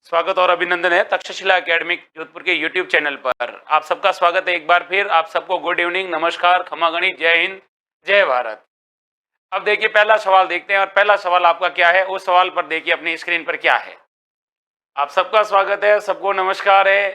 स्वागत और अभिनंदन है तक्षशिला एकेडमिक जोधपुर के यूट्यूब चैनल पर। आप सबका स्वागत है एक बार फिर। आप सबको गुड इवनिंग, नमस्कार, खमा गणी, जय हिंद, जय भारत। अब देखिए पहला सवाल देखते हैं और पहला सवाल आपका क्या है, उस सवाल पर देखिए अपनी स्क्रीन पर क्या है। आप सबका स्वागत है, सबको नमस्कार है।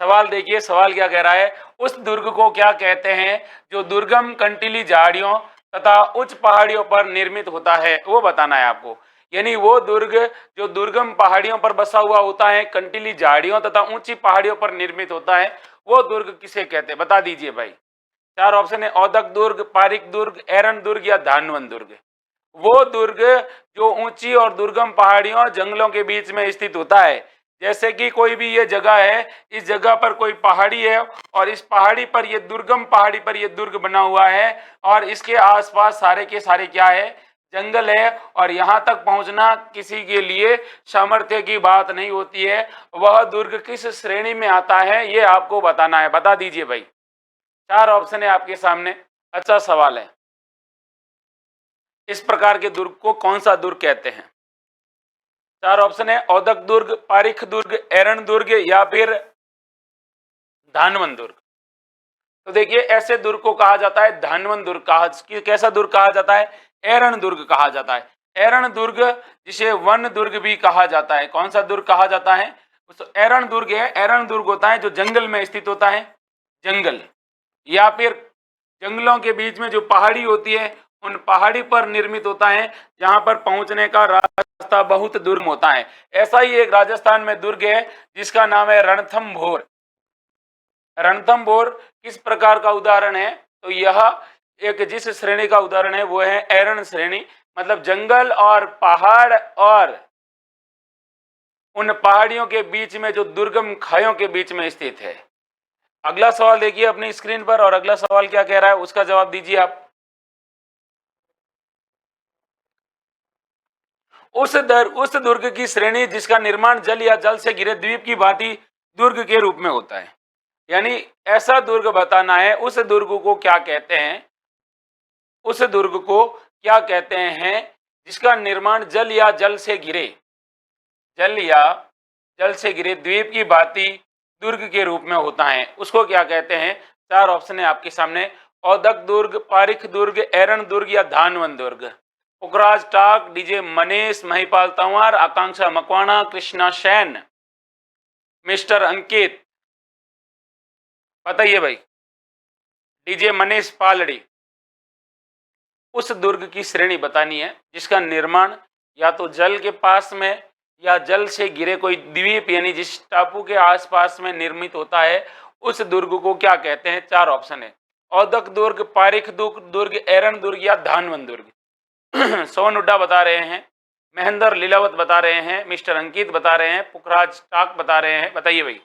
सवाल देखिए, सवाल क्या कह रहा है, उस दुर्ग को क्या कहते हैं जो दुर्गम कंटीली झाड़ियों तथा उच्च पहाड़ियों पर निर्मित होता है, वो बताना है आपको। यानी वो दुर्ग जो दुर्गम पहाड़ियों पर बसा हुआ होता है, कंटीली झाड़ियों तथा ऊंची पहाड़ियों पर निर्मित होता है, वो दुर्ग किसे कहते हैं, बता दीजिए भाई। चार ऑप्शन है, औदक दुर्ग, पारिक दुर्ग, एरन दुर्ग या धानवन दुर्ग। वो दुर्ग जो ऊंची और दुर्गम पहाड़ियों जंगलों के बीच में स्थित होता है। जैसे कि कोई भी ये जगह है, इस जगह पर कोई पहाड़ी है और इस पहाड़ी पर ये दुर्गम पहाड़ी पर ये दुर्ग बना हुआ है और इसके आसपास सारे के सारे क्या है, जंगल है। और यहां तक पहुंचना किसी के लिए सामर्थ्य की बात नहीं होती है। वह दुर्ग किस श्रेणी में आता है ये आपको बताना है, बता दीजिए भाई। चार ऑप्शन है आपके सामने। अच्छा सवाल है, इस प्रकार के दुर्ग को कौन सा दुर्ग कहते हैं। चार ऑप्शन है, औदक दुर्ग, पारिख दुर्ग, एरन दुर्ग या फिर धानवन दुर्ग। तो देखिए ऐसे दुर्ग को कहा जाता है धानवन दुर्ग। कहा कैसा दुर्ग कहा जाता है, एरन दुर्ग कहा जाता है। एरन दुर्ग जिसे वन दुर्ग भी कहा जाता है। कौन सा दुर्ग कहा जाता है, तो एरन दुर्ग है। एरन दुर्ग होता है जो जंगल में स्थित होता है, जंगल या फिर जंगलों के बीच में जो पहाड़ी होती है उन पहाड़ी पर निर्मित होता है, जहां पर पहुंचने का रास्ता बहुत दुर्गम होता है। ऐसा ही एक राजस्थान में दुर्ग है जिसका नाम है रणथंभौर। रणथंभौर किस प्रकार का उदाहरण है, तो यह एक जिस श्रेणी का उदाहरण है वो है एरन श्रेणी, मतलब जंगल और पहाड़ और उन पहाड़ियों के बीच में जो दुर्गम खाइयों के बीच में स्थित है। अगला सवाल देखिए अपनी स्क्रीन पर और अगला सवाल क्या कह रहा है उसका जवाब दीजिए आप। उस दुर्ग की श्रेणी जिसका निर्माण जल या जल से घिरे द्वीप की भांति दुर्ग के रूप में होता है। यानी ऐसा दुर्ग बताना है, उस दुर्ग को क्या कहते हैं, उस दुर्ग को क्या कहते हैं जिसका निर्माण जल या जल से घिरे, जल या जल से घिरे द्वीप की भांति दुर्ग के रूप में होता है, उसको क्या कहते हैं। चार ऑप्शन है आपके सामने, औदक दुर्ग, पारिख दुर्ग, एरन दुर्ग या धानवन दुर्ग। पुखराज टाक, डीजे मनीष, महिपाल तंवर, आकांक्षा मकवाना, कृष्णा सेन, मिस्टर अंकित, बताइए भाई। डीजे मनीष पालड़ी। उस दुर्ग की श्रेणी बतानी है जिसका निर्माण या तो जल के पास में या जल से घिरे कोई द्वीप यानी जिस टापू के आसपास में निर्मित होता है, उस दुर्ग को क्या कहते हैं। चार ऑप्शन है, औदक दुर्ग, पारिख दुर्ग, एरन दुर्ग या धानवन दुर्ग। सोहन हुड्डा बता रहे हैं, महेंद्र लीलावत बता रहे हैं, मिस्टर अंकित बता रहे हैं, पुखराज टाक बता रहे हैं। बताइए भाई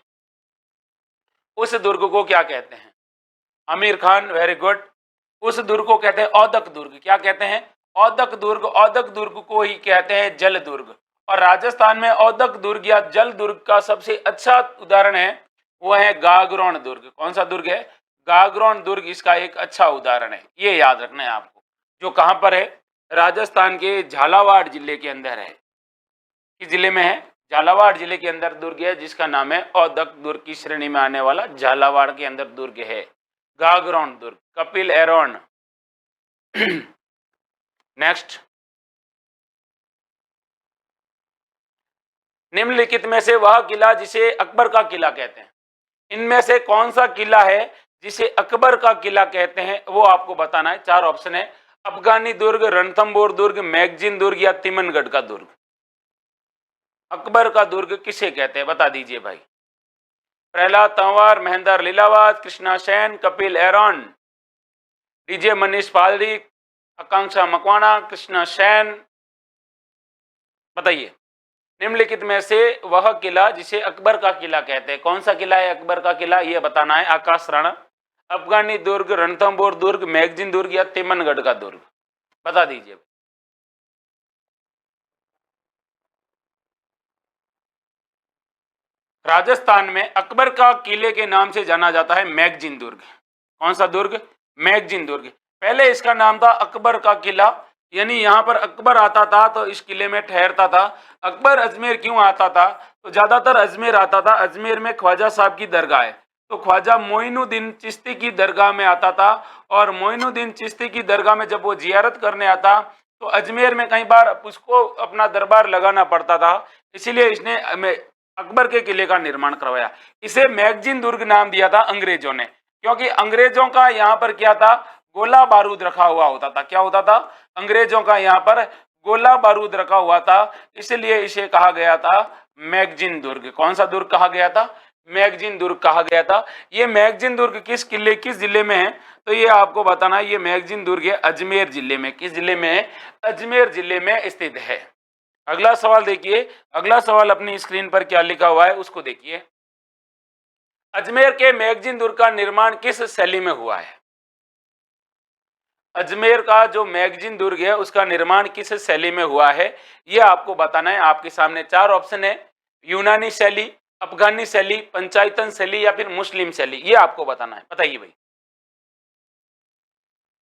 उस दुर्ग को क्या कहते हैं। Aamir Khan, very good. उस दुर्ग को कहते हैं औदक दुर्ग। क्या कहते हैं, औदक दुर्ग। औदक दुर्ग को ही कहते हैं जल दुर्ग। और राजस्थान में औदक दुर्ग या जल दुर्ग का सबसे अच्छा उदाहरण है वो है गागरोन दुर्ग। कौन सा दुर्ग है, गागरोन दुर्ग इसका एक अच्छा उदाहरण है। ये याद रखना है आपको, जो कहां पर है, राजस्थान के झालावाड़ जिले के अंदर है। किस जिले में है, झालावाड़ जिले के अंदर दुर्ग है जिसका नाम है औदक दुर्ग की श्रेणी में आने वाला झालावाड़ के अंदर दुर्ग है गागरोन दुर्ग, कपिल एरोन। नेक्स्ट, निम्नलिखित में से वह किला जिसे अकबर का किला कहते हैं, इनमें से कौन सा किला है जिसे अकबर का किला कहते हैं, वो आपको बताना है। चार ऑप्शन है, अफगानी दुर्ग, रणथंभौर दुर्ग, मैगजीन दुर्ग या तिमनगढ़ का दुर्ग। अकबर का दुर्ग किसे कहते हैं, बता दीजिए भाई। प्रहलाद तंवर, महेंद्र लीलावत, कृष्णा सेन, कपिल एरोन, डीजे मनीष पालड़ी, आकांक्षा मकवाना, कृष्णा सेन। बताइए निम्नलिखित में से वह किला जिसे अकबर का किला कहते हैं, कौन सा किला है अकबर का किला, यह बताना है। आकाश राणा, अफगानी दुर्ग, रणथंभौर दुर्ग, मैगजीन दुर्ग या तिमनगढ़ का दुर्ग, बता दीजिए। राजस्थान में अकबर का किले के नाम से जाना जाता है मैगजीन दुर्ग। कौन सा दुर्ग, मैगजीन दुर्ग। पहले इसका नाम था अकबर का किला, यानी यहाँ पर अकबर आता था तो इस किले में ठहरता था। अकबर अजमेर क्यों आता था? तो ज्यादातर अजमेर आता था। अजमेर में ख्वाजा साहब की दरगाह है, तो ख्वाजा मोइनुद्दीन चिश्ती की दरगाह में आता था। और मोइनुद्दीन चिश्ती की दरगाह में जब वो जियारत करने आता तो अजमेर में कई बार उसको अपना दरबार लगाना पड़ता था, इसीलिए इसने अकबर के किले का निर्माण करवाया। इसे मैगजीन दुर्ग नाम दिया था अंग्रेजों ने, क्योंकि अंग्रेजों का यहाँ पर क्या था, गोला बारूद रखा हुआ होता था। क्या होता था? अंग्रेजों का यहाँ पर गोला बारूद रखा हुआ था, इसलिए इसे कहा गया था मैगजीन दुर्ग। कौन सा दुर्ग कहा गया था? मैगजीन दुर्ग कहा गया था। ये मैगजीन दुर्ग किस जिले में है? तो ये आपको बताना है, ये मैगजीन दुर्ग है अजमेर जिले में। किस जिले में है? अजमेर जिले में स्थित है। अगला सवाल देखिए, अगला सवाल अपनी स्क्रीन पर क्या लिखा हुआ है उसको देखिए। अजमेर के मैगजीन दुर्ग का निर्माण किस शैली में हुआ है? अजमेर का जो मैगजीन दुर्ग है उसका निर्माण किस शैली में हुआ है, यह आपको बताना है। आपके सामने चार ऑप्शन है, यूनानी शैली, अफगानी शैली, पंचायतन शैली या फिर मुस्लिम शैली। ये आपको बताना है, बताइए भाई।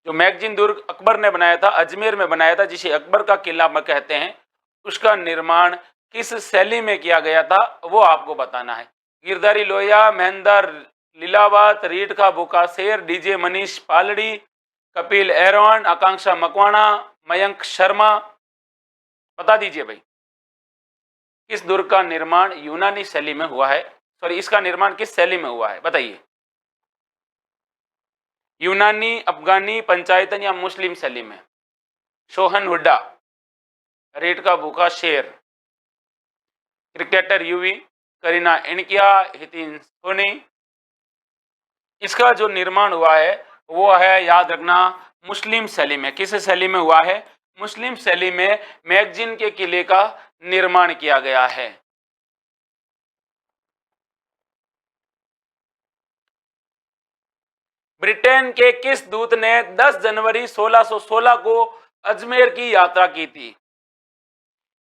जो मैगजीन दुर्ग अकबर ने बनाया था, अजमेर में बनाया था, जिसे अकबर का किला में कहते हैं, उसका निर्माण किस शैली में किया गया था वो आपको बताना है। गिरधारी लोहिया, महेंद्र लीलावत, रीठ का भूखा शेर, डीजे मनीष पालड़ी, कपिल एरवन, आकांक्षा मकवाणा, मयंक शर्मा। बता दीजिए भाई, किस दुर्ग का निर्माण यूनानी शैली में हुआ है? सॉरी, इसका निर्माण किस शैली में हुआ है बताइए। यूनानी, अफगानी, पंचायतन या मुस्लिम शैली में? सोहन हुड्डा, रेड का भूखा शेर, क्रिकेटर यूवी, करीना इनकिया, हितिन सोनी। इसका जो निर्माण हुआ है वो है, याद रखना, मुस्लिम शैली में। किस शैली में हुआ है? मुस्लिम शैली में मैगजीन के किले का निर्माण किया गया है। ब्रिटेन के किस दूत ने 10 जनवरी 1616 को अजमेर की यात्रा की थी?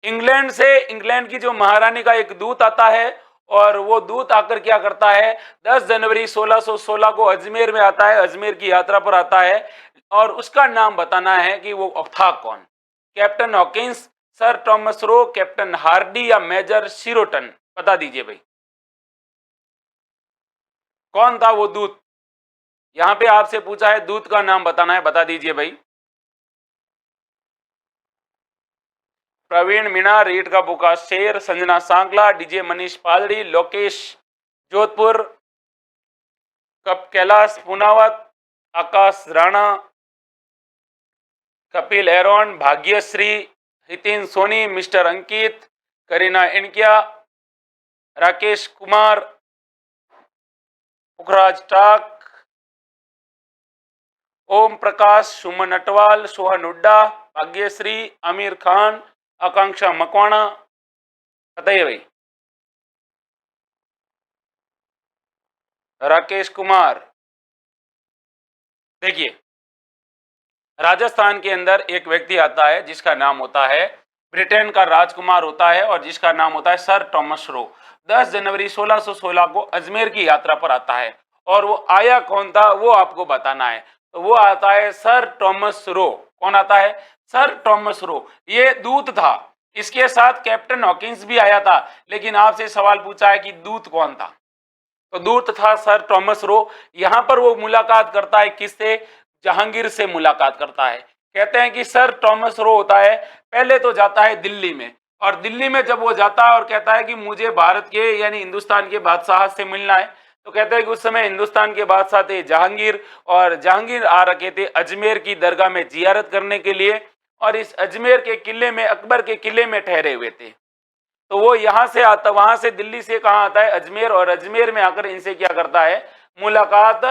इंग्लैंड से, इंग्लैंड की जो महारानी का एक दूत आता है, और वो दूत आकर क्या करता है, 10 जनवरी 1616 को अजमेर में आता है, अजमेर की यात्रा पर आता है, और उसका नाम बताना है कि वो था कौन। Captain Hawkins, sir Thomas Roe, captain Hardy या मेजर शिरोटन। बता दीजिए भाई, कौन था वो दूत? यहां पे आपसे पूछा है, दूत का नाम बताना है, बता दीजिए भाई। प्रवीण मीणा, रीठ का बुका शेर, संजना सांगला, डीजे मनीष पालड़ी, लोकेश जोधपुर, कप कैलाश पुनावत, आकाश राणा, कपिल एरोन, भाग्यश्री, हितिन सोनी, मिस्टर अंकित, करीना इनकिया, राकेश कुमार, पुखराज टाक, ओम प्रकाश, सुमन अटवाल, सोहन हुड्डा, भाग्यश्री, आमिर खान, आकांक्षा मकवाणा। बताइए भाई। राकेश कुमार। देखिए, राजस्थान के अंदर एक व्यक्ति आता है जिसका नाम होता है, ब्रिटेन का राजकुमार होता है, और जिसका नाम होता है सर थॉमस रो। 10 जनवरी 1616 को अजमेर की यात्रा पर आता है, और वो आया कौन था वो आपको बताना है। तो वो आता है सर थॉमस रो। कौन आता है? Sir Thomas Roe. ये दूत था, इसके साथ कैप्टन हॉकिंस भी आया था, लेकिन आपसे सवाल पूछा है कि दूत कौन था, तो दूत था सर थॉमस रो। यहां पर वो मुलाकात करता है किससे? जहांगीर से मुलाकात करता है। कहते हैं कि सर थॉमस रो होता है, पहले तो जाता है दिल्ली में, और दिल्ली में जब वो जाता है और कहता है कि मुझे भारत के यानी हिंदुस्तान के बादशाह से मिलना है, तो कहते हैं कि उस समय हिंदुस्तान के बादशाह थे जहांगीर, और जहांगीर आ रखे थे अजमेर की दरगाह में जियारत करने के लिए, और इस अजमेर के किले में, अकबर के किले में ठहरे हुए थे। तो वो यहाँ से आता, वहां से दिल्ली से कहाँ आता है? अजमेर, और अजमेर में आकर इनसे क्या करता है? मुलाकात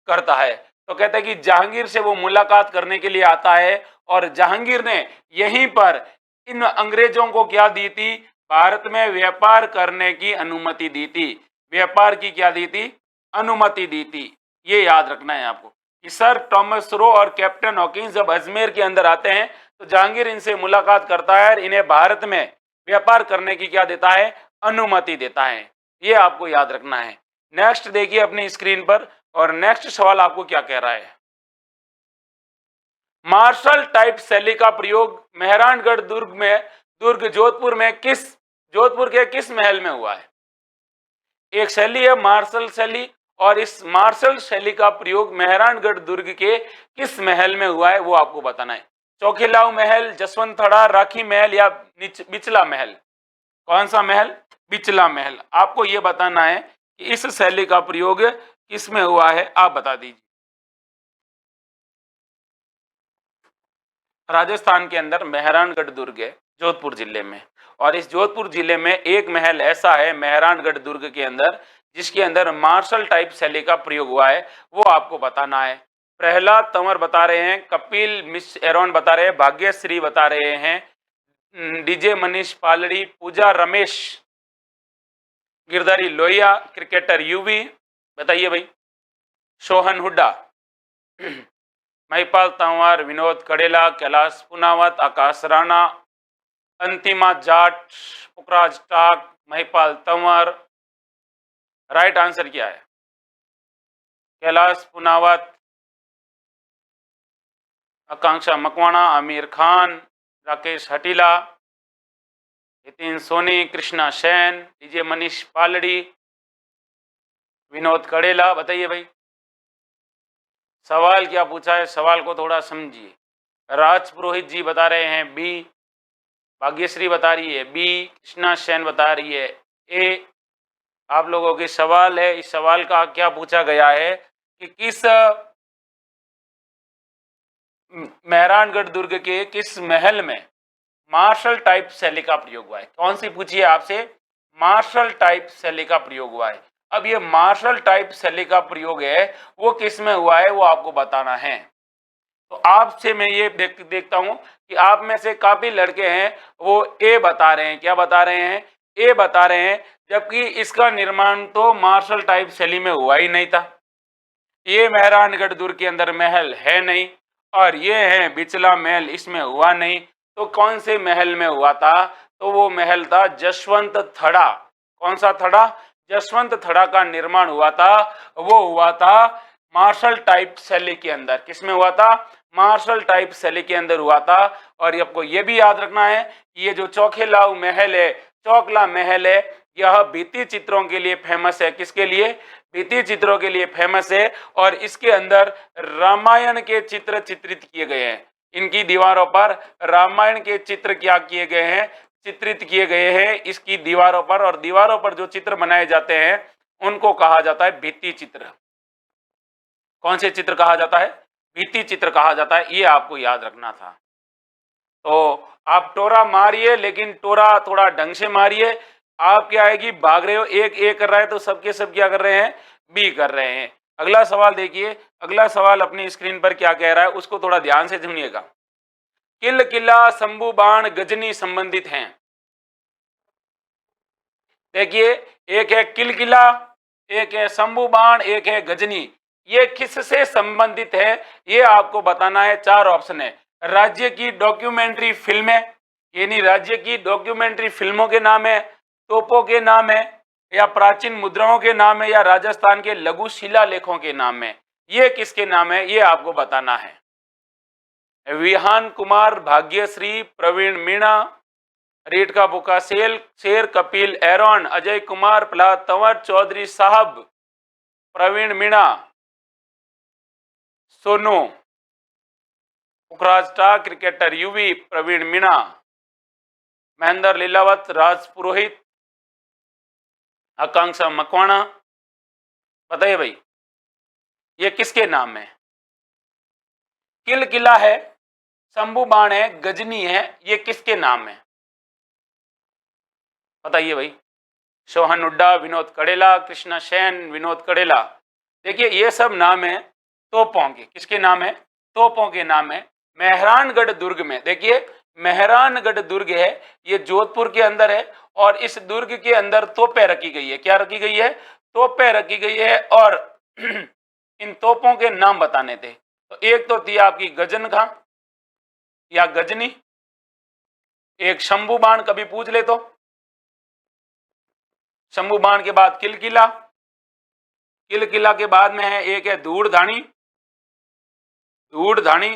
करता है। तो कहते हैं कि जहांगीर से वो मुलाकात करने के लिए आता है, और जहांगीर ने यहीं पर इन अंग्रेजों को क्या दी थी? भारत में व्यापार करने की अनुमति दी थी। व्यापार की क्या दी थी? अनुमति दी थी। ये याद रखना है आपको कि सर थॉमस रो और कैप्टन हॉकिंस जब अजमेर के अंदर आते हैं तो जहांगीर इनसे मुलाकात करता है और इन्हें भारत में व्यापार करने की क्या देता है? अनुमति देता है। ये आपको याद रखना है। नेक्स्ट देखिए अपनी स्क्रीन पर, और नेक्स्ट सवाल आपको क्या कह रहा है। मार्शल टाइप शैली का प्रयोग मेहरानगढ़ दुर्ग जोधपुर के किस महल में हुआ है? एक शैली है मार्शल शैली, और इस मार्शल शैली का प्रयोग मेहरानगढ़ दुर्ग के किस महल में हुआ है वो आपको बताना है। चौखीलाऊ महल, जसवंतथड़ा, राखी महल या बिचला महल? कौन सा महल? बिचला महल। आपको यह बताना है कि इस शैली का प्रयोग किस में हुआ है, आप बता दीजिए। राजस्थान के अंदर मेहरानगढ़ दुर्ग है, जोधपुर जिले में, और इस जोधपुर जिले में एक महल ऐसा है मेहरानगढ़ दुर्ग के अंदर जिसके अंदर मार्शल टाइप शैली का प्रयोग हुआ है, वो आपको बताना है। प्रहलाद तंवर बता रहे हैं, कपिल मिश्र एरोन बता रहे हैं, भाग्यश्री बता रहे हैं, डीजे मनीष पालड़ी, पूजा रमेश, गिरधारी लोहिया, क्रिकेटर यूवी, बताइए भाई। सोहन हुड्डा, महिपाल तंवर, विनोद कड़ेला, कैलाश पुनावत, आकाश राणा, अंतिमा जाट, पुखराज टाक, महिपाल तंवर। राइट आंसर क्या है? कैलाश पुनावत, आकांक्षा मकवाणा, आमिर खान, राकेश हटीला, नितिन सोनी, कृष्णा सेन, डीजे मनीष पालड़ी, विनोद कड़ेला। बताइए भाई, सवाल क्या पूछा है, सवाल को थोड़ा समझिए। राज पुरोहित जी बता रहे हैं बी, भाग्यश्री बता रही है बी, कृष्णा सेन बता रही है ए। आप लोगों के सवाल है, इस सवाल का क्या पूछा गया है कि किस मेहरानगढ़ दुर्ग के किस महल में मार्शल टाइप शैली का प्रयोग हुआ है? कौन सी पूछिए आपसे? मार्शल टाइप शैली का प्रयोग हुआ है। अब ये मार्शल टाइप शैली का प्रयोग है वो किस में हुआ है वो आपको बताना है। तो आपसे मैं ये देखता हूं कि आप में से काफी लड़के हैं वो ए बता रहे हैं। क्या बता रहे हैं? ए बता रहे हैं, जबकि इसका निर्माण तो मार्शल टाइप शैली में हुआ ही नहीं था। ये मेहरानगढ़ दुर्ग के अंदर महल है नहीं, और ये है बिचला महल, इसमें हुआ नहीं। तो कौन से महल में हुआ था? तो वो महल था जसवंत थड़ा। कौन सा थड़ा? जसवंत थड़ा का निर्माण हुआ था, वो हुआ था मार्शल टाइप शैली के अंदर। किसमें हुआ था? मार्शल टाइप शैली के अंदर हुआ था। और आपको ये भी याद रखना है कि ये जो चौखेलाऊ महल है, चौकला महल है, यह भित्ति चित्रों के लिए फेमस है। किसके लिए? भित्ति चित्रों के लिए फेमस है। और इसके अंदर रामायण के चित्र चित्रित किए गए हैं। इनकी दीवारों पर रामायण के चित्र क्या किए गए हैं? चित्रित किए गए हैं इसकी दीवारों पर। और दीवारों पर जो चित्र बनाए जाते हैं उनको कहा जाता है भित्ति चित्र। कौन से चित्र कहा जाता है? भित्ति चित्र कहा जाता है। ये आपको याद रखना था। तो आप टोरा मारिए, लेकिन टोरा थोड़ा ढंग से मारिए। आप क्या है कि भाग रहे हो, एक ए कर रहा है तो सबके सब क्या कर रहे हैं? बी कर रहे हैं। अगला सवाल देखिए, अगला सवाल अपनी स्क्रीन पर क्या कह रहा है उसको थोड़ा ध्यान से सुनिएगा। किल किला, शंभू बाण, गजनी संबंधित हैं। देखिए, एक है किल किला, एक है शंभू बाण, एक है गजनी। ये किससे संबंधित है ये आपको बताना है। चार ऑप्शन है। राज्य की डॉक्यूमेंट्री फिल्में, यानी राज्य की डॉक्यूमेंट्री फिल्मों के नाम है, तोपों के नाम है, या प्राचीन मुद्राओं के नाम है, या राजस्थान के लघु शिलालेखों के नाम है। ये किसके नाम है ये आपको बताना है। विहान कुमार, भाग्यश्री, प्रवीण मीणा, रेट का बुका शेर, कपिल एरोन, अजय कुमार, प्रहलाद तंवर, चौधरी साहब, प्रवीण मीणा, सोनू, पुखराज टाक, क्रिकेटर यूवी, प्रवीण मीणा, महेंद्र लीलावत, राज पुरोहित, आकांक्षा मकवाणा। बताइए भाई, ये किसके नाम है? किल किला है, शंभू बाण है, गजनी है, ये किसके नाम है? बताइए भाई। सोहन हुड्डा, विनोद कड़ेला, कृष्णा सेन, विनोद कड़ेला। देखिए, ये सब नाम है तोपों के। किसके नाम है? तोपों के नाम है। मेहरानगढ़ दुर्ग में, देखिए मेहरानगढ़ दुर्ग है, ये जोधपुर के अंदर है, और इस दुर्ग के अंदर तोपें रखी गई है। क्या रखी गई है? तोपें रखी गई है। और इन तोपों के नाम बताने थे। तो एक तो थी आपकी गजन खां या गजनी, एक शंभू बाण, कभी पूछ ले तो। शंभू बाण के बाद किल किला, किल किला के बाद में है एक है धूड़ धानी, धूड़ धानी,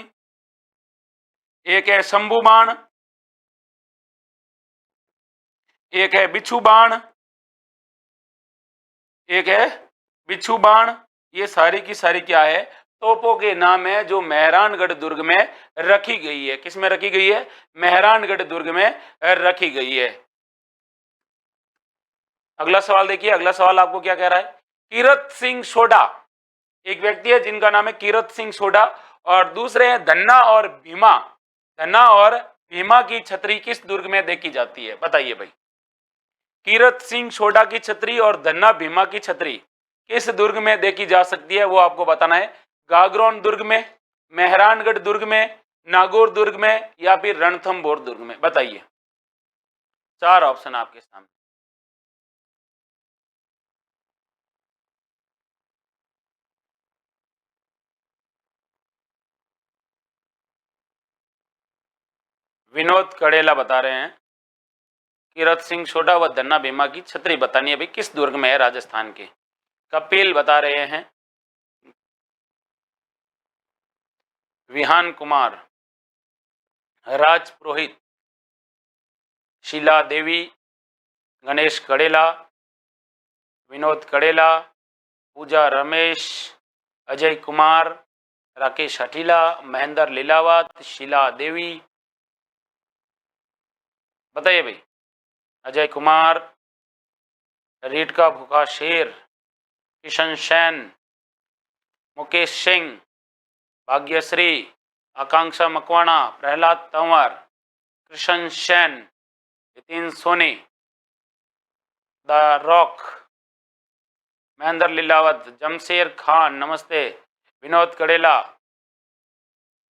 एक है शंभू बाण, एक है बिच्छू बाण, एक है बिच्छू बाण। ये सारी की सारी क्या है, तोपों के नाम है जो मेहरानगढ़ दुर्ग में रखी गई है। किस में रखी गई है, मेहरानगढ़ दुर्ग में रखी गई है। अगला सवाल देखिए, अगला सवाल आपको क्या कह रहा है, कीरत सिंह सोडा, एक व्यक्ति है जिनका नाम है कीरत सिंह सोडा, और दूसरे हैं धन्ना और भीमा। धन्ना और भीमा की छतरी किस दुर्ग में देखी जाती है, बताइए भाई। कीरत सिंह सोडा की छतरी और धन्ना भीमा की छतरी किस दुर्ग में देखी जा सकती है, वो आपको बताना है। गागरोन दुर्ग में, मेहरानगढ़ दुर्ग में, नागौर दुर्ग में, या फिर रणथंभौर दुर्ग में, बताइए। चार ऑप्शन आपके सामने। विनोद कड़ेला बता रहे हैं कीरत सिंह सोडा व धन्ना भीमा की छतरी बतानी है भाई किस दुर्ग में है, राजस्थान के। कपिल बता रहे हैं विहान कुमार, राज पुरोहित, शीला देवी, गणेश कड़ेला, विनोद कड़ेला, पूजा रमेश, अजय कुमार, राकेश हटीला, महेंद्र लीलावत, शीला देवी, बताइए भाई। अजय कुमार, रीट का भूखा शेर, किशन सैन, मुकेश सिंह, भाग्यश्री, आकांक्षा मकवाणा, प्रहलाद तंवर, कृष्ण सैन, नितिन सोनी, द रॉक, महेंद्र लीलावत, जमशेर खान, नमस्ते, विनोद कड़ेला,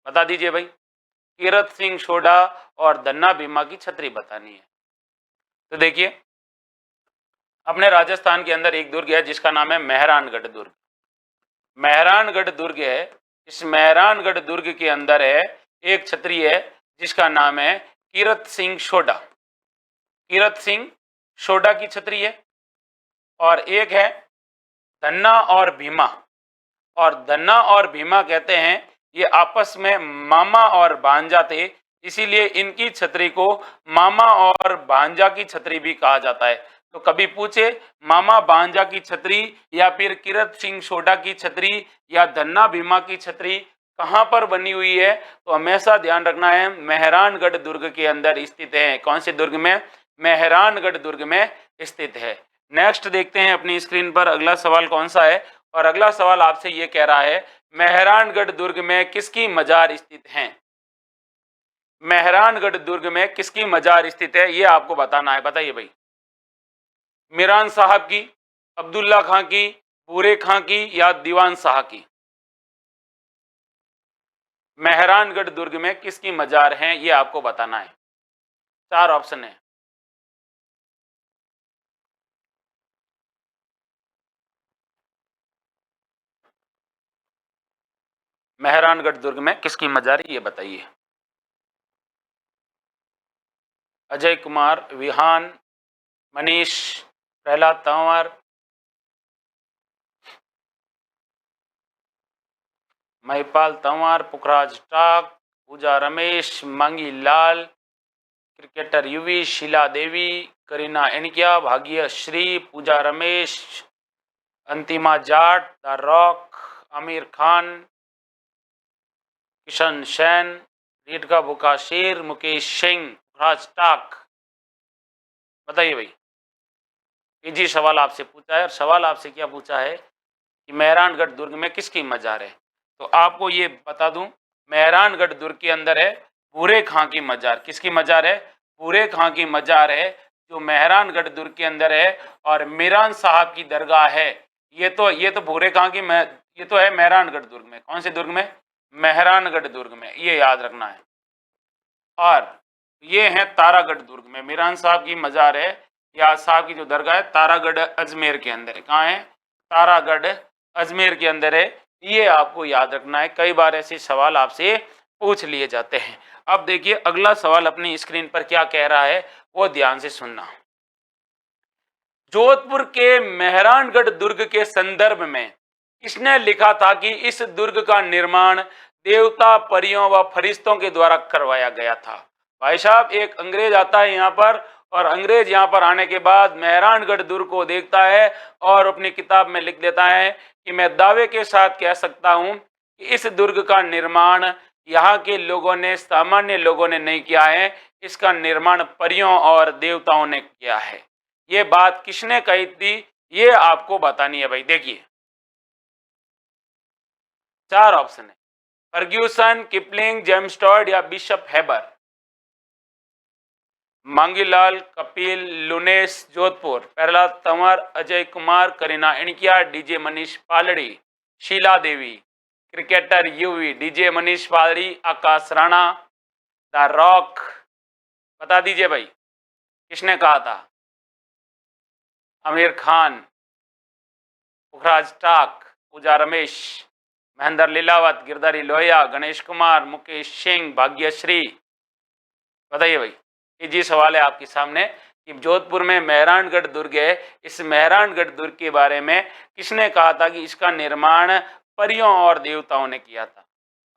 बता दीजिए भाई। कीरत सिंह सोडा और धन्ना भीमा की छतरी बतानी है। तो देखिए, अपने राजस्थान के अंदर एक दुर्ग है जिसका नाम है मेहरानगढ़ दुर्ग। मेहरानगढ़ दुर्ग है, इस मेहरानगढ़ दुर्ग के अंदर है एक छतरी है जिसका नाम है कीरत सिंह सोडा। कीरत सिंह सोडा की छतरी है। और एक है धन्ना और भीमा। और धन्ना और भीमा कहते हैं ये आपस में मामा और भांजा थे, इसीलिए इनकी छतरी को मामा और भांजा की छतरी भी कहा जाता है। तो कभी पूछे मामा भांजा की छतरी या फिर कीरत सिंह सोडा की छतरी या धन्ना भीमा की छतरी कहाँ पर बनी हुई है, तो हमेशा ध्यान रखना है मेहरानगढ़ दुर्ग के अंदर स्थित है। कौन से दुर्ग में, मेहरानगढ़ दुर्ग में स्थित है। नेक्स्ट देखते हैं अपनी स्क्रीन पर अगला सवाल कौन सा है। और अगला सवाल आपसे ये कह रहा है मेहरानगढ़ दुर्ग में किसकी मजार स्थित है। मेहरानगढ़ दुर्ग में किसकी मजार स्थित है ये आपको बताना है, बताइए भाई। मिरान साहब की, अब्दुल्ला खां की, बूरे खां की, या दीवान शाह की। मेहरानगढ़ दुर्ग में किसकी मजार है ये आपको बताना है। चार ऑप्शन है। मेहरानगढ़ दुर्ग में किसकी मजार है ये बताइए। अजय कुमार, विहान, मनीष, प्रहलाद तंवर, महिपाल तंवर, पुखराज टाक, Pooja Ramesh, Mangi Lal, cricketer Yuvi, Sheela Devi, Kareena Inkiya, Bhagyashree, Pooja Ramesh, Antima Jat, the rock, Aamir Khan, Kishan Sain, REET का भूखा शेर, मुकेश सिंह, राज टाक, बताइए भाई। इजी सवाल आपसे पूछा है। और सवाल आपसे क्या पूछा है कि मेहरानगढ़ दुर्ग में किसकी मजार है। तो आपको ये बता दूं, मेहरानगढ़ दुर्ग के अंदर है बूरे खां की मजार। किसकी मजार है, बूरे खां की मजार है जो मेहरानगढ़ दुर्ग के अंदर है। और मीरान साहब की दरगाह है। ये तो बूरे खां की ये तो है मेहरानगढ़ दुर्ग में। कौन से दुर्ग में, मेहरानगढ़ दुर्ग में, ये याद रखना है। और ये है तारागढ़ दुर्ग में, मीरान साहब की मजार है या साहब की जो दरगाह है तारागढ़ अजमेर के अंदर है। कहाँ है, तारागढ़ अजमेर के अंदर है। ये आपको याद रखना है, कई बार ऐसे सवाल आपसे पूछ लिए जाते हैं। अब देखिए अगला सवाल अपनी स्क्रीन पर क्या कह रहा है वो ध्यान से सुनना। जोधपुर के मेहरानगढ़ दुर्ग के संदर्भ में किसने लिखा था कि इस दुर्ग का निर्माण देवता, परियों व फरिश्तों के द्वारा करवाया गया था। भाई साहब, एक अंग्रेज आता है यहाँ पर, और अंग्रेज यहाँ पर आने के बाद मेहरानगढ़ दुर्ग को देखता है और अपनी किताब में लिख देता है कि मैं दावे के साथ कह सकता हूँ कि इस दुर्ग का निर्माण यहाँ के लोगों ने, सामान्य लोगों ने नहीं किया है, इसका निर्माण परियों और देवताओं ने किया है। ये बात किसने कही थी, ये आपको बतानी है भाई। देखिए, 4 ऑप्शन है, फर्ग्यूसन, किपलिंग, जेम्स टॉड या Bishop Heber. Mangilal, Kapil, Lunes, Jodhpur, Prahlad Tanwar, Ajay Kumar, Kareena Inkiya, DJ Manish Paldi, Sheela Devi, cricketer Yuvi, DJ Manish Paldi, Akash Rana, the rock. बता दीजिए भाई, किसने कहा था? आमिर खान, पुखराज टाक, पूजा रमेश, महेंद्र लीलावत, गिरधारी लोहिया, गणेश कुमार, मुकेश सिंह, भाग्यश्री। बताइए भाई, इजी सवाल है आपके सामने कि जोधपुर में मेहरानगढ़ दुर्ग है, इस मेहरानगढ़ दुर्ग के बारे में किसने कहा था कि इसका निर्माण परियों और देवताओं ने किया था?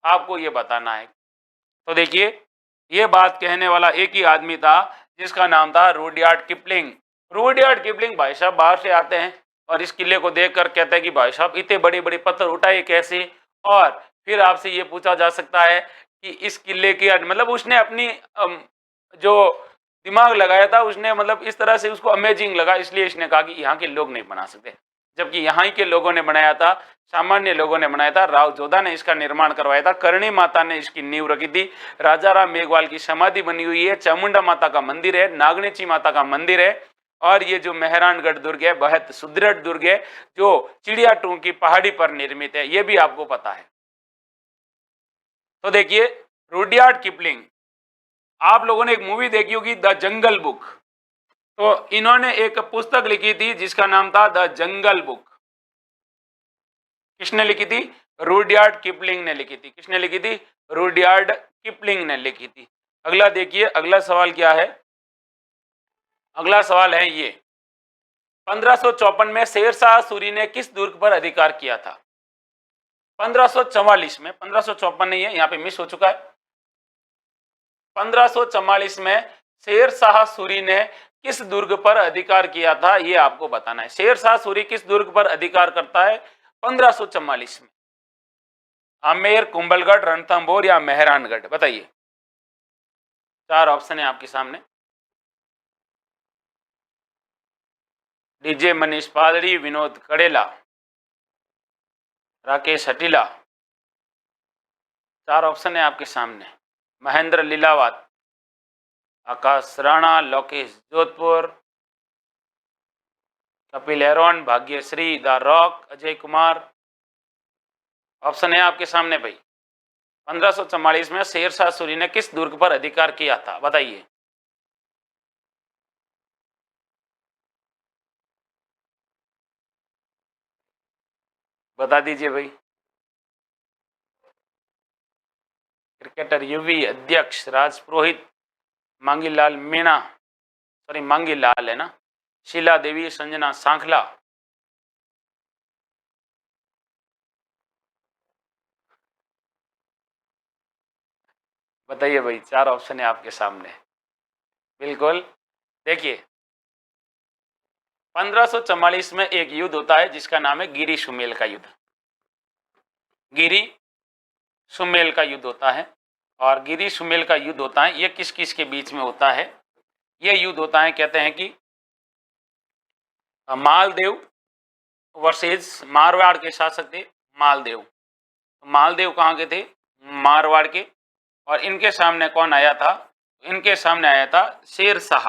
आपको ये बताना है। तो देखिए, ये बात कहने वाला एक ही आदमी था जिसका नाम था रुडयार्ड किपलिंग। रुडयार्ड किपलिंग भाई साहब बाहर से आते हैं और इस किले को देखकर कहते हैं कि भाई साहब इतने बड़े बड़े पत्थर उठाए कैसे? और फिर आपसे ये पूछा जा सकता है कि इस किले की, मतलब उसने अपनी जो दिमाग लगाया था उसने, मतलब इस तरह से उसको अमेजिंग लगा, इसलिए इसने कहा कि यहाँ के लोग नहीं बना सकते, जबकि यहाँ के लोगों ने बनाया था, सामान्य लोगों ने बनाया था। राव जोधा ने इसका निर्माण करवाया था, करणी माता ने इसकी नींव रखी थी, राजा राम मेघवाल की समाधि बनी हुई है, चामुंडा माता का मंदिर है, नागनेची माता का मंदिर है, और ये जो मेहरानगढ़ दुर्ग है बहुत सुदृढ़ दुर्ग है जो चिड़िया टूंग की पहाड़ी पर निर्मित है, ये भी आपको पता है। तो देखिए, रुडयार्ड किपलिंग, आप लोगों ने एक मूवी देखी होगी द जंगल बुक, तो इन्होंने एक पुस्तक लिखी थी जिसका नाम था द जंगल बुक। किसने लिखी थी? रुडयार्ड किपलिंग ने लिखी थी। किसने लिखी थी? रुडयार्ड किपलिंग ने लिखी थी। अगला देखिए, अगला सवाल क्या है? अगला सवाल है ये, 1554 में शेरशाह सूरी ने किस दुर्ग पर अधिकार किया था? 1544 में, 1554 नहीं है, यहाँ पे मिस हो चुका है। 1544 में शेरशाह सूरी ने किस दुर्ग पर अधिकार किया था, ये आपको बताना है। शेरशाह सूरी किस दुर्ग पर अधिकार करता है 1544 में? आमेर, कुंभलगढ़, रणथंभौर या मेहरानगढ़? बताइए, 4 ऑप्शन है आपके सामने। डीजे मनीष पालड़ी, विनोद कड़ेला, राकेश हटीला। 4 ऑप्शन है आपके सामने। Mahendra Lilawat, Akash Rana, Lokesh Jodhpur, Kapil Aaron, Bhagyashree, the rock, Ajay Kumar. Option है आपके सामने भाई। 1544 में शेरशाह सूरी ने किस दुर्ग पर अधिकार किया था? बताइए। बता दीजिए भाई। क्रिकेटर यूवी, अध्यक्ष राज पुरोहित, मांगीलाल मीणा, सॉरी मांगीलाल है ना, शीला देवी, संजना सांखला। बताइए भाई, 4 ऑप्शन है आपके सामने। बिल्कुल। देखिए, 1544 में एक युद्ध होता है जिसका नाम है गिरी सुमेल का युद्ध। गिरी सुमेल का युद्ध होता है, और गिरी सुमेल का युद्ध होता है, ये किस किस के बीच में होता है? ये युद्ध होता है, कहते हैं कि मालदेव वर्सेस मारवाड़ के शासक थे मालदेव। मालदेव कहाँ के थे? मारवाड़ के। और इनके सामने कौन आया था? इनके सामने आया था शेर शाह,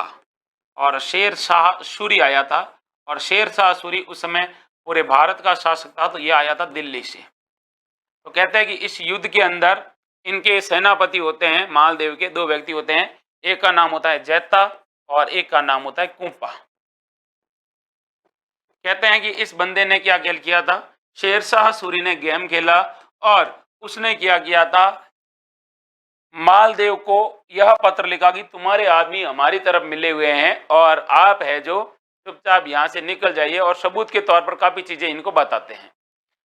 और शेर शाह सूरी आया था। और शेर शाह सूरी उस समय पूरे भारत का शासक था, तो ये आया था दिल्ली से। तो कहते हैं कि इस युद्ध के अंदर इनके सेनापति होते हैं, मालदेव के 2 व्यक्ति होते हैं, एक का नाम होता है जैता और एक का नाम होता है कुंपा। कहते हैं कि इस बंदे ने क्या खेल किया था? शेरशाह सूरी ने गेम खेला और उसने क्या किया था, मालदेव को यह पत्र लिखा कि तुम्हारे आदमी हमारी तरफ मिले हुए हैं और आप है जो चुपचाप यहाँ से निकल जाइए, और सबूत के तौर पर काफी चीजें इनको बताते हैं।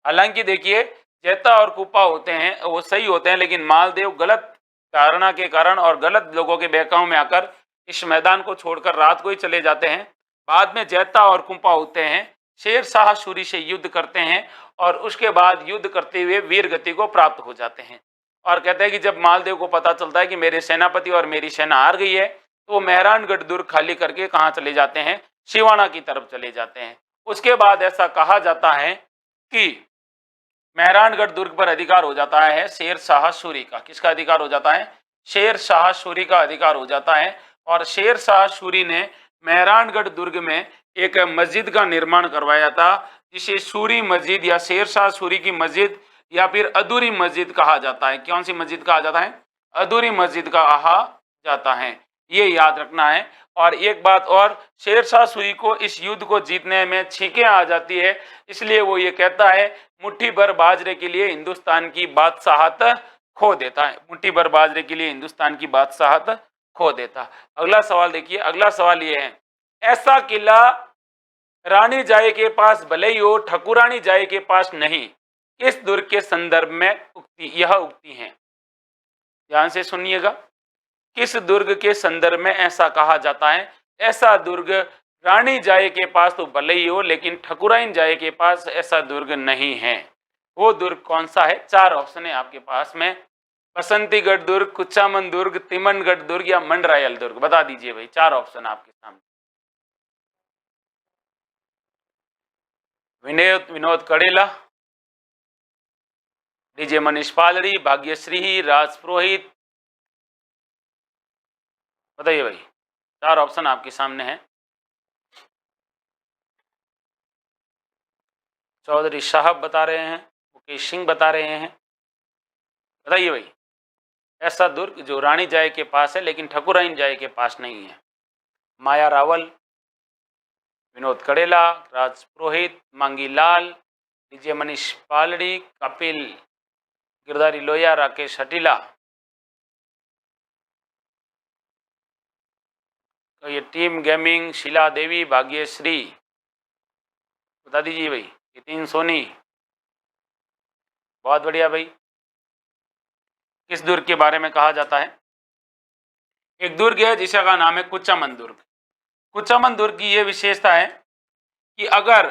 हालांकि देखिए, जैता और कुपा होते हैं वो सही होते हैं, लेकिन मालदेव गलत धारणा के कारण और गलत लोगों के बहकावे में आकर इस मैदान को छोड़कर रात को ही चले जाते हैं। बाद में जैता और कुपा होते हैं, शेर शाह सूरी से युद्ध करते हैं और उसके बाद युद्ध करते हुए वीर गति को प्राप्त हो जाते हैं। और कहते हैं कि जब मालदेव को पता चलता है कि मेरे सेनापति और मेरी सेना हार गई है, तो वो मेहरानगढ़ दुर्ग खाली करके कहाँ चले जाते हैं, सिवाना की तरफ चले जाते हैं। उसके बाद ऐसा कहा जाता है कि मेहरानगढ़ दुर्ग पर अधिकार हो जाता है शेर शाह सूरी का। किसका अधिकार हो जाता है? शेर शाह सूरी का अधिकार हो जाता है। और शेर शाह सूरी ने मेहरानगढ़ दुर्ग में एक मस्जिद का निर्माण करवाया था, जिसे सूरी मस्जिद या शेर शाह सूरी की मस्जिद या फिर अधूरी मस्जिद कहा जाता है। कौन सी मस्जिद कहा जाता है? अधूरी मस्जिद कहा जाता है, ये याद रखना है। और एक बात और, शेर शाह सूरी को इस युद्ध को जीतने में छींकें आ जाती है, इसलिए वो ये कहता है मुट्ठी भर बाजरे के लिए हिंदुस्तान की बादशाहत खो देता है। मुट्ठी भर बाजरे के लिए हिंदुस्तान की बादशाहत खो देता। अगला सवाल देखिए, अगला सवाल ये है, ऐसा किला रानी जाए के पास भले ही हो, ठकुरानी जाए के पास नहीं, किस दुर्ग के संदर्भ में यह उक्ति है? ध्यान से सुनिएगा। किस दुर्ग के संदर्भ में ऐसा कहा जाता है? ऐसा दुर्ग रानी जाए के पास तो भले ही हो, लेकिन ठकुराइन जाए के पास ऐसा दुर्ग नहीं है। वो दुर्ग कौन सा है? 4 ऑप्शन है आपके पास में, बसंतीगढ़ दुर्ग, कुचामन दुर्ग, तिमनगढ़ दुर्ग या मंडरायल दुर्ग। बता दीजिए भाई, 4 ऑप्शन आपके सामने। विनोद कड़ेला, डीजे मनीष पालड़ी, भाग्यश्री, राज पुरोहित। बताइए भाई, 4 ऑप्शन आपके सामने हैं। चौधरी साहब बता रहे हैं, मुकेश सिंह बता रहे हैं। बताइए भाई, ऐसा दुर्ग जो रानी जाए के पास है लेकिन ठकुराइन जाए के पास नहीं है। माया रावल, विनोद कड़ेला, राज पुरोहित, मांगी लाल, डीजे मनीष पालड़ी, कपिल गिरधारी लोहिया, राकेश हटीला। तो ये टीम गेमिंग, शीला देवी, भाग्यश्री। बता दीजिए भाई, नितिन सोनी। बहुत बढ़िया भाई। किस दुर्ग के बारे में कहा जाता है? एक दुर्ग है जिसका नाम है कुचामन दुर्ग। कुचामन दुर्ग की यह विशेषता है कि अगर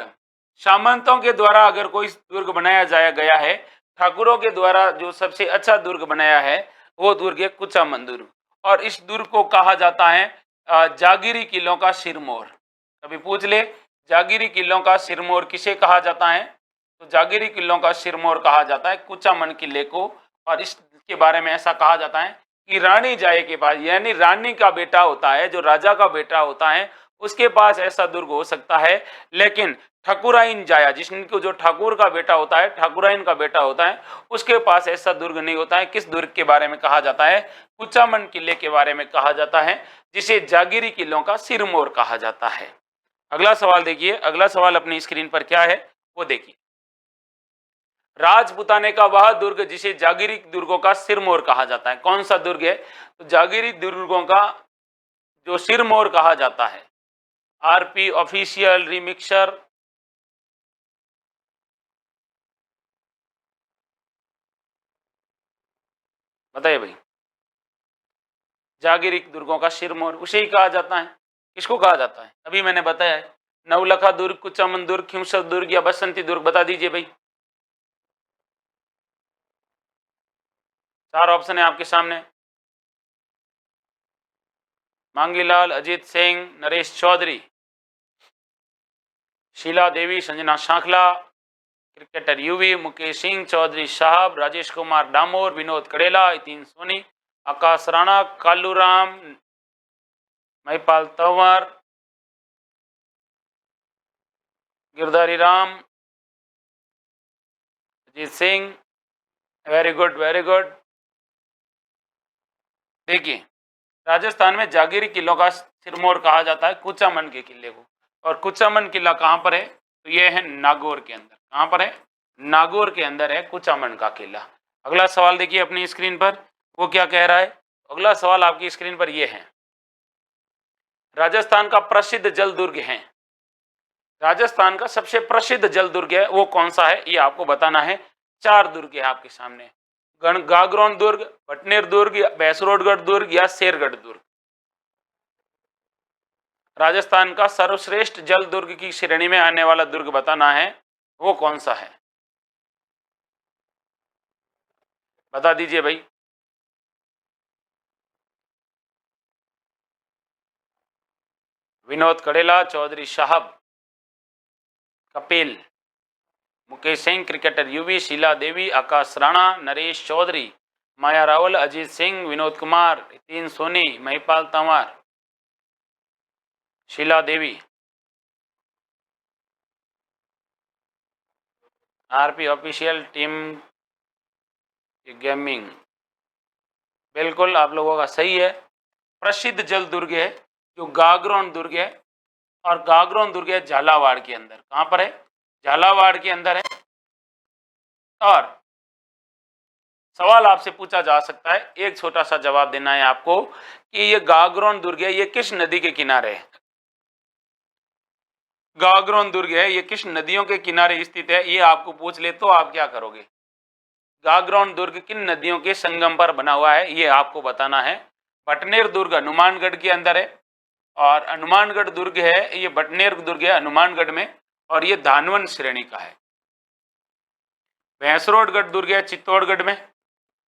सामंतों के द्वारा अगर कोई दुर्ग बनाया जाया गया है, ठाकुरों के द्वारा जो सबसे अच्छा दुर्ग बनाया है वो दुर्ग है कुचामन दुर्ग। और इस दुर्ग को कहा जाता है जागीरी किलों का सिरमौर। कभी पूछ ले, जागीरी किलों का सिरमौर किसे कहा जाता है? तो जागीरी किलों का सिरमौर कहा जाता है कुचामन किले को। और इसके बारे में ऐसा कहा जाता है कि रानी जाए के पास, यानी रानी का बेटा होता है, जो राजा का बेटा होता है, उसके पास ऐसा दुर्ग हो सकता है। लेकिन ठकुराइन जाया, जिसको जो ठाकुर का बेटा होता है, ठाकुराइन का बेटा होता है, उसके पास ऐसा दुर्ग नहीं होता है। किस दुर्ग के बारे में कहा जाता है? कुचामन किले के बारे में कहा जाता है, जिसे जागीरी किलों का सिरमौर कहा जाता है। अगला सवाल देखिए, अगला सवाल अपनी स्क्रीन पर क्या है वो देखिए। राजपुताने का वह दुर्ग जिसे जागीरी दुर्गों का सिरमौर कहा जाता है, कौन सा दुर्ग है? तो जागीरी दुर्गों का जो सिरमौर कहा जाता है। RP official, remixer. बताइए भाई, जागीरी दुर्गों का सिरमौर उसे ही कहा जाता है। किसको कहा जाता है? अभी मैंने बताया है, नवलखा दुर्ग, कुचामन दुर्ग, खिमसर दुर्ग या बसंती दुर्ग। बता दीजिए भाई, 4 ऑप्शन है आपके सामने। Mangilal, Ajit Singh, Naresh Chaudhary, Sheela Devi, Sanjana Shankhla, cricketer Yuvi, Mukesh Singh, Chaudhary Sahab, Rajesh Kumar Damor, Vinod Kadela, Nitin Soni, Akash Rana, Kaluram, Mahipal Tanwar, Girdhari Ram, Ajit Singh. Very good, very good. देखिए, राजस्थान में जागीरी किलों का सिरमौर कहा जाता है कुचामन के किले को। और कुचामन किला कहाँ पर है? तो ये है नागौर के अंदर। कहाँ पर है? नागौर के अंदर है कुचामन का किला। अगला सवाल देखिए अपनी स्क्रीन पर, वो क्या कह रहा है? अगला सवाल आपकी स्क्रीन पर ये है, राजस्थान का प्रसिद्ध जल दुर्ग है, राजस्थान का सबसे प्रसिद्ध जल दुर्ग है वो कौन सा है? ये आपको बताना है। चार दुर्ग है आपके सामने, गागरोन दुर्ग, भटनेर दुर्ग, भैंसरोडगढ़ दुर्ग या शेरगढ़ दुर्ग। राजस्थान का सर्वश्रेष्ठ जल दुर्ग की श्रेणी में आने वाला दुर्ग बताना है, वो कौन सा है, बता दीजिए भाई। विनोद कड़ेला, चौधरी साहब, कपिल, मुकेश सिंह क्रिकेटर युवी, शीला देवी, आकाश राणा, नरेश चौधरी, माया रावल, अजीत सिंह, विनोद कुमार, तीन सोनी, महिपाल तंवर, शीला देवी, आरपी ऑफिशियल टीम गेमिंग। बिल्कुल आप लोगों का सही है। प्रसिद्ध जल दुर्ग है जो गागरोन दुर्ग है, और गागरोन दुर्ग है झालावाड़ के अंदर। कहां पर है, झालावाड़ के अंदर है। और सवाल आपसे पूछा जा सकता है, एक छोटा सा जवाब देना है आपको कि ये गागरोन दुर्ग है, ये किस नदी के किनारे है। गागरोन दुर्ग है, ये किस नदियों के किनारे स्थित है, ये आपको पूछ ले तो आप क्या करोगे। गागरोन दुर्ग किन नदियों के संगम पर बना हुआ है, ये आपको बताना है। भटनेर दुर्ग हनुमानगढ़ के अंदर है, और हनुमानगढ़ दुर्ग है, ये भटनेर दुर्ग है हनुमानगढ़ में, और ये धानवन श्रेणी का है। भैंसरोडगढ़ दुर्ग है चित्तौड़गढ़ में,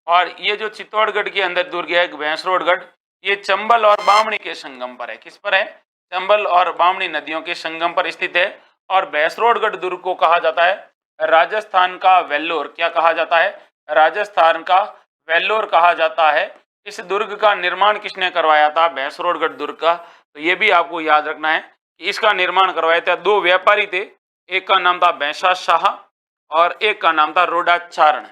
और ये जो चित्तौड़गढ़ के अंदर दुर्ग है भैंसरोडगढ़, ये चंबल और बामणी के संगम पर है। किस पर है, चंबल और बामणी नदियों के संगम पर स्थित है। और भैंसरोडगढ़ दुर्ग को कहा जाता है राजस्थान का वेल्लोर। क्या कहा जाता है, राजस्थान का वेल्लोर कहा जाता है। इस दुर्ग का निर्माण किसने करवाया था, भैंसरोडगढ़ दुर्ग का, तो ये भी आपको याद रखना है कि इसका निर्माण करवाया था दो व्यापारी थे, एक का नाम था भैंसा शाह और एक का नाम था रोडाचारण।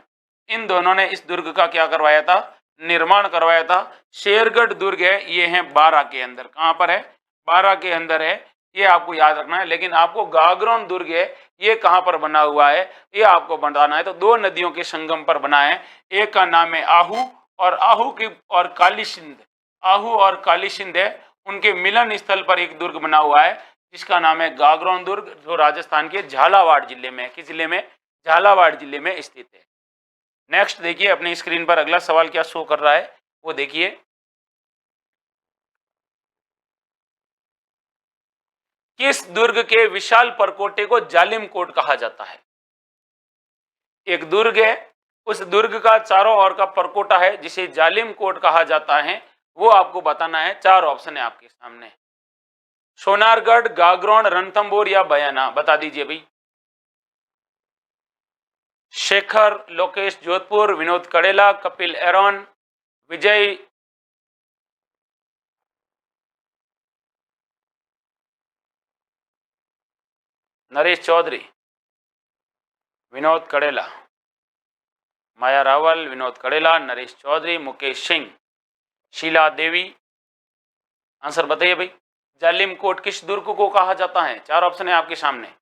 इन दोनों ने इस दुर्ग का क्या करवाया था, निर्माण करवाया था। शेरगढ़ दुर्ग है, ये है बारा के अंदर। कहां पर है, बारा के अंदर है, ये आपको याद रखना है। लेकिन आपको गागरोन दुर्ग है, ये कहां पर बना हुआ है, ये आपको बताना है। तो दो नदियों के संगम पर बना है, एक का नाम है आहू, और आहू की और काली सिंध, आहू और काली सिंध है, उनके मिलन स्थल पर एक दुर्ग बना हुआ है जिसका नाम है गागरोन दुर्ग, जो राजस्थान के झालावाड़ जिले में, किस जिले में, झालावाड़ जिले में स्थित है। नेक्स्ट देखिए अपनी स्क्रीन पर अगला सवाल क्या शो कर रहा है, वो देखिए। किस दुर्ग के विशाल परकोटे को जालिम कोट कहा जाता है। एक दुर्ग है, उस दुर्ग का चारों ओर का परकोटा है जिसे जालिम कोट कहा जाता है, वो आपको बताना है। चार ऑप्शन है आपके सामने, सोनारगढ़, गागरोन, रणथंभौर या बयाना, बता दीजिए भाई। शेखर, लोकेश जोधपुर, विनोद कड़ेला, कपिल एरोन, विजय नरेश चौधरी, विनोद कड़ेला, माया रावल, विनोद कड़ेला, नरेश चौधरी, मुकेश सिंह, शीला देवी। आंसर बताइए भाई। जालिम कोट किस दुर्ग को कहा जाता है, चार ऑप्शन है आपके सामने।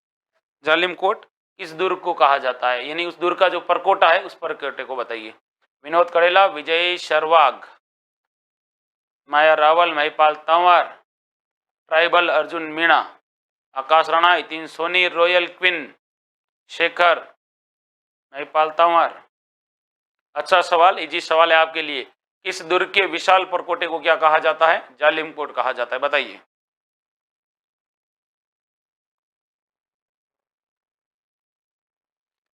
जालिम कोट किस दुर्ग को कहा जाता है, यानी उस दुर्ग का जो परकोटा है उस परकोटे को बताइए। विनोद कड़ेला, विजय शर्वाग, माया रावल, महिपाल तंवर, ट्राइबल अर्जुन मीणा, आकाश राणा, इतिन सोनी, रॉयल क्वीन, शेखर, महिपाल तंवर। अच्छा सवाल, इजी सवाल है आपके लिए। किस दुर्ग के विशाल परकोटे को क्या कहा जाता है, जालिम कोट कहा जाता है, बताइए।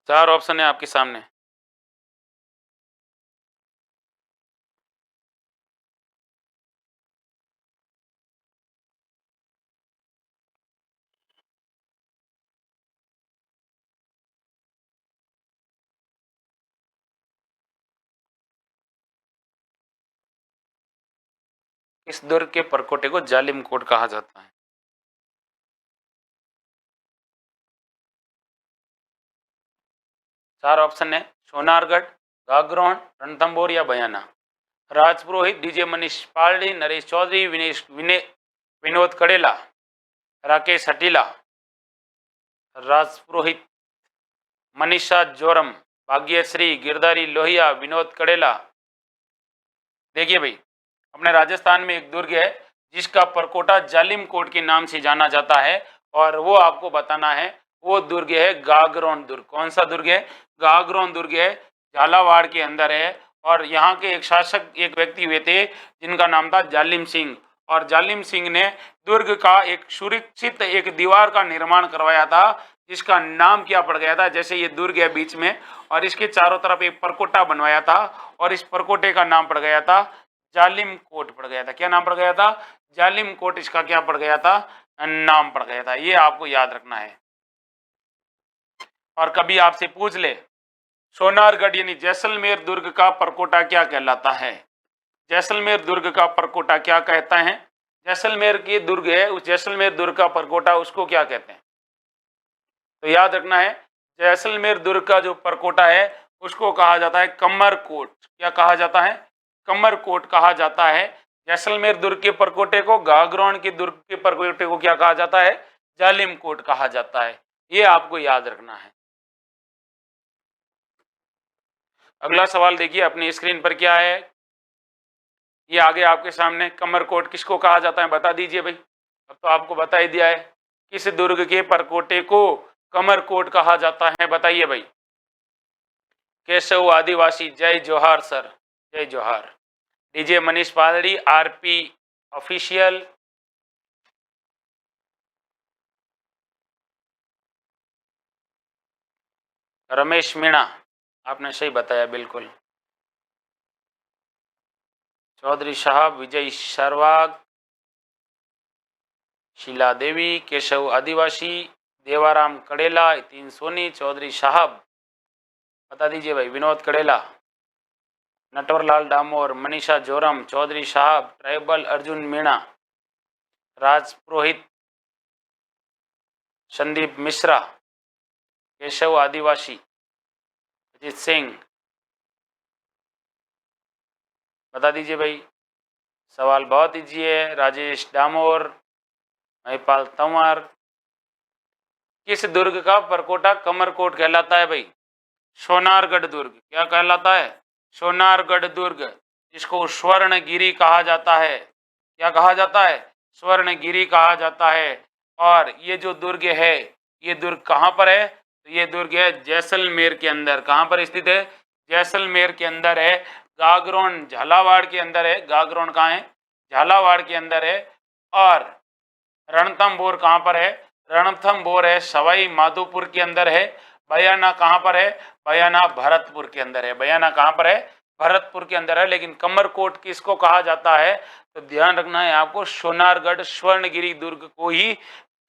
चार ऑप्शन है आपके सामने। इस दुर्ग के परकोटे को जालिम कोट कहा जाता है। चार ऑप्शन है, सोनारगढ़, गागरोन, रणथंभौर या बयाना। राजपुरोहित, डीजे मनीष पालड़ी, नरेश चौधरी, विनोद कड़ेला, राकेश हटीला, राजपुरोहित, मनीषा जोरम, भाग्यश्री, गिरधारी लोहिया, विनोद कड़ेला। देखिए भाई, अपने राजस्थान में एक दुर्ग है जिसका परकोटा जालिम कोट के नाम से जाना जाता है, और वो आपको बताना है वो दुर्ग है गागरोन दुर्ग। कौन सा दुर्ग है? गागरोन दुर्ग है, झालावाड़ के अंदर है। और यहाँ के एक शासक, एक व्यक्ति हुए थे जिनका नाम था जालिम सिंह, और जालिम सिंह ने दुर्ग का एक सुरक्षित एक दीवार का निर्माण करवाया था, जिसका नाम क्या पड़ गया था, जैसे ये दुर्ग है बीच में और इसके चारों तरफ एक परकोटा बनवाया था, और इस परकोटे का नाम पड़ गया था जालिम कोट पड़ गया था। क्या नाम पड़ गया था? जालिम कोट इसका क्या पड़ गया था? नाम पड़ गया था। ये आपको याद रखना है। और कभी आपसे पूछ ले सोनारगढ़ यानी जैसलमेर दुर्ग का परकोटा क्या कहलाता है? जैसलमेर दुर्ग का परकोटा क्या कहता है? जैसलमेर की दुर्ग है, उस जैसलमेर दुर्ग का परकोटा उसको क्या कहते हैं? तो याद रखना है, जैसलमेर दुर्ग का जो परकोटा है उसको कहा जाता है कमरकोट। क्या कहा जाता है? कमरकोट कहा जाता है। जैसलमेर दुर्ग के परकोटे को, गागरोन के दुर्ग के परकोटे को क्या कहा जाता है? जालिम कोट कहा जाता है। ये आपको याद रखना है। अगला सवाल देखिए अपनी स्क्रीन पर क्या है, ये आगे आपके सामने। कमरकोट किसको कहा जाता है बता दीजिए भाई। अब तो आपको बता ही दिया है। किस दुर्ग के परकोटे को कमरकोट कहा जाता है बताइए भाई। केशव आदिवासी, जय जोहार सर, जय जोहार। DJ Manish Paldi, RP official. Ramesh Meena, आपने सही बताया बिल्कुल। चौधरी साहब, विजय सरवाग, शीला देवी, केशव आदिवासी, देवाराम कड़ेला, तीन सोनी, चौधरी साहब बता दीजिए भाई। विनोद कड़ेला, नटवरलाल डामोर, मनीषा जोरम, चौधरी साहब, ट्राइबल अर्जुन मीणा, राज पुरोहित, संदीप मिश्रा, केशव आदिवासी, अजीत सिंह बता दीजिए भाई। सवाल बहुत इजी है। राजेश डामोर, महिपाल तंवर। किस दुर्ग का परकोटा कमरकोट कहलाता है भाई? सोनारगढ़ दुर्ग। क्या कहलाता है? सोनारगढ़ दुर्ग, जिसको स्वर्णगिरी कहा जाता है। क्या कहा जाता है? स्वर्णगिरी कहा जाता है। और ये जो दुर्ग है, ये दुर्ग कहाँ पर है? तो ये दुर्ग है जैसलमेर के अंदर। कहाँ पर स्थित है? जैसलमेर के अंदर है। गागरोन झालावाड़ के अंदर है। गागरोन कहाँ है? झालावाड़ के अंदर है। और रणथंभौर कहाँ पर है? रणथंभौर है सवाई माधोपुर के अंदर है। बयाना कहाँ पर है? बयाना भरतपुर के अंदर है। बयाना कहाँ पर है? भरतपुर के अंदर है। लेकिन कमरकोट किसको कहा जाता है? तो ध्यान रखना है आपको, सोनारगढ़ स्वर्णगिरी दुर्ग को ही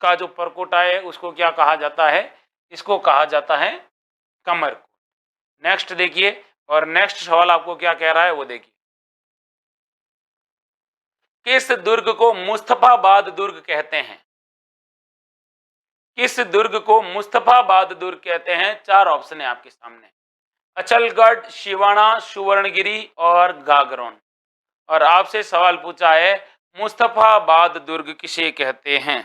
का जो परकोटा है उसको क्या कहा जाता है? इसको कहा जाता है कमरकोट। नेक्स्ट देखिए, और नेक्स्ट सवाल आपको क्या कह रहा है वो देखिए। किस दुर्ग को मुस्तफाबाद दुर्ग कहते हैं? किस दुर्ग को मुस्तफाबाद दुर्ग कहते हैं? चार ऑप्शन है आपके सामने। अचलगढ़, शिवाणा, सुवर्णगिरी और गागरोन। और आपसे सवाल पूछा है मुस्तफाबाद दुर्ग किसे कहते हैं?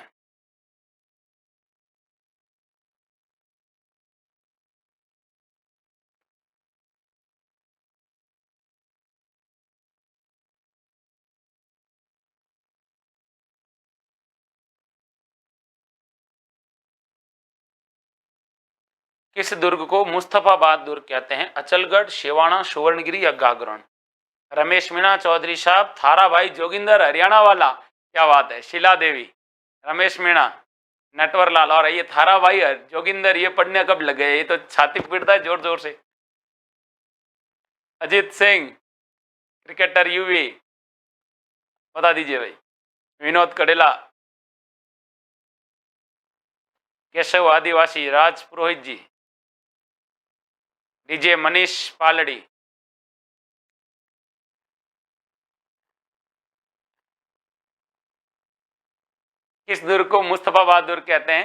किस दुर्ग को मुस्तफाबाद दुर्ग कहते हैं? अचलगढ़, शिवाणा, सुवर्णगिरी या गागरोन? रमेश मीणा, चौधरी साहब, थारा भाई जोगिंदर हरियाणा वाला, क्या बात है। शीला देवी, रमेश मीणा, नटवर लाल और ये थारा भाई जोगिंदर, ये पढ़ने कब लगे? ये तो छाती पीटता है जोर जोर से। अजीत सिंह, क्रिकेटर यूवी बता दीजिए भाई। विनोद कड़ेला, केशव आदिवासी, राज पुरोहित जी, डीजे मनीष पालड़ी। किस दुर्ग को मुस्तफाबाद दुर्ग कहते हैं?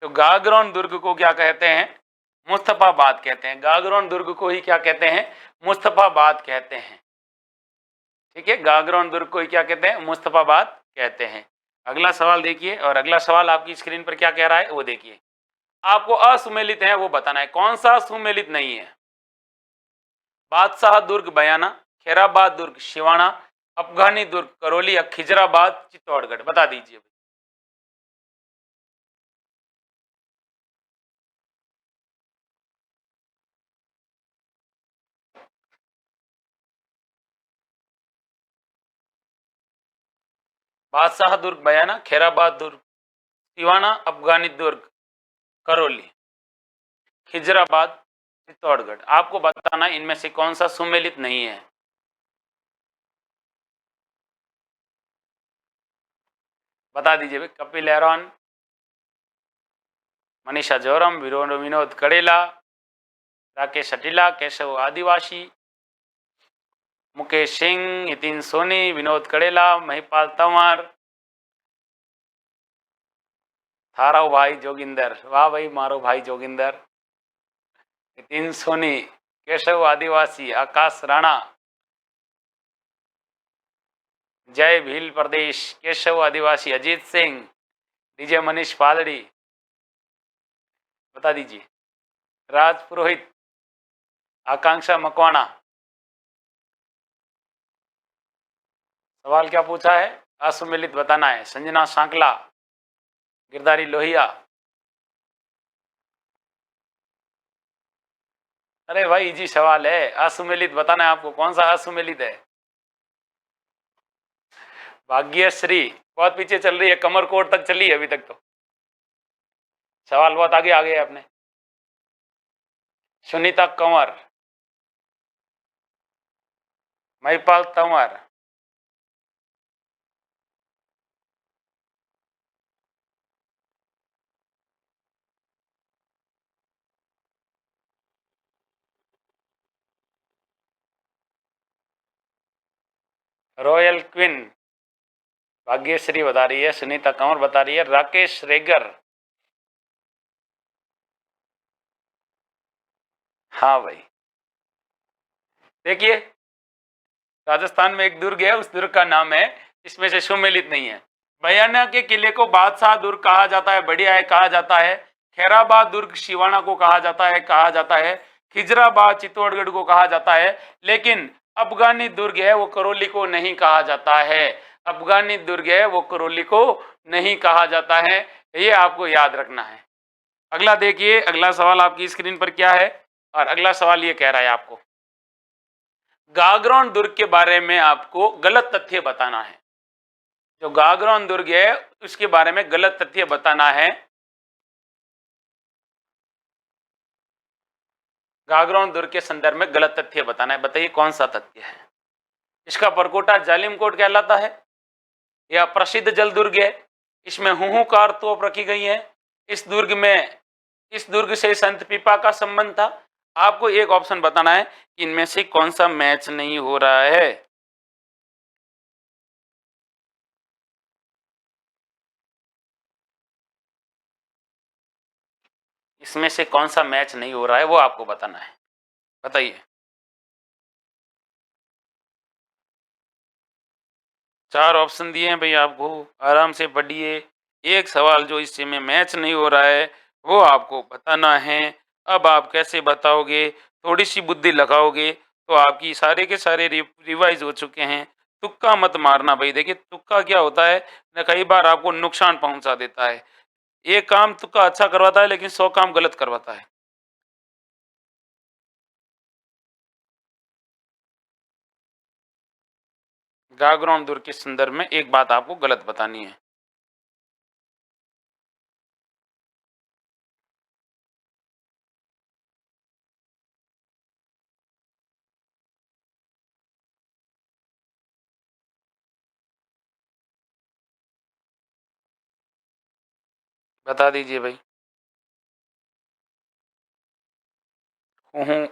तो गागरोन दुर्ग को क्या कहते हैं? मुस्तफाबाद कहते हैं। गागरोन दुर्ग को ही क्या कहते हैं? मुस्तफाबाद कहते हैं। ठीक है, गागरोन दुर्ग को ही क्या कहते हैं? मुस्तफाबाद कहते हैं। अगला सवाल देखिए, और अगला सवाल आपकी स्क्रीन पर क्या कह रहा है वो देखिए। आपको असुमेलित है वो बताना है, कौन सा सुमेलित नहीं है? बादशाह दुर्ग बयाना, खैराबाद दुर्ग शिवाणा, अफगानी दुर्ग करौली या खिजराबाद चित्तौड़गढ़? बता दीजिए। बादशाह दुर्ग बयाना, खैराबाद दुर्ग, सिवाना, अफगानी दुर्ग, करौली, खिजराबाद, चित्तौड़गढ़। आपको बताना इनमें से कौन सा सुमेलित नहीं है। बता दीजिए भाई। कपिल एरॉन, मनीषा जौरम, विनोद कड़ेला, राकेश अटीला, केशव आदिवासी, मुकेश सिंह, नितिन सोनी, विनोद कड़ेला, महिपाल तंवर, थाराव भाई जोगिंदर। वाह भाई, मारो भाई जोगिंदर। नितिन सोनी, केशव आदिवासी, आकाश राणा, जय भील प्रदेश, केशव आदिवासी, अजीत सिंह, डीजे मनीष पालड़ी। बता दीजिए। राज पुरोहित, आकांक्षा मकवाना। सवाल क्या पूछा है? असुमेलित बताना है। संजना सांकला, गिरधारी लोहिया। अरे भाई इजी सवाल है। असुमेलित बताना है आपको, कौन सा असुमेलित है? भाग्यश्री बहुत पीछे चल रही है, कमरकोट तक चली है अभी तक तो। सवाल बहुत आगे आ गए आपने। सुनीता कंवर, महिपाल तंवर, रॉयल क्वीन भाग्यश्री बता रही है, सुनीता कंवर बता रही है, राकेश रेगर। हाँ भाई। देखिए, राजस्थान में एक दुर्ग है, उस दुर्ग का नाम है, इसमें से सुमेलित नहीं है। बयाना के किले को बादशाह दुर्ग कहा जाता है, बढ़िया है, कहा जाता है। खैराबाद दुर्ग सिवाना को कहा जाता है, कहा जाता है। खिजराबाद चित्तौड़गढ़ को कहा जाता है। लेकिन अफगानी दुर्ग है वो करौली को नहीं कहा जाता है। अफगानी दुर्ग है वो करौली को नहीं कहा जाता है, ये आपको याद रखना है। अगला देखिए, अगला सवाल आपकी स्क्रीन पर क्या है, और अगला सवाल ये कह रहा है आपको गागरोन दुर्ग के बारे में आपको गलत तथ्य बताना है। जो गागरोन दुर्ग है उसके बारे में गलत तथ्य बताना है। गागरोन दुर्ग के संदर्भ में गलत तथ्य बताना है। बताइए कौन सा तथ्य है? इसका परकोटा जालिम कोट कहलाता है, यह प्रसिद्ध जल दुर्ग है, इसमें हुहुकार तोप रखी गई है, इस दुर्ग से संत पीपा का संबंध था। आपको एक ऑप्शन बताना है कि इनमें से कौन सा मैच नहीं हो रहा है। इसमें से कौन सा मैच नहीं हो रहा है वो आपको बताना है। बताइए। चार ऑप्शन दिए हैं भाई आपको, आराम से पढ़िए। एक सवाल जो इससे में मैच नहीं हो रहा है वो आपको बताना है। अब आप कैसे बताओगे? थोड़ी सी बुद्धि लगाओगे तो आपकी सारे के सारे रिवाइज हो चुके हैं। तुक्का मत मारना भाई। देखिए तुक्का क्या होता है ना, कई बार आपको नुकसान पहुंचा देता है। एक काम तुक्का अच्छा करवाता है लेकिन 100 काम गलत करवाता है। गागरोन दुर्ग के संदर्भ में एक बात आपको गलत बतानी है। बता दीजिए भाई। हूँ।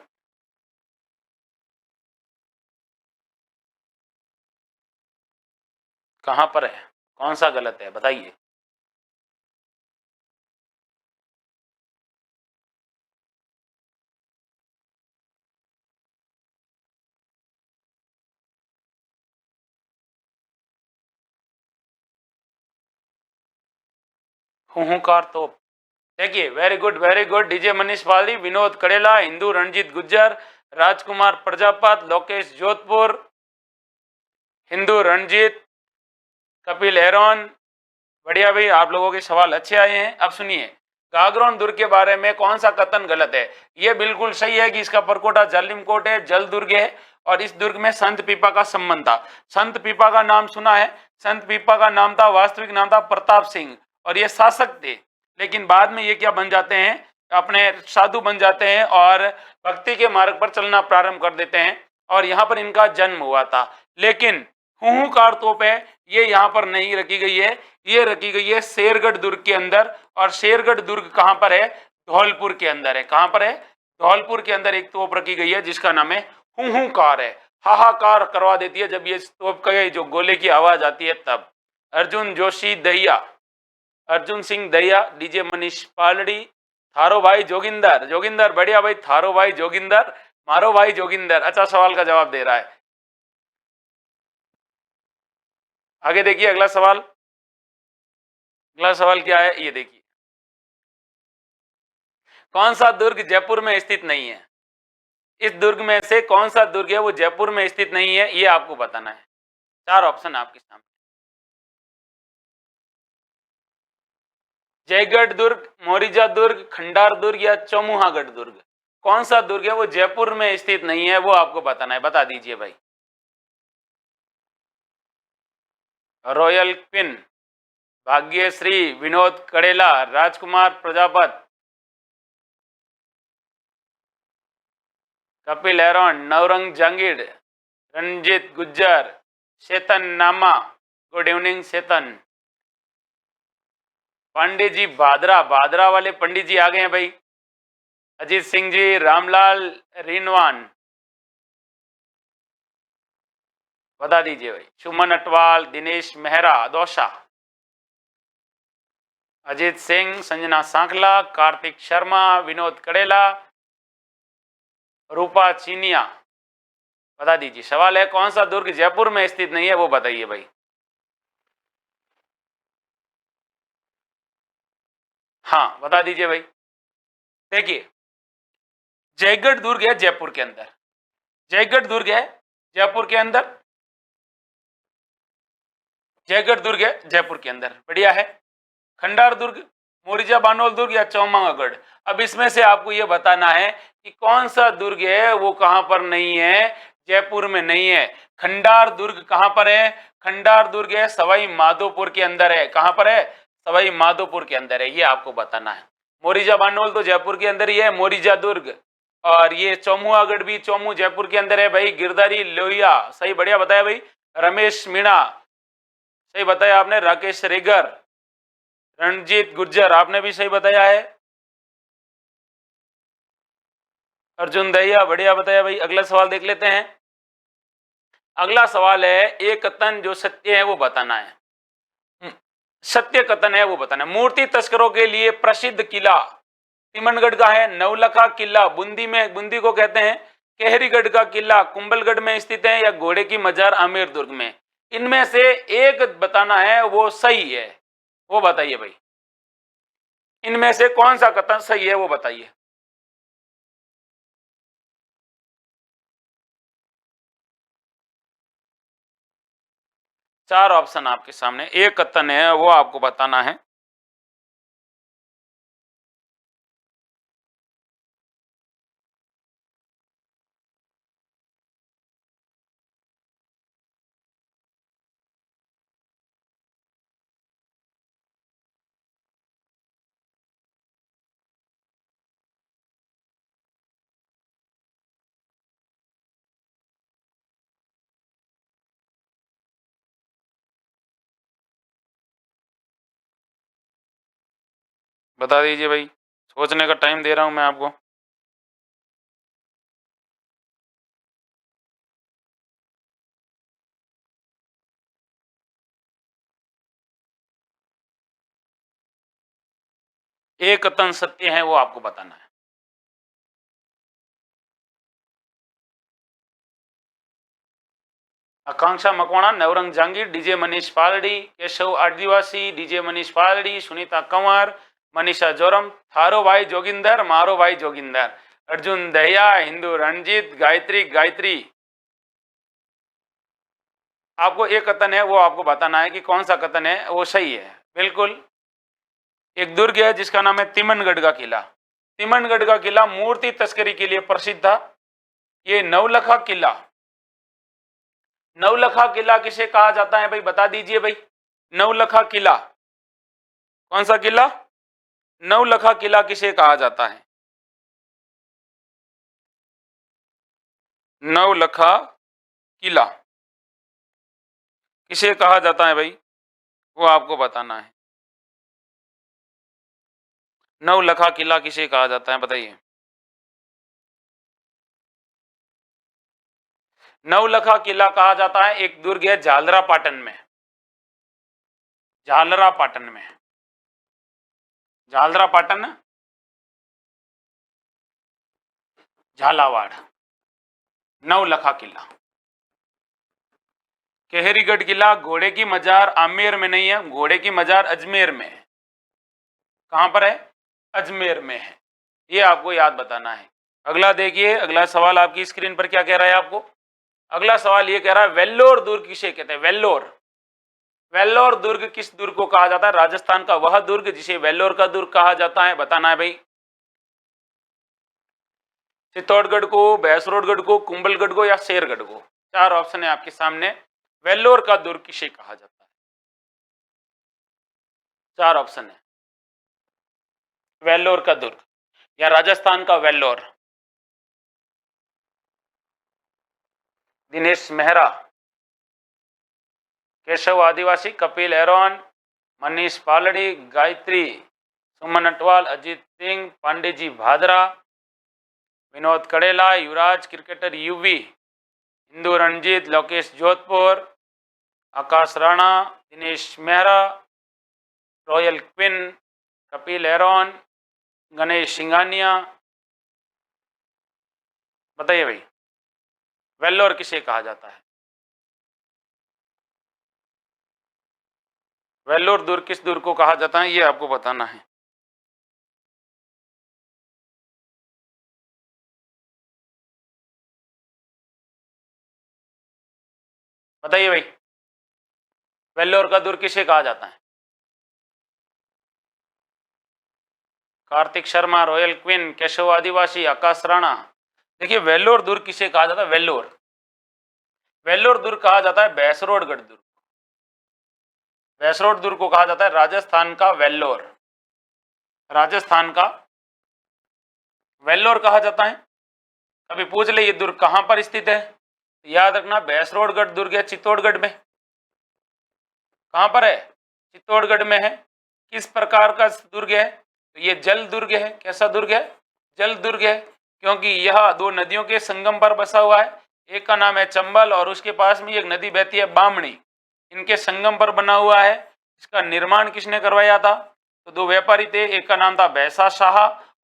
कहाँ पर है? कौन सा गलत है बताइए। हुहुकार तोप। देखिए, very good very good. DJ Manish Pali, Vinod Kadela, Hindu Ranjit Gujjar, Rajkumar Prajapat, Lokesh Jodhpur, Hindu Ranjit, Kapil Aaron. बढ़िया भाई, आप लोगों के सवाल अच्छे आए हैं। अब सुनिए, गागरोन दुर्ग के बारे में कौन सा कथन गलत है? यह बिल्कुल सही है कि इसका परकोटा जालिम कोट है, जल दुर्ग है, और इस दुर्ग में संत पीपा का संबंध था। संत पीपा का नाम सुना है? संत पीपा का नाम था, वास्तविक नाम था प्रताप सिंह, और ये शासक थे। लेकिन बाद में ये क्या बन जाते हैं, अपने साधु बन जाते हैं और भक्ति के मार्ग पर चलना प्रारंभ कर देते हैं, और यहाँ पर इनका जन्म हुआ था। लेकिन हुहुकार तोप है, ये यहाँ पर नहीं रखी गई है, ये रखी गई है शेरगढ़ दुर्ग के अंदर। और शेरगढ़ दुर्ग कहाँ पर है, धौलपुर के अंदर है। कहाँ पर है, धौलपुर के अंदर एक तोप रखी गई है जिसका नाम है हुहुकार है। हाहाकार करवा देती है जब ये तोप का जो गोले की आवाज आती है तब। अर्जुन जोशी दहिया, अर्जुन सिंह दहिया, डीजे मनीष पालड़ी, थारो भाई जोगिंदर, जोगिंदर बढ़िया भाई, थारो भाई जोगिंदर, मारो भाई जोगिंदर। अच्छा सवाल का जवाब दे रहा है। आगे देखिए अगला सवाल, अगला सवाल क्या है ये देखिए। कौन सा दुर्ग जयपुर में स्थित नहीं है? इस दुर्ग में से कौन सा दुर्ग है वो जयपुर में स्थित नहीं है, ये आपको बताना है। चार ऑप्शन आपके सामने। जयगढ़ दुर्ग, मोरिजा दुर्ग, खंडार दुर्ग या चौमुहागढ़ दुर्ग। कौन सा दुर्ग है वो जयपुर में स्थित नहीं है, वो आपको बताना है। बता दीजिए भाई। रॉयल क्वीन, भाग्यश्री, विनोद कड़ेला, राजकुमार प्रजापत, कपिल हेरोन, नवरंग जहांगीर, रंजीत गुज्जर, चेतन नामा। गुड इवनिंग चेतन। पांडे जी भादरा, भादरा वाले पंडित जी आ गए हैं भाई। अजीत सिंह जी, रामलाल रिनवान, बता दीजिए भाई। सुमन अटवाल, दिनेश मेहरा दौसा, अजीत सिंह, संजना सांखला, कार्तिक शर्मा, विनोद कड़ेला, रूपा चीनिया। बता दीजिए। सवाल है कौन सा दुर्ग जयपुर में स्थित नहीं है, वो बताइए भाई। हाँ बता दीजिए भाई। देखिए जयगढ़ दुर्ग है जयपुर के अंदर, जयगढ़ दुर्ग है जयपुर के अंदर, जयगढ़ दुर्ग है जयपुर के अंदर, बढ़िया है। खंडार दुर्ग, मोरिजा बानोल दुर्ग या चौमागढ़। अब इसमें से आपको यह बताना है कि कौन सा दुर्ग है वो कहां पर नहीं है, जयपुर में नहीं है। खंडार दुर्ग कहां पर है, खंडार दुर्ग है सवाई माधोपुर के अंदर है। कहां पर है, सवाई माधोपुर के अंदर है, ये आपको बताना है। मोरिजा बानोल तो जयपुर के अंदर ही है, मोरिजा दुर्ग। और ये चौमुआगढ़ भी, चौमू जयपुर के अंदर है भाई। गिरधारी लोहिया, सही बढ़िया बताया भाई। रमेश मीणा, सही बताया आपने। राकेश रेगर, रणजीत गुर्जर, आपने भी सही बताया है। अर्जुन दहिया, बढ़िया बताया भाई। अगला सवाल देख लेते हैं। अगला सवाल है एक कथन जो सत्य है वो बताना है। सत्य कथन है वो बताना है। मूर्ति तस्करों के लिए प्रसिद्ध किला तिमनगढ़ का है, नवलखा किला बूंदी में, बूंदी को कहते हैं, केहरीगढ़ का किला कुंभलगढ़ में स्थित है, या घोड़े की मजार आमेर दुर्ग में। इनमें से एक बताना है वो सही है, वो बताइए भाई। इनमें से कौन सा कथन सही है वो बताइए। चार ऑप्शन आपके सामने, एक कथन है वो आपको बताना है। बता दीजिए भाई, सोचने का टाइम दे रहा हूं मैं आपको। एक कथन सत्य है वो आपको बताना है। आकांक्षा मकवाणा, नवरंग जहांगीर, डीजे मनीष पालड़ी, केशव आदिवासी, डीजे मनीष पालड़ी, सुनीता कंवर, मनीषा जोरम, थारो भाई जोगिंदर, मारो भाई जोगिंदर, अर्जुन दहिया, हिंदू रणजीत, गायत्री गायत्री। आपको एक कथन है वो आपको बताना है कि कौन सा कथन है वो सही है। बिल्कुल। एक दुर्ग है जिसका नाम है तिमनगढ़ का किला। तिमनगढ़ का किला मूर्ति तस्करी के लिए प्रसिद्ध था। ये नवलखा किला नवलखा किला किसे कहा जाता है भाई, बता दीजिए भाई। नवलखा किला, कौन सा किला? नवलखा किला किसे कहा जाता है? नवलखा किला किसे कहा जाता है भाई, वो आपको बताना है। नवलखा किला किसे कहा जाता है, बताइए। नवलखा किला कहा जाता है, एक दुर्ग है झालरा पाटन में, झालरा पाटन में, झालरा पाटन, झालावाड़, नवलखा किला। केहरीगढ़ किला, घोड़े की मजार आमेर में नहीं है, घोड़े की मजार अजमेर में है। कहां पर है? अजमेर में है। ये आपको याद बताना है। अगला देखिए, अगला सवाल आपकी स्क्रीन पर क्या कह रहा है आपको। अगला सवाल ये कह रहा है वेल्लोर दुर्ग किसे कहते हैं? वेल्लोर, वेल्लोर दुर्ग किस दुर्ग को कहा जाता है? राजस्थान का वह दुर्ग जिसे वेल्लोर का दुर्ग कहा जाता है, बताना है भाई। चित्तौड़गढ़ को, भैंसरोडगढ़ को, कुंभलगढ़ को या शेरगढ़ को? चार ऑप्शन है आपके सामने। वेल्लोर का दुर्ग किसे कहा जाता है? चार ऑप्शन है। वेल्लोर का दुर्ग या राजस्थान का Vellore? Dinesh Mehra, Keshav Adivasi, Kapil Aaron, Manish Paldi, Gayatri, Suman Atwal, Ajit Singh, Pande ji Bhadra, Vinod Kadela, Yuvraj cricketer Yuvi, Indu Ranjit, Lokesh Jodhpur, Akash Rana, Dinesh Mehra, royal queen, Kapil Aaron, Ganesh Singhania, बताइए भाई। वेल्लोर किसे कहा जाता है? वेल्लोर दुर्ग किस दुर्ग को कहा जाता है, ये आपको बताना है। बताइए भाई, वेल्लोर का दुर्ग किसे कहा जाता है? कार्तिक शर्मा, रॉयल क्वीन, केशव आदिवासी, आकाश राणा। देखिए, वेल्लोर दुर्ग किसे कहा जाता है? वेल्लोर, वेल्लोर दुर्ग कहा जाता है भैंसरोडगढ़ दुर्ग। भैंसरोड दुर्ग को कहा जाता है राजस्थान का वेल्लोर, राजस्थान का वेल्लोर कहा जाता है। कभी पूछ ले ये दुर्ग कहां पर स्थित है, याद रखना भैंसरोडगढ़ दुर्ग है चित्तौड़गढ़ में। कहां पर है? चित्तौड़गढ़ में है। किस प्रकार का दुर्ग है? तो ये जल दुर्ग है। कैसा दुर्ग है? जल दुर्ग है, क्योंकि यह दो नदियों के संगम पर बसा हुआ है। एक का नाम है चंबल और उसके पास में एक नदी बहती है बामणी, इनके संगम पर बना हुआ है। इसका निर्माण किसने करवाया था? तो दो व्यापारी थे, एक का नाम था बैसा शाह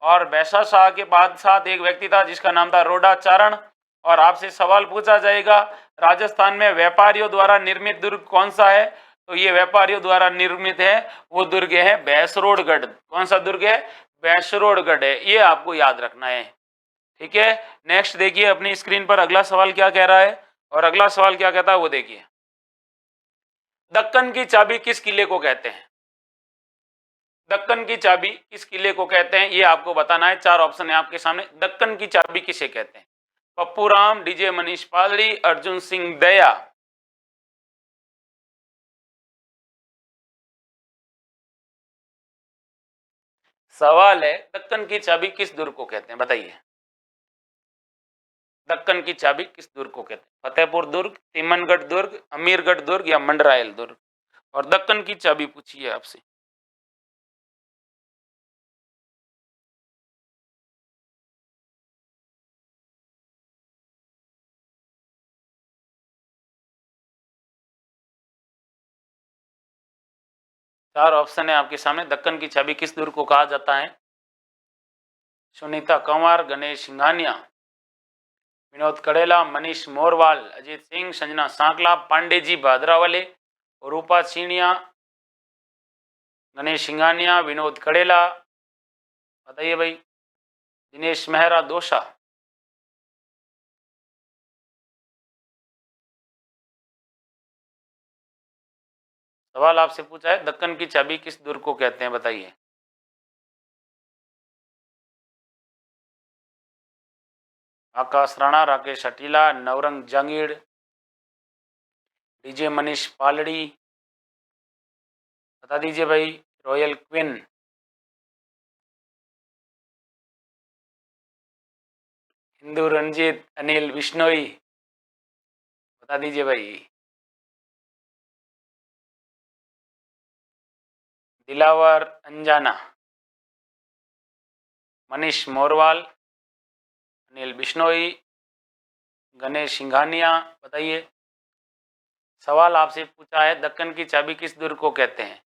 और बैसा शाह के बाद साथ एक व्यक्ति था जिसका नाम था रोडाचारण। और आपसे सवाल पूछा जाएगा राजस्थान में व्यापारियों द्वारा निर्मित दुर्ग कौन सा है, तो ये व्यापारियों द्वारा निर्मित है, वो दुर्ग है भैंसरोडगढ़। कौन सा दुर्ग है? भैंसरोडगढ़ है। ये आपको याद रखना है, ठीक है। नेक्स्ट देखिए अपनी स्क्रीन पर अगला सवाल क्या कह रहा है, और अगला सवाल क्या कहता है वो देखिए। दक्कन की चाबी किस किले को कहते हैं? दक्कन की चाबी किस किले को कहते हैं, ये आपको बताना है। चार ऑप्शन है आपके सामने। दक्कन की चाबी किसे कहते हैं? पप्पू राम, डीजे मनीष पालड़ी, अर्जुन सिंह दया। सवाल है दक्कन की चाबी किस दुर्ग को कहते हैं, बताइए। दक्कन की चाबी किस दुर्ग को कहते हैं? फतेहपुर दुर्ग, तिमनगढ़ दुर्ग, अमीरगढ़ दुर्ग या मंडरायल दुर्ग? और दक्कन की चाबी पूछी है आपसे। चार ऑप्शन है आपके सामने। दक्कन की चाबी किस दुर्ग को कहा जाता है? सुनीता कंवर, गणेश सिंघानिया, विनोद कड़ेला, मनीष मोरवाल, अजीत सिंह, संजना सांकला, पांडे जी भादरावले, रूपा सीनिया, गणेश सिंघानिया, विनोद कड़ेला, बताइए भाई। दिनेश मेहरा दोषा। सवाल आपसे पूछा है दक्कन की चाबी किस दुर्ग को कहते हैं, बताइए। आकाश राणा, राकेश अटीला, नवरंग जांगीड़, डीजे मनीष पालड़ी, बता दीजिए भाई। रॉयल क्वीन, हिंदू रंजीत अनिल बिश्नोई, बता दीजिए भाई। दिलावर अंजाना, मनीष मोरवाल, अनिल बिश्नोई, गणेश सिंघानिया, बताइए। सवाल आपसे पूछा है दक्कन की चाबी किस दुर्ग को कहते हैं।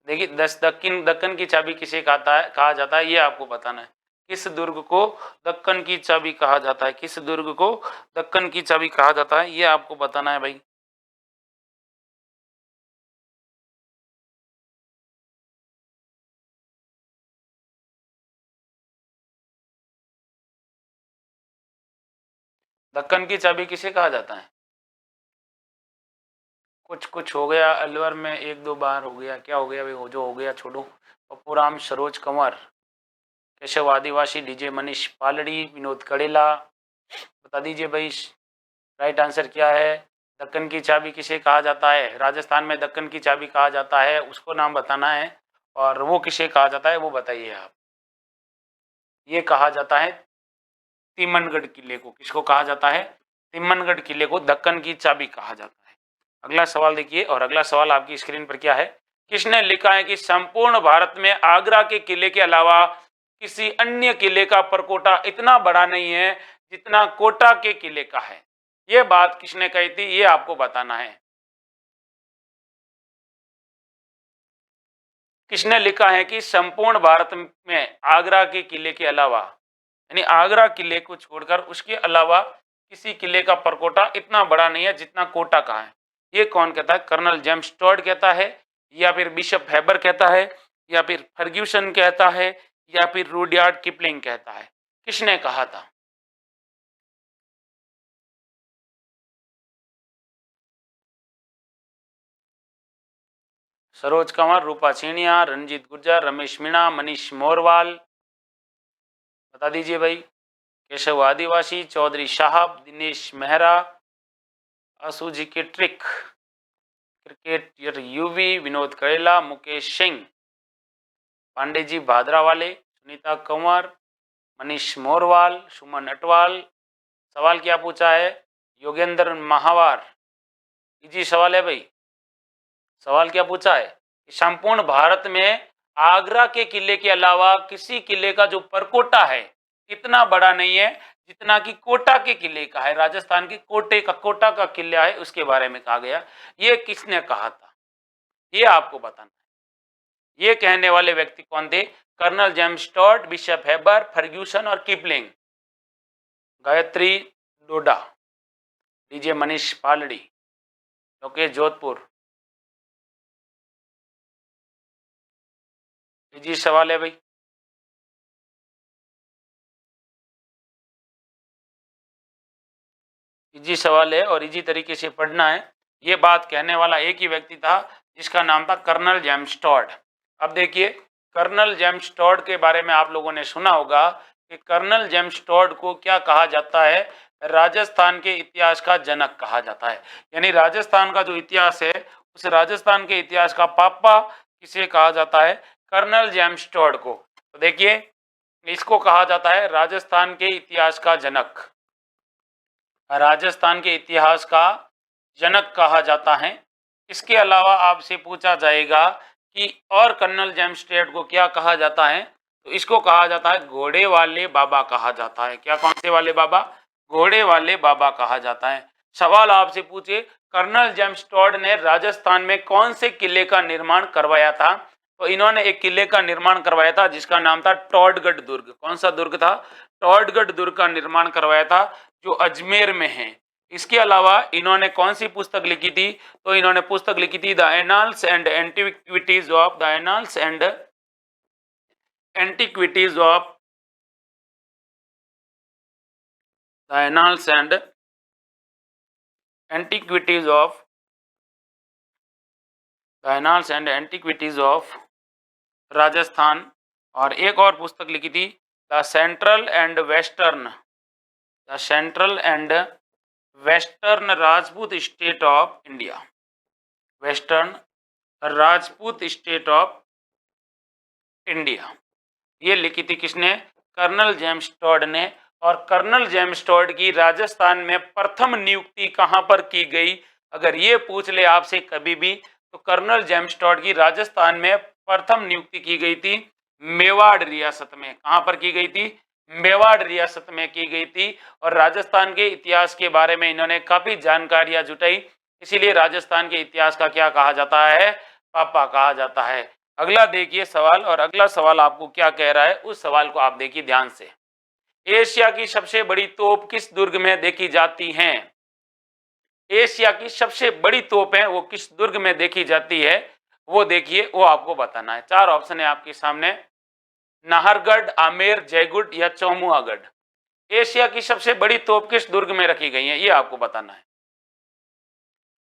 देखिए दक्कन दक्कन की चाबी किसे कहा जाता है ये आपको बताना है। किस दुर्ग को दक्कन की चाबी कहा जाता है, किस दुर्ग को दक्कन की चाबी कहा जाता है ये आपको बताना है भाई। दक्कन की चाबी किसे कहा जाता है। कुछ कुछ हो गया, अलवर में एक दो बार हो गया, क्या हो गया भाई, जो हो गया छोड़ो। पप्पूराम, सरोज कंवर, केशव आदिवासी, डीजे मनीष पालड़ी, विनोद कड़ेला, बता दीजिए भाई। राइट आंसर क्या है। दक्कन की चाबी किसे कहा जाता है, राजस्थान में दक्कन की चाबी कहा जाता है, उसको नाम बताना है। और वो किसे कहा जाता है वो बताइए आप। ये कहा जाता है तिमनगढ़ किले को। किसको कहा जाता है, तिमनगढ़ किले को दक्कन की चाबी कहा जाता है। अगला सवाल देखिए, और अगला सवाल आपकी स्क्रीन पर क्या है। किसने लिखा है कि संपूर्ण भारत में आगरा के किले के अलावा किसी अन्य किले का परकोटा इतना बड़ा नहीं है जितना कोटा के किले का है। ये बात किसने कही थी ये आपको बताना है। किसने लिखा है कि संपूर्ण भारत में आगरा के किले के अलावा, यानी आगरा किले को छोड़कर उसके अलावा किसी किले का परकोटा इतना बड़ा नहीं है जितना कोटा का है। ये कौन कहता है, कर्नल जेम्स टॉड कहता है, या फिर बिशप हैबर कहता है, या फिर फर्ग्यूसन कहता है, या फिर रूडयार्ड किपलिंग कहता है। किसने कहा था। सरोज कंवर, रूपा छीनिया, रंजीत गुर्जर, रमेश मीणा, मनीष मोरवाल, बता दीजिए भाई। केशव आदिवासी, चौधरी साहब, दिनेश मेहरा, असुजी की ट्रिक, क्रिकेट यूवी, विनोद करेला, मुकेश सिंह, पांडे जी भादरा वाले, सुनीता कंवर, मनीष मोरवाल, सुमन अटवाल। सवाल क्या पूछा है, योगेंद्र महावार। इजी सवाल है भाई। सवाल क्या पूछा है, संपूर्ण भारत में आगरा के किले के अलावा किसी किले का जो परकोटा है इतना बड़ा नहीं है जितना कि कोटा के किले का है। राजस्थान के कोटा का किला है, उसके बारे में कहा गया। ये किसने कहा था ये आपको बताना है। ये कहने वाले व्यक्ति कौन थे, colonel James Tod, bishop Heber, Fergusson और किपलिंग। गायत्री डोडा, डीजे मनीष पालड़ी, लोकेश जोधपुर। जी सवाल है भाई। इजी सवाल है और इजी तरीके से पढ़ना है। ये बात कहने वाला एक ही व्यक्ति था जिसका नाम था कर्नल जेम्स टॉड। अब देखिए, कर्नल जेम्स टॉड के बारे में आप लोगों ने सुना होगा कि कर्नल जेम्स टॉड को क्या कहा जाता है, राजस्थान के इतिहास का जनक कहा जाता है। यानी राजस्थान का जो इतिहास है उस राजस्थान के इतिहास का पापा किसे कहा जाता है, कर्नल जेम्स टॉड को। तो देखिए, इसको कहा जाता है राजस्थान के इतिहास का जनक, राजस्थान के इतिहास का जनक कहा जाता है। इसके अलावा आपसे पूछा जाएगा कि और कर्नल जेम्स टॉड को क्या कहा जाता है, तो इसको कहा जाता है घोड़े वाले बाबा कहा जाता है। क्या, कौन से वाले बाबा, घोड़े वाले बाबा कहा जाता है। सवाल आपसे पूछे कर्नल जेम्स टॉड ने राजस्थान में कौन से किले का निर्माण करवाया था, तो इन्होंने एक किले का निर्माण करवाया था जिसका नाम था टॉडगढ़ दुर्ग। कौन सा दुर्ग था, टॉडगढ़ दुर्ग का निर्माण करवाया था जो अजमेर में है। इसके अलावा इन्होंने कौन सी पुस्तक लिखी थी, तो इन्होंने पुस्तक लिखी थी the annals and antiquities of the annals and antiquities of the annals and antiquities of the annals and antiquities of Rajasthan. और एक और पुस्तक लिखी थी the central and western, the central and western Rajput state of India. Western Rajput state of India, ये लिखी थी किसने? कर्नल जेम्स टॉड ने। और कर्नल जेम्स टॉड की राजस्थान में प्रथम नियुक्ति कहां पर की गई? अगर ये पूछ ले आपसे कभी भी, तो कर्नल जेम्स टॉड की राजस्थान में प्रथम नियुक्ति की गई थी मेवाड़ रियासत में। कहां पर की गई थी? मेवाड़ रियासत में की गई थी। और राजस्थान के इतिहास के बारे में इन्होंने काफी जानकारियां जुटाई, इसीलिए राजस्थान के इतिहास का क्या कहा जाता है? पापा कहा जाता है। अगला देखिए सवाल, और अगला सवाल आपको क्या कह रहा है उस सवाल को आप देखिए ध्यान से। एशिया की सबसे बड़ी तोप किस दुर्ग में देखी जाती है? एशिया की सबसे बड़ी तोप है वो किस दुर्ग में देखी जाती है, वो देखिए, वो आपको बताना है। चार ऑप्शन है आपके सामने, नाहरगढ़, आमेर, जयगढ़ या चौमुआगढ़। एशिया की सबसे बड़ी तोप किस दुर्ग में रखी गई है, ये आपको बताना है।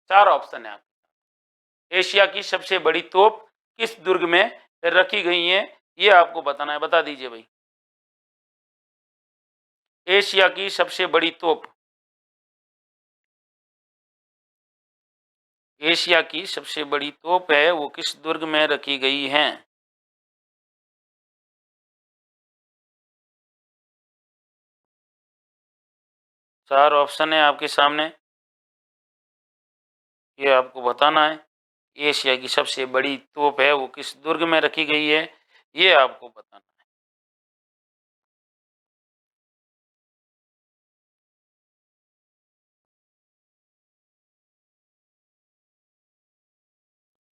चार ऑप्शन है आप। एशिया की सबसे बड़ी तोप किस दुर्ग में रखी गई है, ये आपको बताना है। बता दीजिए भाई। एशिया की सबसे बड़ी तोप, एशिया की सबसे बड़ी तोप है वो किस दुर्ग में रखी गई है? चार ऑप्शन है आपके सामने, ये आपको बताना है। एशिया की सबसे बड़ी तोप है वो किस दुर्ग में रखी गई है, ये आपको बताना है।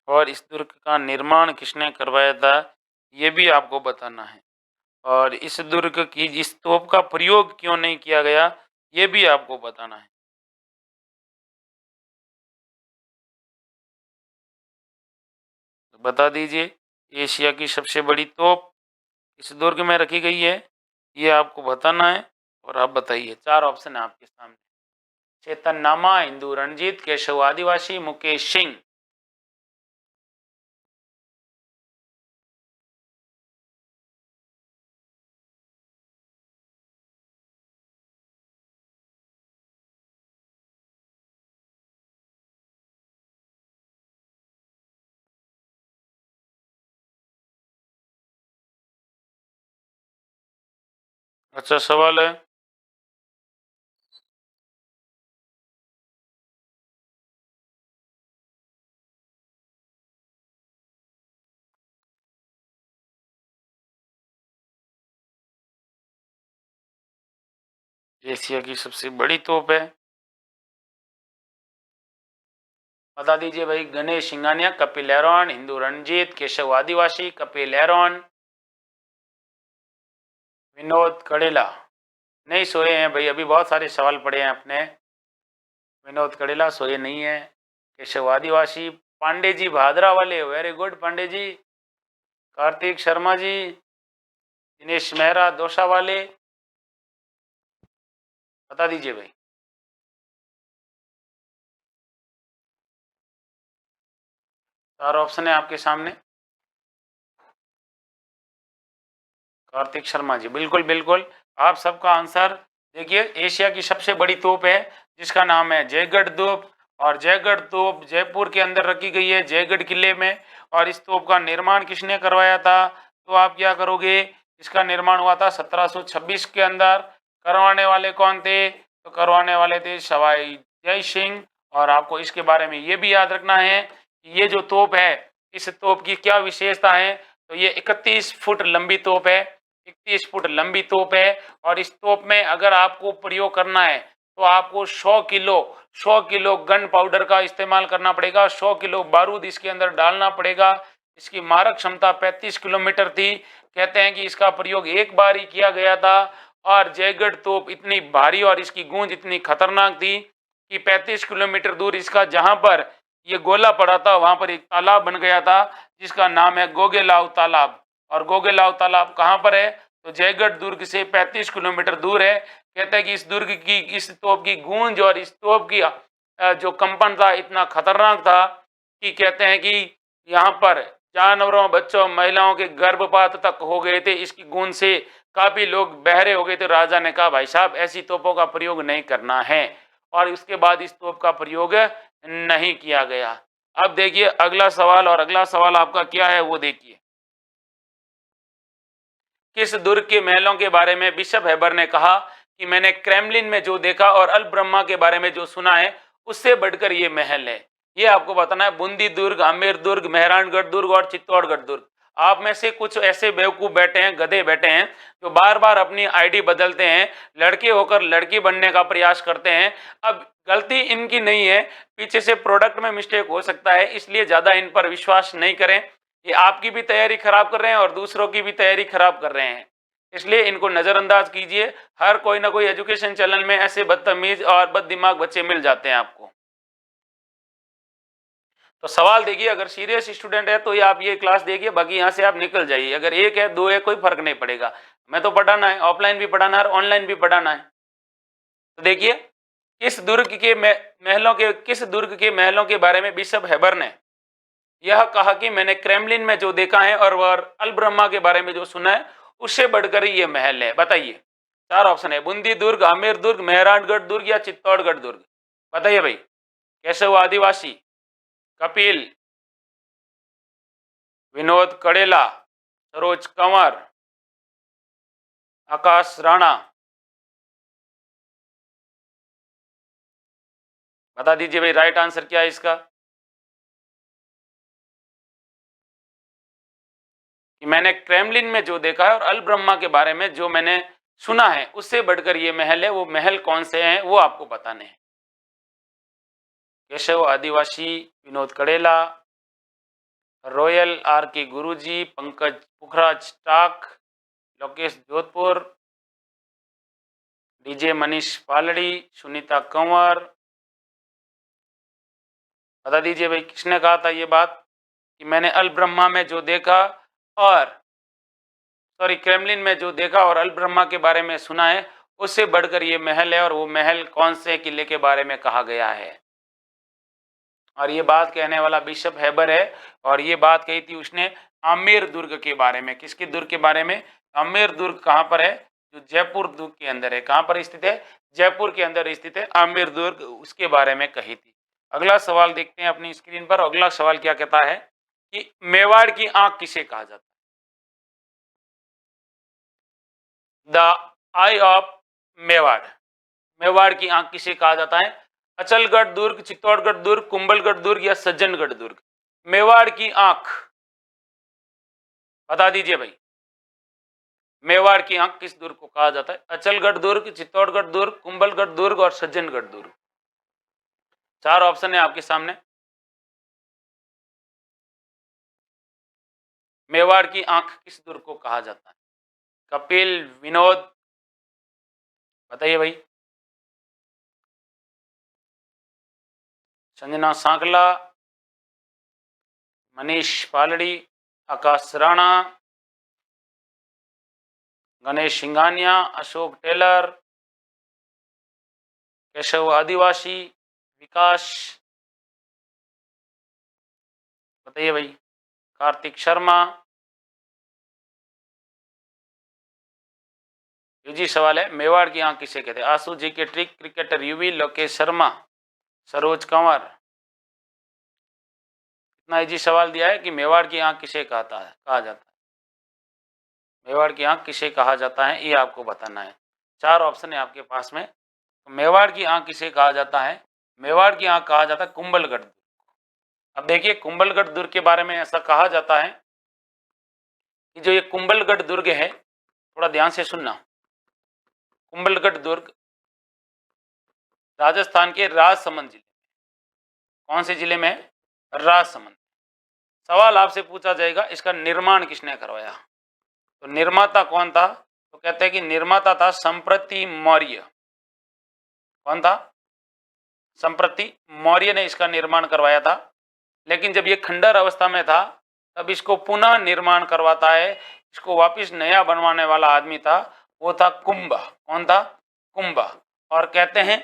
और इस दुर्ग का निर्माण किसने करवाया था, ये भी आपको बताना है। और इस दुर्ग की इस तोप का प्रयोग क्यों नहीं किया गया, ये भी आपको बताना है। तो बता दीजिए, एशिया की सबसे बड़ी तोप इस दुर्ग में रखी गई है, ये आपको बताना है। और आप बताइए। चार ऑप्शन है आपके सामने, चेतन नामा, हिंदू रणजीत, केशव आदिवासी, मुकेश सिंह। अच्छा सवाल है। एशिया की सबसे बड़ी तोप है, बता दीजिए भाई। Ganesh Singhania, Kapil Aaron, Hindu Ranjit, Keshav Adivasi, Kapil Aaron, Vinod कड़ेला। नहीं सोए हैं भाई, अभी बहुत सारे सवाल पड़े हैं अपने। विनोद कड़ेला सोए नहीं है। केशव आदिवासी, पांडे जी भादरा वाले, वेरी गुड पांडे जी। कार्तिक शर्मा जी, दिनेश मेहरा दौसा वाले। बता दीजिए भाई। चार ऑप्शन है आपके सामने। कार्तिक शर्मा जी, बिल्कुल बिल्कुल। आप सबका आंसर देखिए, एशिया की सबसे बड़ी तोप है जिसका नाम है जयगढ़ तोप। और जयगढ़ तोप जयपुर के अंदर रखी गई है, जयगढ़ किले में। और इस तोप का निर्माण किसने करवाया था? तो आप क्या करोगे, इसका निर्माण हुआ था 1726 के अंदर। करवाने वाले कौन थे? तो करवाने वाले थे सवाई जय सिंह। और आपको इसके बारे में ये भी याद रखना है कि ये जो तोप है, इस तोप की क्या विशेषता है? तो ये 31 फुट लंबी तोप है, 31 फुट लंबी तोप है। और इस तोप में अगर आपको प्रयोग करना है तो आपको 100 किलो गन पाउडर का इस्तेमाल करना पड़ेगा, 100 किलो बारूद इसके अंदर डालना पड़ेगा। इसकी मारक क्षमता 35 किलोमीटर थी। कहते हैं कि इसका प्रयोग एक बार ही किया गया था। और जयगढ़ तोप इतनी भारी और इसकी गूंज इतनी खतरनाक थी कि 35 किलोमीटर दूर इसका जहां पर ये गोला पड़ा था वहां पर एक तालाब बन गया था जिसका नाम है गोगेलाव तालाब। और गोगेलाव तालाब कहाँ पर है? तो जयगढ़ दुर्ग से 35 किलोमीटर दूर है। कहते हैं कि इस दुर्ग की, इस तोप की गूंज और इस तोप की जो कंपन था इतना खतरनाक था कि कहते हैं कि यहाँ पर जानवरों, बच्चों, महिलाओं के गर्भपात तक हो गए थे इसकी गूंज से। काफी लोग बहरे हो गए थे। राजा ने कहा भाई साहब ऐसी तोपों का प्रयोग नहीं करना है। और उसके बाद इस तोप का प्रयोग नहीं किया गया। अब देखिए अगला सवाल, और अगला सवाल आपका क्या है वो देखिए। किस दुर्ग के महलों के बारे में बिशप हेबर ने कहा कि मैंने क्रेमलिन में जो देखा और अल ब्रह्मा के बारे में जो सुना है उससे बढ़कर ये महल है? ये आपको बताना है। बूंदी दुर्ग, आमेर दुर्ग, मेहरानगढ़ दुर्ग और चित्तौड़गढ़ दुर्ग। आप में से कुछ ऐसे बेवकूफ बैठे हैं, गधे बैठे हैं, जो बार बार अपनी आईडी बदलते हैं, लड़के होकर लड़की बनने का प्रयास करते हैं। अब गलती इनकी नहीं है, पीछे से प्रोडक्ट में मिस्टेक हो सकता है, इसलिए ज्यादा इन पर विश्वास नहीं करें। ये आपकी भी तैयारी खराब कर रहे हैं और दूसरों की भी तैयारी खराब कर रहे हैं, इसलिए इनको नजरअंदाज कीजिए। हर कोई ना कोई एजुकेशन चैनल में ऐसे बदतमीज और बददिमाग बच्चे मिल जाते हैं आपको। तो सवाल देखिए, अगर सीरियस स्टूडेंट है तो ये आप ये क्लास देखिए, बाकी यहाँ से आप निकल जाइए। अगर एक है, दो है, कोई फर्क नहीं पड़ेगा। मैं तो पढ़ाना है, ऑफलाइन भी पढ़ाना है और ऑनलाइन भी पढ़ाना है। तो देखिए, किस दुर्ग के महलों के बारे में बिशप हेबर ने यह कहा कि मैंने क्रेमलिन में जो देखा है और वह अल ब्रह्मा के बारे में जो सुना है उससे बढ़कर ही ये महल है? बताइए। चार ऑप्शन है, बूंदी दुर्ग, आमेर दुर्ग, मेहरानगढ़ दुर्ग या चित्तौड़गढ़ दुर्ग। बताइए भाई। केशव आदिवासी, कपिल, विनोद कड़ेला, सरोज कंवर, आकाश राणा। बता दीजिए भाई, राइट आंसर क्या है इसका? कि मैंने क्रेमलिन में जो देखा है और अल ब्रह्मा के बारे में जो मैंने सुना है उससे बढ़कर ये महल है। वो महल कौन से हैं वो आपको बताने हैं। केशव आदिवासी, विनोद कड़ेला, रॉयल आर के गुरुजी, पंकज पुखराज टाक, लोकेश जोधपुर, डीजे मनीष पालड़ी, सुनीता कंवर। बता दीजिए भाई, किसने कहा था ये बात कि मैंने अल ब्रह्मा में जो देखा और क्रेमलिन में जो देखा और अल ब्रह्मा के बारे में सुना है उससे बढ़कर ये महल है, और वो महल कौन से किले के बारे में कहा गया है? और ये बात कहने वाला बिशप हेबर है, और ये बात कही थी उसने आमेर दुर्ग के बारे में। किसके दुर्ग के बारे में? आमेर दुर्ग कहाँ पर है? जो जयपुर दुर्ग के अंदर है। कहाँ पर स्थित है? जयपुर के अंदर स्थित है आमेर दुर्ग, उसके बारे में कही थी। अगला सवाल देखते हैं अपनी स्क्रीन पर। अगला सवाल क्या कहता है कि मेवाड़ की आंख किसे कहा जाता है? The I of Mewar. Mewar की आंख किसे कहा जाता है? अचलगढ़ दुर्ग, चित्तौड़गढ़ दुर्ग, कुंभलगढ़ दुर्ग या सज्जनगढ़ दुर्ग। मेवाड़ की आंख, बता दीजिए भाई। मेवाड़ की आंख किस दुर्ग को कहा जाता है? अचलगढ़ दुर्ग, चित्तौड़गढ़ दुर्ग, कुंभलगढ़ दुर्ग और सज्जनगढ़ दुर्ग। चार ऑप्शन है आपके सामने। मेवाड़ की आंख किस दुर्ग को कहा जाता है? कपिल, विनोद, बताइए भाई। संजना सांकला, मनीष पालड़ी, आकाश राणा, गणेश सिंघानिया, अशोक टेलर, केशव आदिवासी, विकास। बताइए भाई। कार्तिक शर्मा। यूजी सवाल है, मेवाड़ की आंख किसे कहते हैं? आशु जी के trick, cricketer UV, Lokesh Sharma, Saroj Kanwar. इतना इजी सवाल दिया है कि मेवाड़ की आंख किसे कहा जाता है? मेवाड़ की आंख किसे कहा जाता है ये आपको बताना है। चार ऑप्शन है आपके पास में। तो मेवाड़ की आंख किसे कहा जाता है? मेवाड़ की आंख कहा जाता है कुंभलगढ़। अब देखिए, कुंभलगढ़ दुर्ग के बारे में ऐसा कहा जाता है कि जो ये कुंभलगढ़ दुर्ग है, थोड़ा ध्यान से सुनना। कुंभलगढ़ दुर्ग राजस्थान के राजसमंद जिले, कौन से जिले में है? राजसमंद। सवाल आपसे पूछा जाएगा इसका निर्माण किसने करवाया? तो निर्माता कौन था? तो कहते हैं कि निर्माता था संप्रति मौर्य। कौन था? संप्रति मौर्य ने इसका निर्माण करवाया था। लेकिन जब ये खंडर अवस्था में था तब इसको पुनः निर्माण करवाता है, इसको वापस नया बनवाने वाला आदमी था, वो था कुंभ। कौन था? कुंभ। और कहते हैं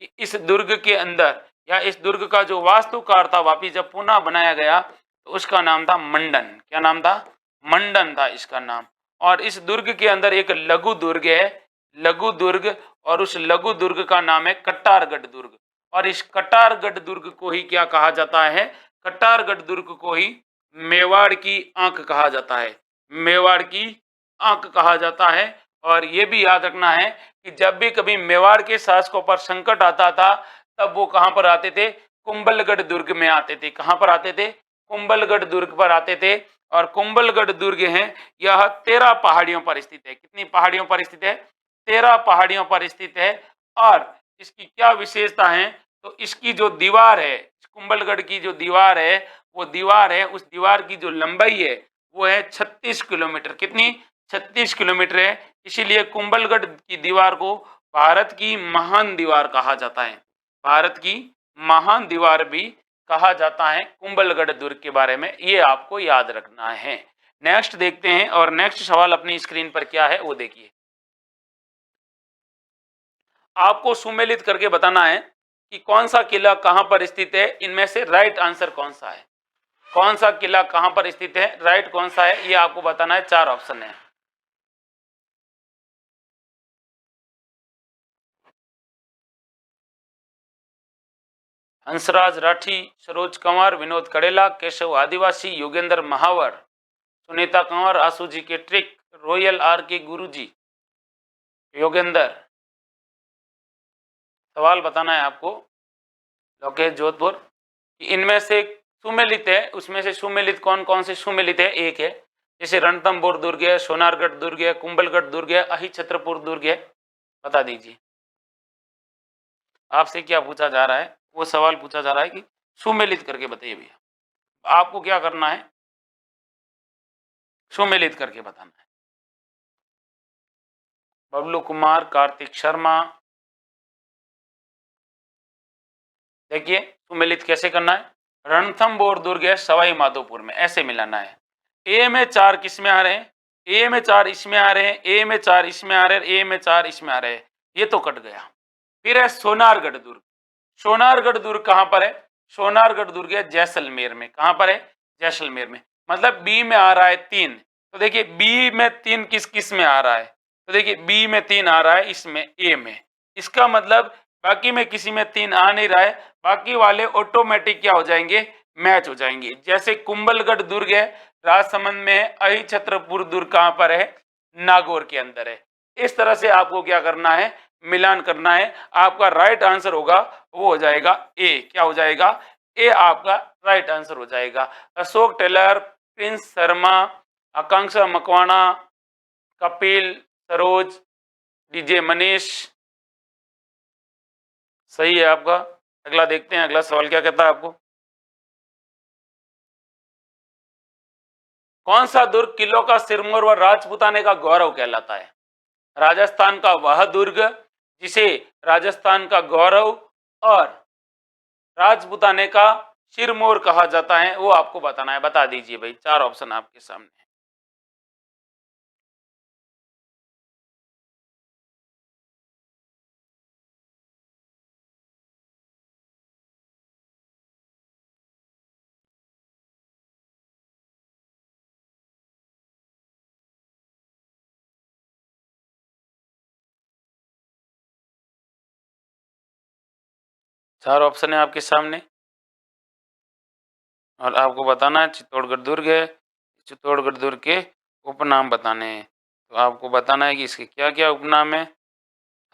कि इस दुर्ग के अंदर, या इस दुर्ग का जो वास्तुकार था वापिस जब पुनः बनाया गया, तो उसका नाम था मंडन। क्या नाम था? मंडन था इसका नाम। और इस दुर्ग के अंदर एक लघु दुर्ग है, लघु दुर्ग, और उस लघु दुर्ग का नाम है कट्टारगढ़ दुर्ग। और इस कटारगढ़ दुर्ग को ही क्या कहा जाता है? कटारगढ़ दुर्ग को ही मेवाड़ की आंख कहा जाता है, मेवाड़ की आंख कहा जाता है। और ये भी याद रखना है कि जब भी कभी मेवाड़ के शासकों पर संकट आता था तब वो कहां पर आते थे? कुंभलगढ़ दुर्ग में आते थे। कहां पर आते थे? कुंभलगढ़ दुर्ग पर आते थे। और कुंभलगढ़ दुर्ग है यह 13 पहाड़ियों पर स्थित है। कितनी पहाड़ियों पर स्थित है? 13 पहाड़ियों पर स्थित है। और इसकी क्या विशेषता है? तो इसकी जो दीवार है, कुंभलगढ़ की जो दीवार है, वो दीवार है, उस दीवार की जो लंबाई है वो है 36 किलोमीटर। कितनी? 36 किलोमीटर है। इसीलिए कुंभलगढ़ की दीवार को भारत की महान दीवार कहा जाता है। भारत की महान दीवार भी कहा जाता है कुंभलगढ़ दुर्ग के बारे में, ये आपको याद रखना है। नेक्स्ट देखते हैं, और नेक्स्ट सवाल अपनी स्क्रीन पर क्या है वो देखिए। आपको सुमेलित करके बताना है कि कौन सा किला कहां पर स्थित है। इनमें से राइट आंसर कौन सा है? कौन सा किला कहां पर स्थित है, राइट कौन सा है, ये आपको बताना है। 4 ऑप्शन है। हंसराज राठी, सरोज कंवर, विनोद कड़ेला, केशव आदिवासी, योगेंद्र महावर, सुनीता कंवर, आशुजी के ट्रिक, रॉयल आर के गुरुजी। योगेंद्र, सवाल बताना है आपको। लोकेश जोधपुर, इनमें से सुमेलित है, उसमें से सुमेलित कौन कौन से सुमेलित है? एक है, जैसे रणथंभौर दुर्ग है, सोनारगढ़ दुर्ग है, कुंभलगढ़ दुर्ग है, अहि छत्रपुर दुर्ग है। बता दीजिए। आपसे क्या पूछा जा रहा है? वो सवाल पूछा जा रहा है कि सुमेलित करके बताइए भैया। आपको क्या करना है? सुमेलित करके बताना है। बबलू कुमार, कार्तिक शर्मा। देखिए सुमेलित कैसे करना है। रणथंभौर दुर्ग है सवाई माधोपुर में, ऐसे मिलाना है। ए में 4 किस में आ रहे हैं? ए में 4 इसमें आ रहे हैं, ए में 4 इसमें आ रहे हैं, ए में 4 इसमें आ रहे हैं, ये तो कट गया। फिर है सोनारगढ़ दुर्ग। सोनारगढ़ दुर्ग कहां पर है? सोनारगढ़ दुर्ग है जैसलमेर में। कहां पर है? जैसलमेर में। मतलब बी में आ रहा है 3। तो देखिए बी में 3 किस किस में आ रहा है? तो देखिए बी में 3 आ रहा है, इसमें ए में। इसका मतलब बाकी में किसी में 3 आ नहीं रहा है, बाकी वाले ऑटोमेटिक क्या हो जाएंगे? मैच हो जाएंगे। जैसे कुंभलगढ़ दुर्ग है राजसमंद में है, अहि छत्रपुर दुर्ग कहां पर है? नागौर के अंदर है। इस तरह से आपको क्या करना है? मिलान करना है। आपका राइट आंसर होगा वो हो जाएगा ए। क्या हो जाएगा? ए आपका राइट आंसर हो जाएगा। अशोक टेलर, प्रिंस शर्मा, आकांक्षा मकवाना, कपिल, सरोज, डीजे मनीष, सही है आपका। अगला देखते हैं, अगला सवाल क्या कहता है आपको। कौन सा दुर्ग किलों का सिरमौर व राजपूताने का गौरव कहलाता है? राजस्थान का वह दुर्ग जिसे राजस्थान का गौरव और राजपूताने का सिरमौर कहा जाता है, वो आपको बताना है। बता दीजिए भाई, 4 ऑप्शन आपके सामने। चार ऑप्शन है आपके सामने और आपको बताना है चित्तौड़गढ़ दुर्ग है। चित्तौड़गढ़ दुर्ग के उपनाम बताने हैं। तो आपको बताना है कि इसके क्या क्या उपनाम है।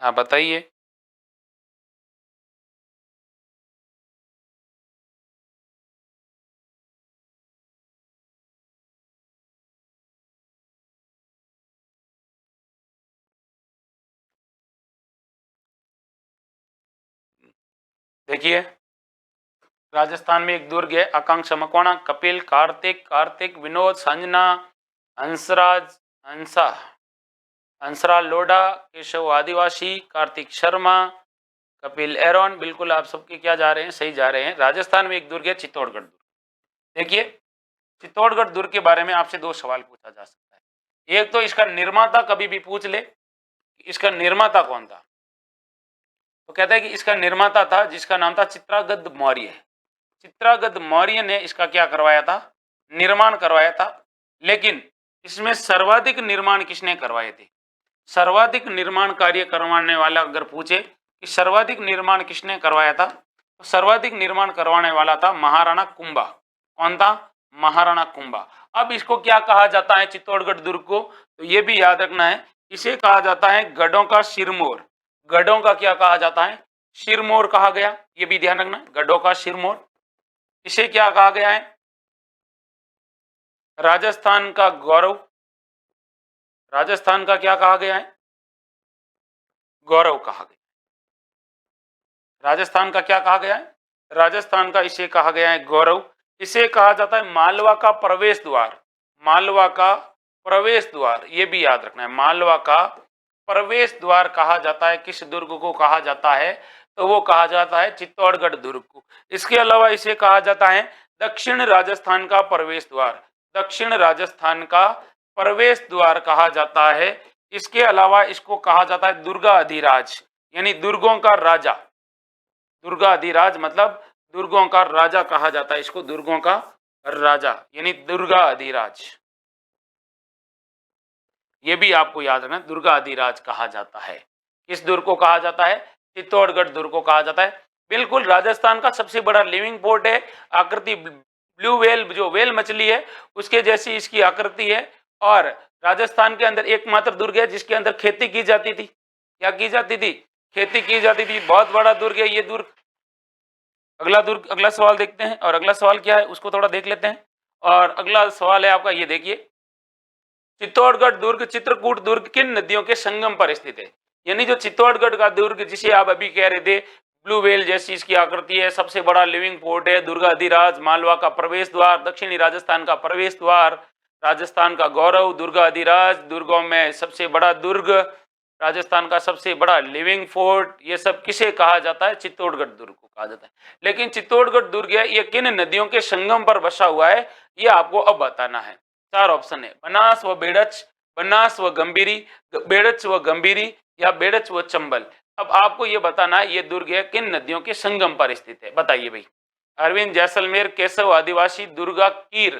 आप बताइए। देखिए राजस्थान में एक दुर्ग है आकांक्षा मकवाणा, कपिल, कार्तिक, कार्तिक, विनोद, संजना, हंसराज, हंसा, हंसराज लोढ़ा, केशव आदिवासी, कार्तिक शर्मा, कपिल एरोन। बिल्कुल आप सबके क्या जा रहे हैं? सही जा रहे हैं। राजस्थान में एक दुर्ग है चित्तौड़गढ़ दुर्ग। देखिए चित्तौड़गढ़ दुर्ग के बारे में आपसे 2 सवाल पूछा जा सकता है। एक तो इसका निर्माता कभी भी पूछ ले, इसका निर्माता कौन था? तो कहता है कि इसका निर्माता था जिसका नाम था चित्रागत मौर्य। चित्रागत मौर्य ने इसका क्या करवाया था? निर्माण करवाया था। लेकिन इसमें सर्वाधिक निर्माण किसने करवाए थे? सर्वाधिक निर्माण कार्य करवाने वाला अगर पूछे कि सर्वाधिक निर्माण किसने करवाया था, तो सर्वाधिक निर्माण करवाने वाला था महाराणा कुंभा। कौन था? महाराणा कुंभा। अब इसको क्या कहा जाता है चित्तौड़गढ़ दुर्ग को? तो ये भी याद रखना है, इसे कहा जाता है गढ़ों का सिरमौर। गढ़ों का क्या कहा जाता है? सिरमौर कहा गया। ये भी ध्यान रखना, गढ़ों का सिरमौर। इसे क्या कहा गया है? राजस्थान का गौरव। राजस्थान का क्या कहा गया है? गौरव कहा गया। राजस्थान का क्या कहा गया है? राजस्थान का इसे कहा गया है गौरव। इसे कहा जाता है मालवा का प्रवेश द्वार। मालवा का प्रवेश द्वार, ये भी याद रखना है, मालवा का प्रवेश द्वार कहा जाता है। किस दुर्ग को कहा जाता है? तो वो कहा जाता है चित्तौड़गढ़ दुर्ग को। इसके अलावा इसे कहा जाता है दक्षिण राजस्थान का प्रवेश द्वार। दक्षिण राजस्थान का प्रवेश द्वार कहा जाता है। इसके अलावा इसको कहा जाता है दुर्गा अधिराज, यानी दुर्गों का राजा। दुर्गा अधिराज मतलब दुर्गों का राजा कहा जाता है इसको, दुर्गों का राजा यानी दुर्गा अधिराज। ये भी आपको याद रखना, दुर्गा अधिराज कहा जाता है। किस दुर्ग को कहा जाता है? चित्तौड़गढ़ दुर्ग को कहा जाता है। बिल्कुल राजस्थान का सबसे बड़ा लिविंग पोर्ट है। आकृति ब्लू व्हेल, जो व्हेल मछली है उसके जैसी इसकी आकृति है। और राजस्थान के अंदर एकमात्र दुर्ग है जिसके अंदर खेती की जाती थी। क्या की जाती थी? खेती की जाती थी। बहुत बड़ा दुर्ग है ये दुर्ग। अगला सवाल देखते हैं, और अगला सवाल क्या है उसको थोड़ा देख लेते हैं। और अगला सवाल है आपका, ये देखिए, चित्तौड़गढ़ दुर्ग चित्रकूट दुर्ग किन नदियों के संगम पर स्थित है? यानी जो चित्तौड़गढ़ का दुर्ग जिसे आप अभी कह रहे थे ब्लू व्हेल जैसी इसकी आकृति है, सबसे बड़ा लिविंग पोर्ट है, दुर्गा अधिराज, मालवा का प्रवेश द्वार, दक्षिणी राजस्थान का प्रवेश द्वार, राजस्थान का गौरव, दुर्गा अधिराज, दुर्गों में सबसे बड़ा दुर्ग, राजस्थान का सबसे बड़ा लिविंग फोर्ट, ये सब किसे कहा जाता है? चित्तौड़गढ़ दुर्ग को कहा जाता है। लेकिन चित्तौड़गढ़ दुर्ग है ये किन नदियों के संगम पर बसा हुआ है, ये आपको अब बताना है। चार ऑप्शन है, बनास व बेड़च, बनास व गंभीरी, बेड़च व गंभीरी, या बेड़च व चंबल। अब आपको ये बताना है ये दुर्ग है किन नदियों के संगम पर स्थित है, बताइए भाई। Arvind Jaisalmer, Keshav Adivasi, Durga Keer,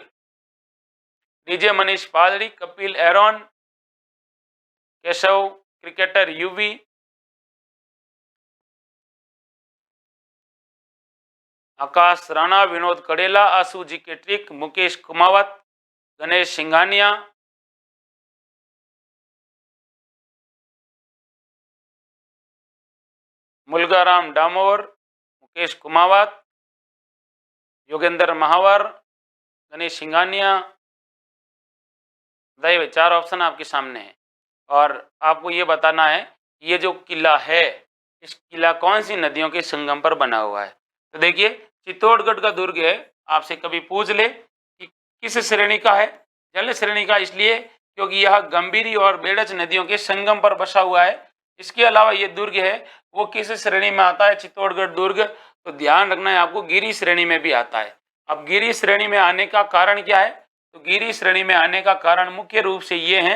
DJ Manish Paldi, Kapil Aaron, Keshav cricketer Yuvi, Akash Rana, Vinod Kadela, Ashu ji के ट्रिक, मुकेश कुमावत, गणेश सिंघानिया, मुलगाराम डामोर, मुकेश कुमावत, योगेंद्र महावर, गणेश सिंघानिया। बताइए, चार ऑप्शन आपके सामने है और आपको ये बताना है ये जो किला है इस किला कौन सी नदियों के संगम पर बना हुआ है। तो देखिए, चित्तौड़गढ़ का दुर्ग है, आपसे कभी पूछ ले कि किस श्रेणी का है, जल श्रेणी का, इसलिए क्योंकि यह गंभीरी और बेड़च नदियों के संगम पर बसा हुआ है। इसके अलावा ये दुर्ग है वो किस श्रेणी में आता है? चित्तौड़गढ़ दुर्ग, तो ध्यान रखना है आपको, गिरी श्रेणी में भी आता है। अब गिरी श्रेणी में आने का कारण क्या है? तो गिरी श्रेणी में आने का कारण मुख्य रूप से ये है,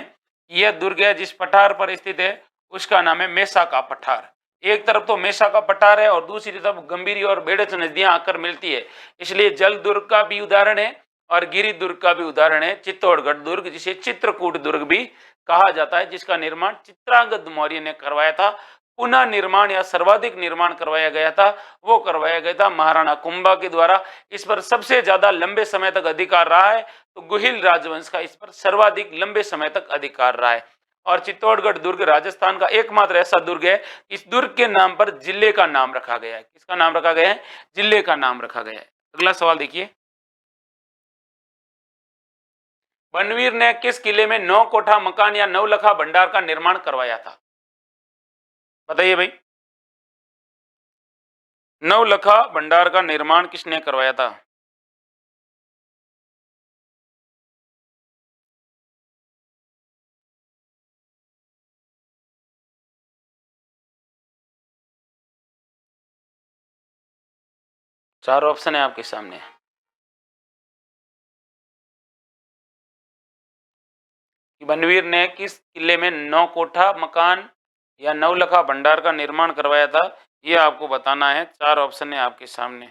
यह दुर्ग है जिस पठार पर स्थित है उसका नाम है मेसा का पठार। एक तरफ तो मेसा का पठार है और दूसरी तरफ गंभीरी और बेड़च नदियां आकर मिलती है, इसलिए जल दुर्ग का भी उदाहरण है और गिरी दुर्ग का भी उदाहरण है चित्तौड़गढ़ दुर्ग, जिसे चित्रकूट दुर्ग भी कहा जाता है, जिसका निर्माण चित्रांगद मौर्य ने करवाया था। पुनः निर्माण या सर्वाधिक निर्माण करवाया गया था, वो करवाया गया था महाराणा कुंभा के द्वारा। इस पर सबसे ज्यादा लंबे समय तक अधिकार रहा है, तो गुहिल राजवंश का इस पर सर्वाधिक लंबे समय तक अधिकार रहा है। और चित्तौड़गढ़ दुर्ग राजस्थान का एकमात्र ऐसा दुर्ग है, इस दुर्ग के नाम पर जिले का नाम रखा गया है। किसका नाम रखा गया है? जिले का नाम रखा गया है। अगला सवाल देखिए, बनवीर ने किस किले में 9 कोठा मकान या 9 लखा भंडार का निर्माण करवाया था? बताइए भाई, 9 लखा भंडार का निर्माण किसने करवाया था? चार ऑप्शन है आपके सामने। बनवीर ने किस किले में 9 कोठा मकान या 9 लखा भंडार का निर्माण करवाया था, ये आपको बताना है। चार ऑप्शन है आपके सामने।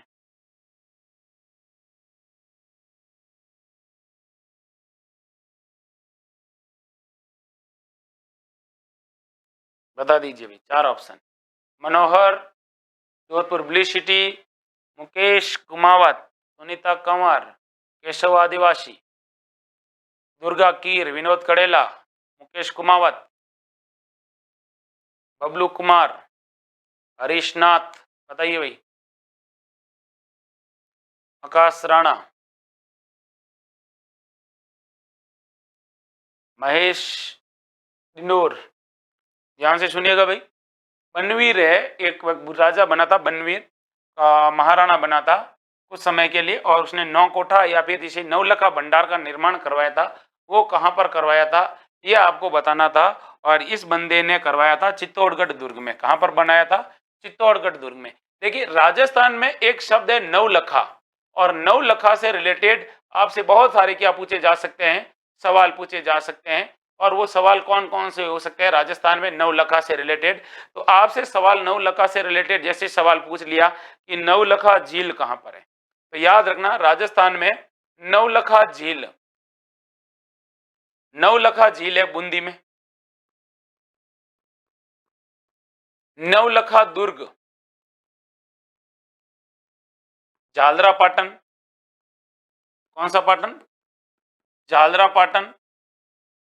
बता दीजिए भाई, चार ऑप्शन। मनोहर, जोधपुर ब्ली सिटी, मुकेश कुमावत, सुनीता कंवर, केशव आदिवासी, दुर्गा कीर, विनोद कड़ेला, मुकेश कुमावत, बबलू कुमार, हरीश नाथ, बताइए भाई, आकाश राणा, महेश डिंडोर। ध्यान से सुनिएगा भाई, बनवीर है, एक राजा बना था, बनवीर का महाराणा बना था कुछ समय के लिए, और उसने 9 कोठा या फिर इसे 9 लखा भंडार का निर्माण करवाया था। वो कहाँ पर करवाया था ये आपको बताना था, और इस बंदे ने करवाया था चित्तौड़गढ़ दुर्ग में। कहाँ पर बनाया था? चित्तौड़गढ़ दुर्ग में। देखिए राजस्थान में एक शब्द है नवलखा, और नवलखा से रिलेटेड आपसे बहुत सारे क्या पूछे जा सकते हैं, सवाल पूछे जा सकते हैं। और वो सवाल कौन कौन से हो सकते हैं राजस्थान में नवलखा से रिलेटेड? तो आपसे सवाल नवलखा से रिलेटेड जैसे सवाल पूछ लिया कि नवलखा झील कहां पर है, तो याद रखना राजस्थान में नवलखा झील, नवलखा झील है बूंदी में। नवलखा दुर्ग झालरा पाटन, कौन सा पाटन? झालरा पाटन।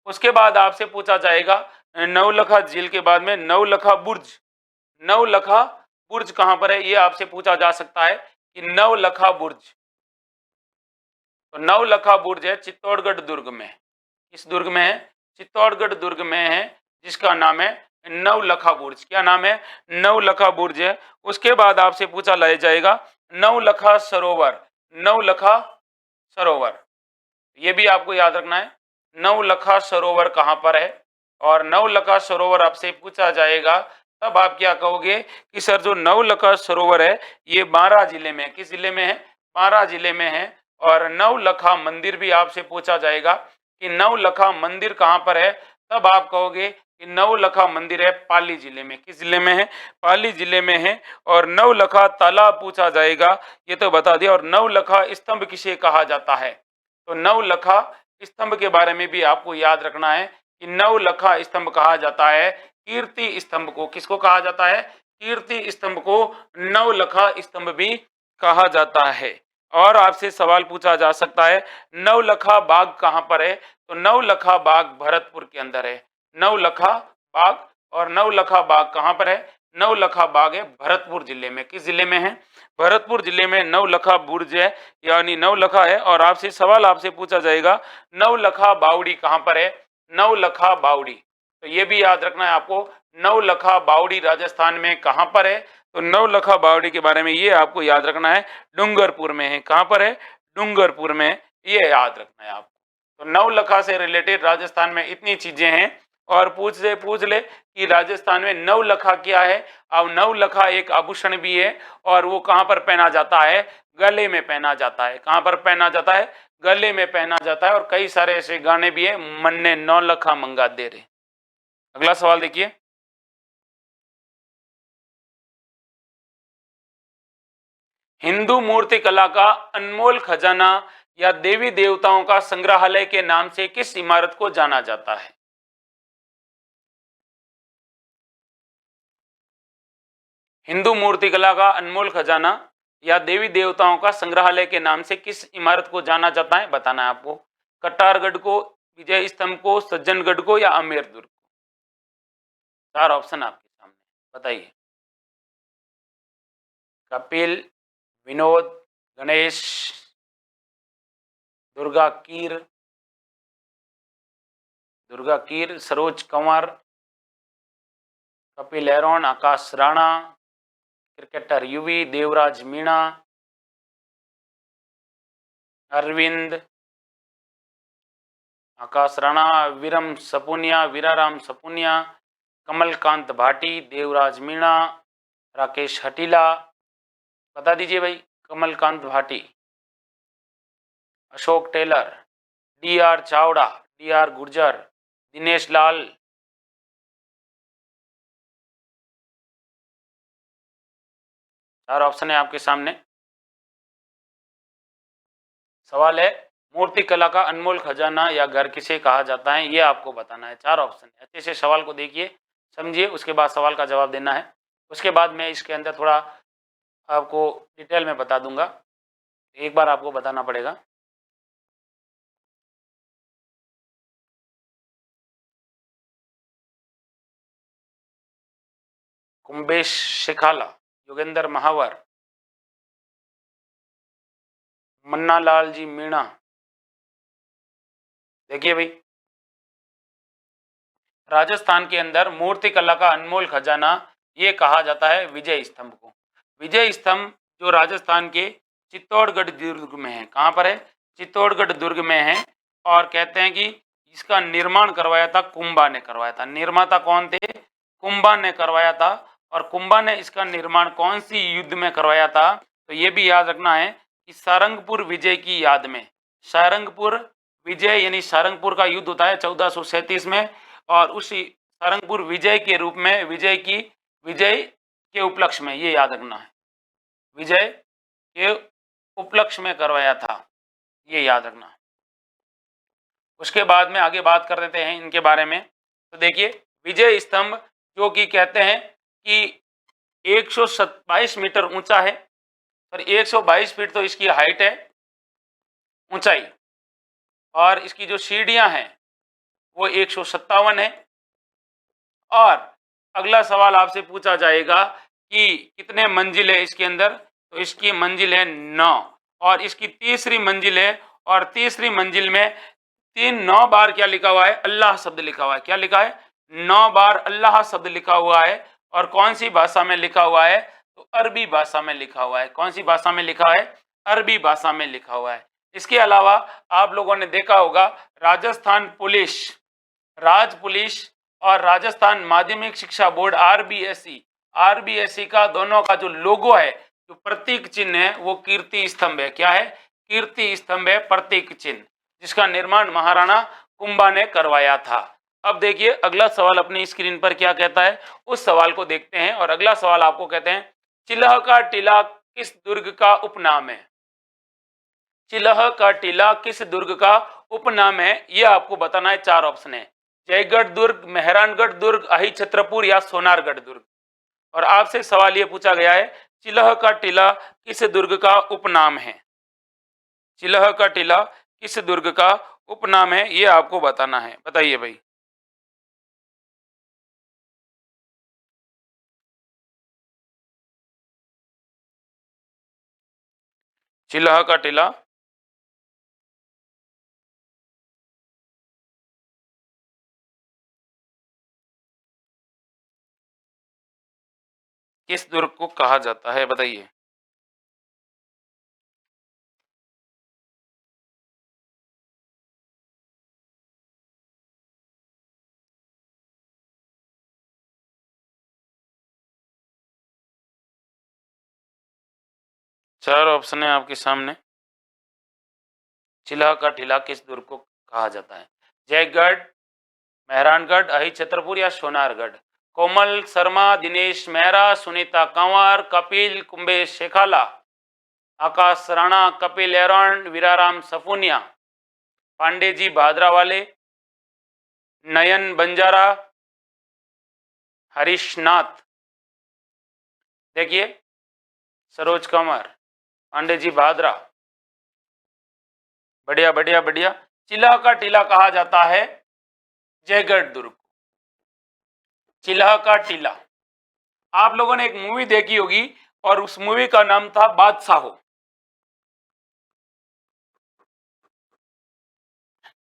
उसके बाद आपसे पूछा जाएगा नवलखा झील के बाद में नवलखा बुर्ज, नवलखा बुर्ज कहां पर है ये आपसे पूछा जा सकता है कि नवलखा बुर्ज, तो नवलखा बुर्ज है चित्तौड़गढ़ दुर्ग में। किस दुर्ग में है? चित्तौड़गढ़ दुर्ग में है, जिसका नाम है नवलखा बुर्ज। क्या नाम है? नवलखा बुर्ज है। उसके बाद आपसे पूछा ले जाएगा नवलखा सरोवर, नवलखा सरोवर, ये भी आपको याद रखना है नवलखा सरोवर कहां पर है। और नवलखा सरोवर आपसे पूछा जाएगा तब आप क्या कहोगे कि सर जो नवलखा सरोवर है ये बारां जिले में, किस जिले में है? बारां जिले में है। और नवलखा मंदिर भी आपसे पूछा जाएगा कि नवलखा मंदिर कहां पर है, तब आप कहोगे कि नवलखा मंदिर है पाली जिले में। किस जिले में है? पाली जिले में है। और नवलखा तालाब पूछा जाएगा, ये तो बता दिया। और नवलखा स्तंभ किसे कहा जाता है? तो नवलखा स्तंभ के बारे में भी आपको याद रखना है कि नवलखा स्तंभ कहा जाता है कीर्ति स्तंभ को। किसको कहा जाता है? कीर्ति स्तंभ को नवलखा स्तंभ भी कहा जाता है। और आपसे सवाल पूछा जा सकता है नवलखा बाग कहां पर है, तो नवलखा बाग भरतपुर के अंदर है, नवलखा बाग। और नवलखा बाग कहां पर है? नवलखा बाग है भरतपुर जिले में। किस जिले में है? भरतपुर जिले में नवलखा बुर्ज है, यानी नवलखा है। और आपसे सवाल आपसे पूछा जाएगा नवलखा बावड़ी कहां पर है? नवलखा बावड़ी, तो ये भी याद रखना है आपको नवलखा बावड़ी राजस्थान में कहां पर है। तो नवलखा बावड़ी के बारे में ये आपको याद रखना है डूंगरपुर में है। कहां पर है? डूंगरपुर में, ये याद रखना है आपको। तो नवलखा से रिलेटेड राजस्थान में इतनी चीजें हैं। और पूछ ले कि राजस्थान में नवलखा क्या है। अब नवलखा एक आभूषण भी है, और वो कहां पर पहना जाता है? गले में पहना जाता है। कहां पर पहना जाता है? गले में पहना जाता है। और कई सारे ऐसे गाने भी है, मन ने नौलखा मंगा दे रे। अगला सवाल देखिए, हिंदू मूर्ति कला का अनमोल खजाना या देवी देवताओं का संग्रहालय के नाम से किस इमारत को जाना जाता है? हिंदू मूर्ति कला का अनमोल खजाना या देवी देवताओं का संग्रहालय के नाम से किस इमारत को जाना जाता है, बताना है आपको। कटारगढ़ को, विजय स्तंभ को, सज्जनगढ़ को, या अमेर दुर्ग को? 4 ऑप्शन आपके सामने, बताइए। कपिल, विनोद, गणेश, दुर्गा कीर, दुर्गा कीर, सरोज कंवर, कपिल एरोन, आकाश राणा, क्रिकेटर युवी, देवराज मीणा, अरविंद, आकाश राणा, वीरम सपुनिया, वीराराम सपुनिया, कमलकांत भाटी, देवराज मीणा, राकेश हटीला, बता दीजिए भाई। Kamalkant Bhati, Ashok Taylor, D R Chawda, D R Gurjar, Dinesh Lal. चार ऑप्शन है आपके सामने। सवाल है मूर्ति कला का अनमोल खजाना या घर किसे कहा जाता है, ये आपको बताना है। 4 ऑप्शन है। अच्छे से सवाल को देखिए, समझिए, उसके बाद सवाल का जवाब देना है। उसके बाद मैं इसके अंदर थोड़ा आपको डिटेल में बता दूंगा, एक बार आपको बताना पड़ेगा। कुंभेश शेखाला, योगेंद्र महावर, मन्नालाल जी मीणा। देखिए भाई, राजस्थान के अंदर मूर्ति कला का अनमोल खजाना ये कहा जाता है विजय स्तंभ को। विजय स्तंभ जो राजस्थान के चित्तौड़गढ़ दुर्ग में है, कहाँ पर है? चित्तौड़गढ़ दुर्ग में है। और कहते हैं कि इसका निर्माण करवाया था कुंभा ने करवाया था। निर्माता कौन थे? कुंभा ने करवाया था। और कुंभा ने इसका निर्माण कौन सी युद्ध में करवाया था? तो ये भी याद रखना है कि सारंगपुर विजय की याद में। सारंगपुर विजय यानी सारंगपुर का युद्ध होता है 1437 में, और उसी सारंगपुर विजय के रूप में विजय के उपलक्ष्य में, ये याद रखना है, विजय के उपलक्ष्य में करवाया था, ये याद रखना। उसके बाद में आगे बात कर देते हैं इनके बारे में। तो देखिए, विजय स्तंभ जो कि कहते हैं कि 122 मीटर ऊंचा है, और 122 फीट तो इसकी हाइट है, ऊंचाई, और इसकी जो सीढ़ियां हैं वो 157 है। और अगला सवाल आपसे पूछा जाएगा कि कितने मंजिल है इसके अंदर? तो इसकी मंजिल है 9, और इसकी तीसरी मंजिल है, और तीसरी मंजिल में 9 बार क्या लिखा हुआ है? अल्लाह शब्द लिखा हुआ है। क्या लिखा है? 9 बार अल्लाह शब्द लिखा हुआ है। और कौन सी भाषा में लिखा हुआ है? तो अरबी भाषा में लिखा हुआ है। कौन सी भाषा में लिखा है? अरबी भाषा में लिखा हुआ है। इसके अलावा आप लोगों ने देखा होगा, राजस्थान पुलिस, राज पुलिस और राजस्थान माध्यमिक शिक्षा बोर्ड आरबीएसई का दोनों का जो लोगो है, जो प्रतीक चिन्ह है, वो कीर्ति स्तंभ है। क्या है? कीर्ति स्तंभ है, प्रतीक चिन्ह, जिसका निर्माण महाराणा कुंभा ने करवाया था। अब देखिए अगला सवाल अपनी स्क्रीन पर क्या कहता है, उस सवाल को देखते हैं। और अगला सवाल आपको कहते हैं, चिल्ह का टीला किस दुर्ग का उपनाम है? चिल्ह का टीला किस दुर्ग का उपनाम है? यह आपको बताना है। 4 ऑप्शन है, जयगढ़ दुर्ग, मेहरानगढ़ दुर्ग, अहि छत्रपुर या सोनारगढ़ दुर्ग। और आपसे सवाल यह पूछा गया है, चिल्ह का टीला किस दुर्ग का उपनाम है? चिल्ह का टीला किस दुर्ग का उपनाम है, यह आपको बताना है। बताइए भाई। चिल्ह का टीला किस दुर्ग को कहा जाता है? बताइए। चार ऑप्शन है आपके सामने। चिल्ह का टीला किस दुर्ग को कहा जाता है? जयगढ़, मेहरानगढ़, अहि छतरपुर या सोनारगढ़। कोमल शर्मा, दिनेश मेहरा, सुनीता कंवर, कपिल कुंभेश शेखाला, आकाश राणा, कपिल एरन, वीराराम सफुनिया, पांडे जी भादरा वाले, नयन बंजारा, हरीश नाथ। देखिए, सरोज कंवर, पांडे जी भादरा। बढ़िया बढ़िया बढ़िया। चिल्ह का टीला कहा जाता है जयगढ़ दुर्ग। चिल्ह का टीला, आप लोगों ने एक मूवी देखी होगी, और उस मूवी का नाम था बादशाहो।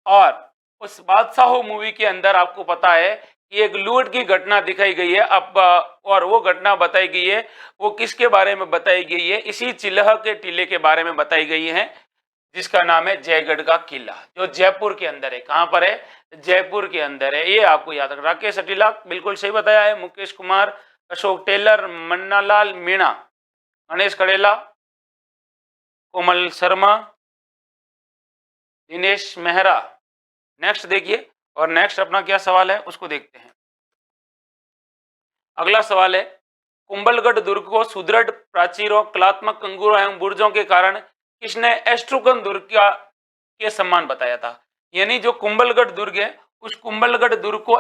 और उस बादशाहो मूवी के अंदर आपको पता है कि एक लूट की घटना दिखाई गई है। अब और वो घटना बताई गई है, वो किसके बारे में बताई गई है? इसी चिल्ह के टीले के बारे में बताई गई है, जिसका नाम है जयगढ़ का किला, जो जयपुर के अंदर है। कहां पर है? जयपुर के अंदर है। ये आपको याद रखना। राकेश अटीला बिल्कुल सही बताया है। मुकेश कुमार, अशोक टेलर, मन्नालाल मीणा, गणेश कड़ेला, कोमल शर्मा, दिनेश मेहरा। नेक्स्ट देखिए, और नेक्स्ट अपना क्या सवाल है उसको देखते हैं। अगला सवाल है, कुंभलगढ़ दुर्ग को सुदृढ़ प्राचीरों, कलात्मक अंगूरों एवं बुर्जों के कारण किसने एस्ट्रुकन दुर्ग का के समान बताया था? यानी जो कुंभलगढ़ दुर्ग है, उस कुंभलगढ़ दुर्ग को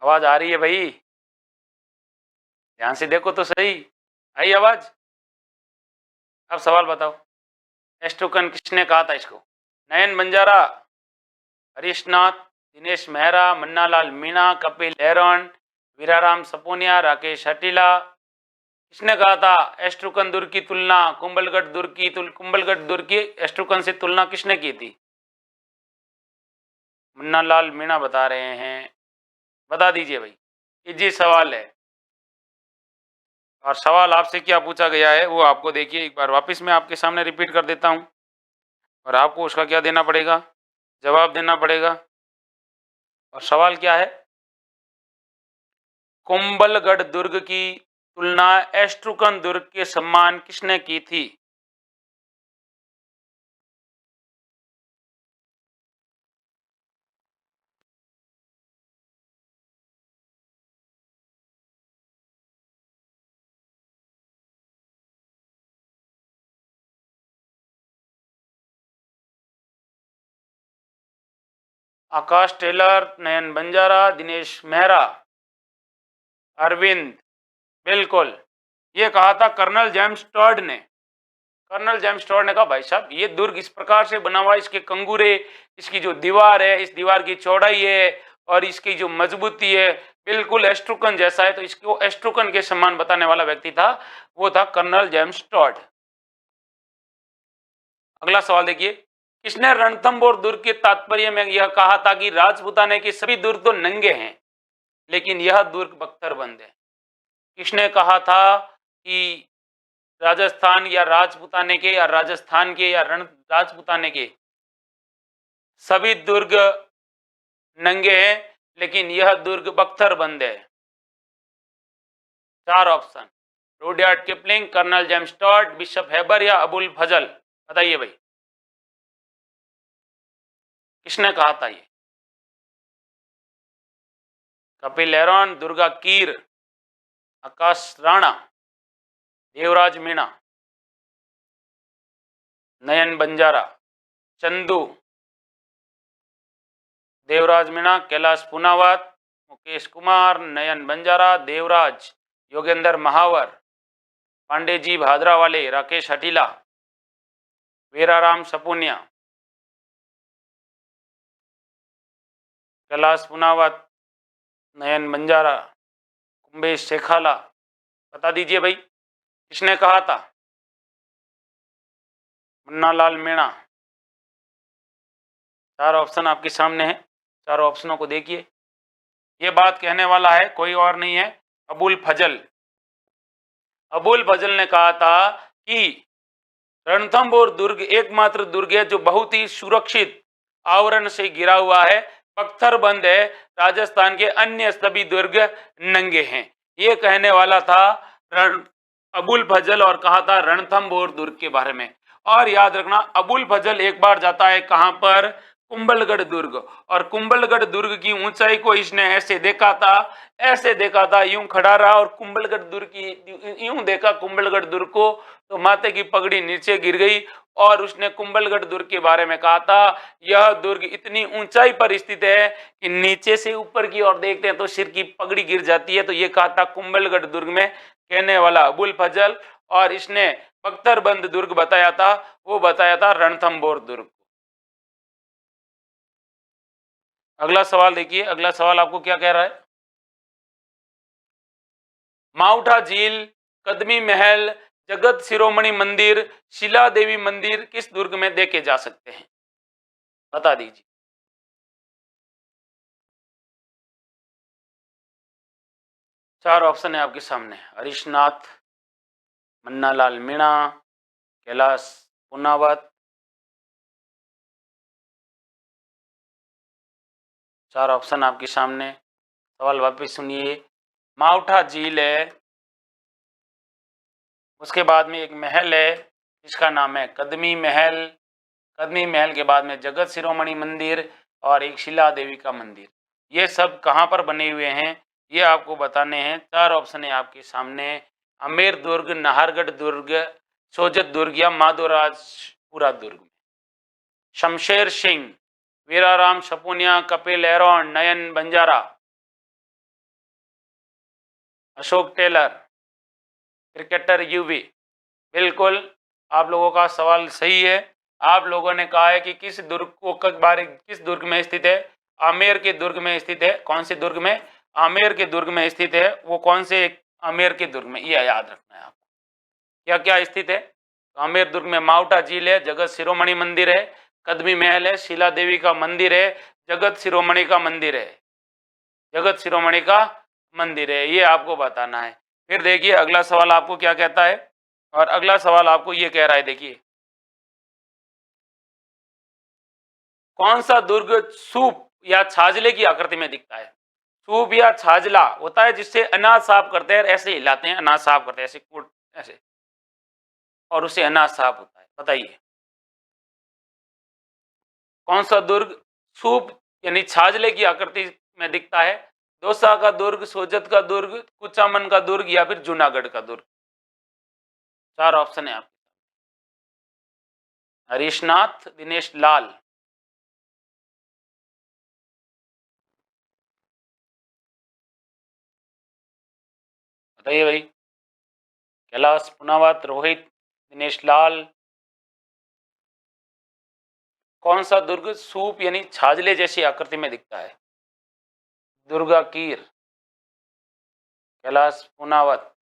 आवाज आ रही है भाई? ध्यान से देखो तो सही। आई आवाज? अब सवाल बताओ। एस्ट्रोकन किसने कहा था इसको? नयन बंजारा, हरीश नाथ, दिनेश मेहरा, मन्नालाल मीणा, कपिल एरन, वीराराम सपोनिया, राकेश हटीला। किसने कहा था एस्ट्रोकन दुर्ग की तुलना कुंभलगढ़ दुर्ग की एस्ट्रोकन से तुलना किसने की थी? मन्नालाल मीणा बता रहे हैं। बता दीजिए भाई, इजी सवाल है। और सवाल आपसे क्या पूछा गया है वो आपको देखिए एक बार वापस मैं आपके सामने रिपीट कर देता हूं, और आपको उसका क्या देना पड़ेगा, जवाब देना पड़ेगा। और सवाल क्या है? कुंभलगढ़ दुर्ग की तुलना एस्ट्रुकन दुर्ग के सम्मान किसने की थी? आकाश टेलर, नयन बंजारा, दिनेश मेहरा, अरविंद। बिल्कुल, ये कहा था कर्नल जेम्स टॉड ने। कर्नल जेम्स टॉड ने कहा भाई साहब ये दुर्ग इस प्रकार से बना हुआ है, इसके कंगूरे, इसकी जो दीवार है, इस दीवार की चौड़ाई है और इसकी जो मजबूती है बिल्कुल एस्ट्रुकन जैसा है। तो इसको एस्ट्रुकन के समान बताने वाला व्यक्ति था, वो था कर्नल जेम्स टॉड। अगला सवाल देखिए, किसने रणथंभौर दुर्ग के तात्पर्य में यह कहा था कि राजपूताने के सभी दुर्ग तो नंगे हैं लेकिन यह दुर्ग बख्तरबंद है? किसने कहा था कि राजस्थान या राजपूताने के या राजस्थान के या राजपूताने के सभी दुर्ग नंगे हैं लेकिन यह दुर्ग बख्तरबंद है? चार option, Rudyard Kipling, colonel James Tod, bishop Heber या अबुल फजल। बताइए भाई, किसने कहा था ये? कपिल एरन, दुर्गा कीर, आकाश राणा, देवराज मीणा, नयन बंजारा, चंदू, देवराज मीणा, कैलाश पुनावत, मुकेश कुमार, नयन बंजारा, देवराज, योगेंद्र महावर, पांडे जी भादरावाले, राकेश हटीला, वीराराम सपूनिया, कैलाश पुनावत, नयन बंजारा, कुंभेश शेखाला। बता दीजिए भाई, किसने कहा था? मुन्नालाल मीणा। चार ऑप्शन आपके सामने है, चारों ऑप्शनों को देखिए। ये बात कहने वाला है कोई और नहीं है, अबुल फजल। अबुल फजल ने कहा था कि रणथंभौर दुर्ग एकमात्र दुर्ग है जो बहुत ही सुरक्षित आवरण से घिरा हुआ है, पत्थर बंद है, राजस्थान के अन्य सभी दुर्ग नंगे हैं। ये कहने वाला था अबुल फजल, और कहा था रणथंभौर दुर्ग के बारे में। और याद रखना, अबुल फजल एक बार जाता है कहां पर? कुंभलगढ़ दुर्ग। और कुंभलगढ़ दुर्ग की ऊंचाई को इसने ऐसे देखा था, यूं खड़ा रहा और कुंभलगढ़ दुर्ग की यूं देखा कुंभलगढ़ दुर्ग को, तो माथे की पगड़ी नीचे गिर गई। और उसने कुंभलगढ़ दुर्ग के बारे में कहा था, यह दुर्ग इतनी ऊंचाई पर स्थित है कि नीचे से ऊपर की ओर देखते हैं तो सिर की पगड़ी गिर जाती है। तो ये कहा था कुंभलगढ़ दुर्ग में, कहने वाला अबुल फजल। और इसने बख्तरबंद दुर्ग बताया था, वो बताया था रणथंभौर दुर्ग। अगला सवाल देखिए, अगला सवाल आपको क्या कह रहा है? माउठा झील, कदमी महल, जगत शिरोमणि मंदिर, शिला देवी मंदिर किस दुर्ग में देखे जा सकते हैं? बता दीजिए। चार ऑप्शन है आपके सामने, हरीशनाथ, मन्नालाल मीणा, कैलाश पुनावत। चार ऑप्शन आपके सामने, सवाल वापस सुनिए। माउठा झील है, उसके बाद में एक महल है जिसका नाम है कदमी महल, कदमी महल के बाद में जगत शिरोमणि मंदिर और एक शिला देवी का मंदिर। ये सब कहाँ पर बने हुए हैं ये आपको बताने हैं। चार ऑप्शन है आपके सामने, अमेर दुर्ग, नाहरगढ़ दुर्ग, सोजत दुर्ग या माधोराजपुरा दुर्ग। Shamsher Singh, Viraram Sapuniya, Kapil Aaron, Nayan Banjara. Ashok Taylor, cricketer Yuvi. बिल्कुल आप लोगों का सवाल सही है। आप लोगों ने कहा है कि किस दुर्ग को किस दुर्ग में स्थित है? आमेर के दुर्ग में स्थित है। कौन से दुर्ग में? आमेर के दुर्ग में स्थित है। वो कौन से? आमेर के दुर्ग में, ये याद रखना है आपको। क्या क्या स्थित है? आमेर दुर्ग में माउटा झील है, जगत शिरोमणि मंदिर है, कदमी महल है, शिला देवी का मंदिर है, जगत शिरोमणि का मंदिर है। जगत शिरोमणि का मंदिर है, ये आपको बताना है। फिर देखिए अगला सवाल आपको क्या कहता है, और अगला सवाल आपको ये कह रहा है, देखिए कौन सा दुर्ग सूप या छाजले की आकृति में दिखता है? सूप या छाजला होता है जिससे अनाज साफ करते हैं, ऐसे हिलाते हैं, अनाज साफ करते हैं, ऐसे कूट ऐसे, और उससे अनाज साफ होता है। बताइए कौन सा दुर्ग सूप यानी छाजले की आकृति में दिखता है? दौसा का दुर्ग, सोजत का दुर्ग, कुचामन का दुर्ग, या फिर जूनागढ़ का दुर्ग? चार ऑप्शन है आपके। हरीशनाथ, दिनेश लाल। बताइए भाई। कैलाश पुनावत, रोहित, दिनेश लाल। कौन सा दुर्ग सूप यानी छाजले जैसी आकृति में दिखता है? दुर्गा कीर, कैलाश पुनावत,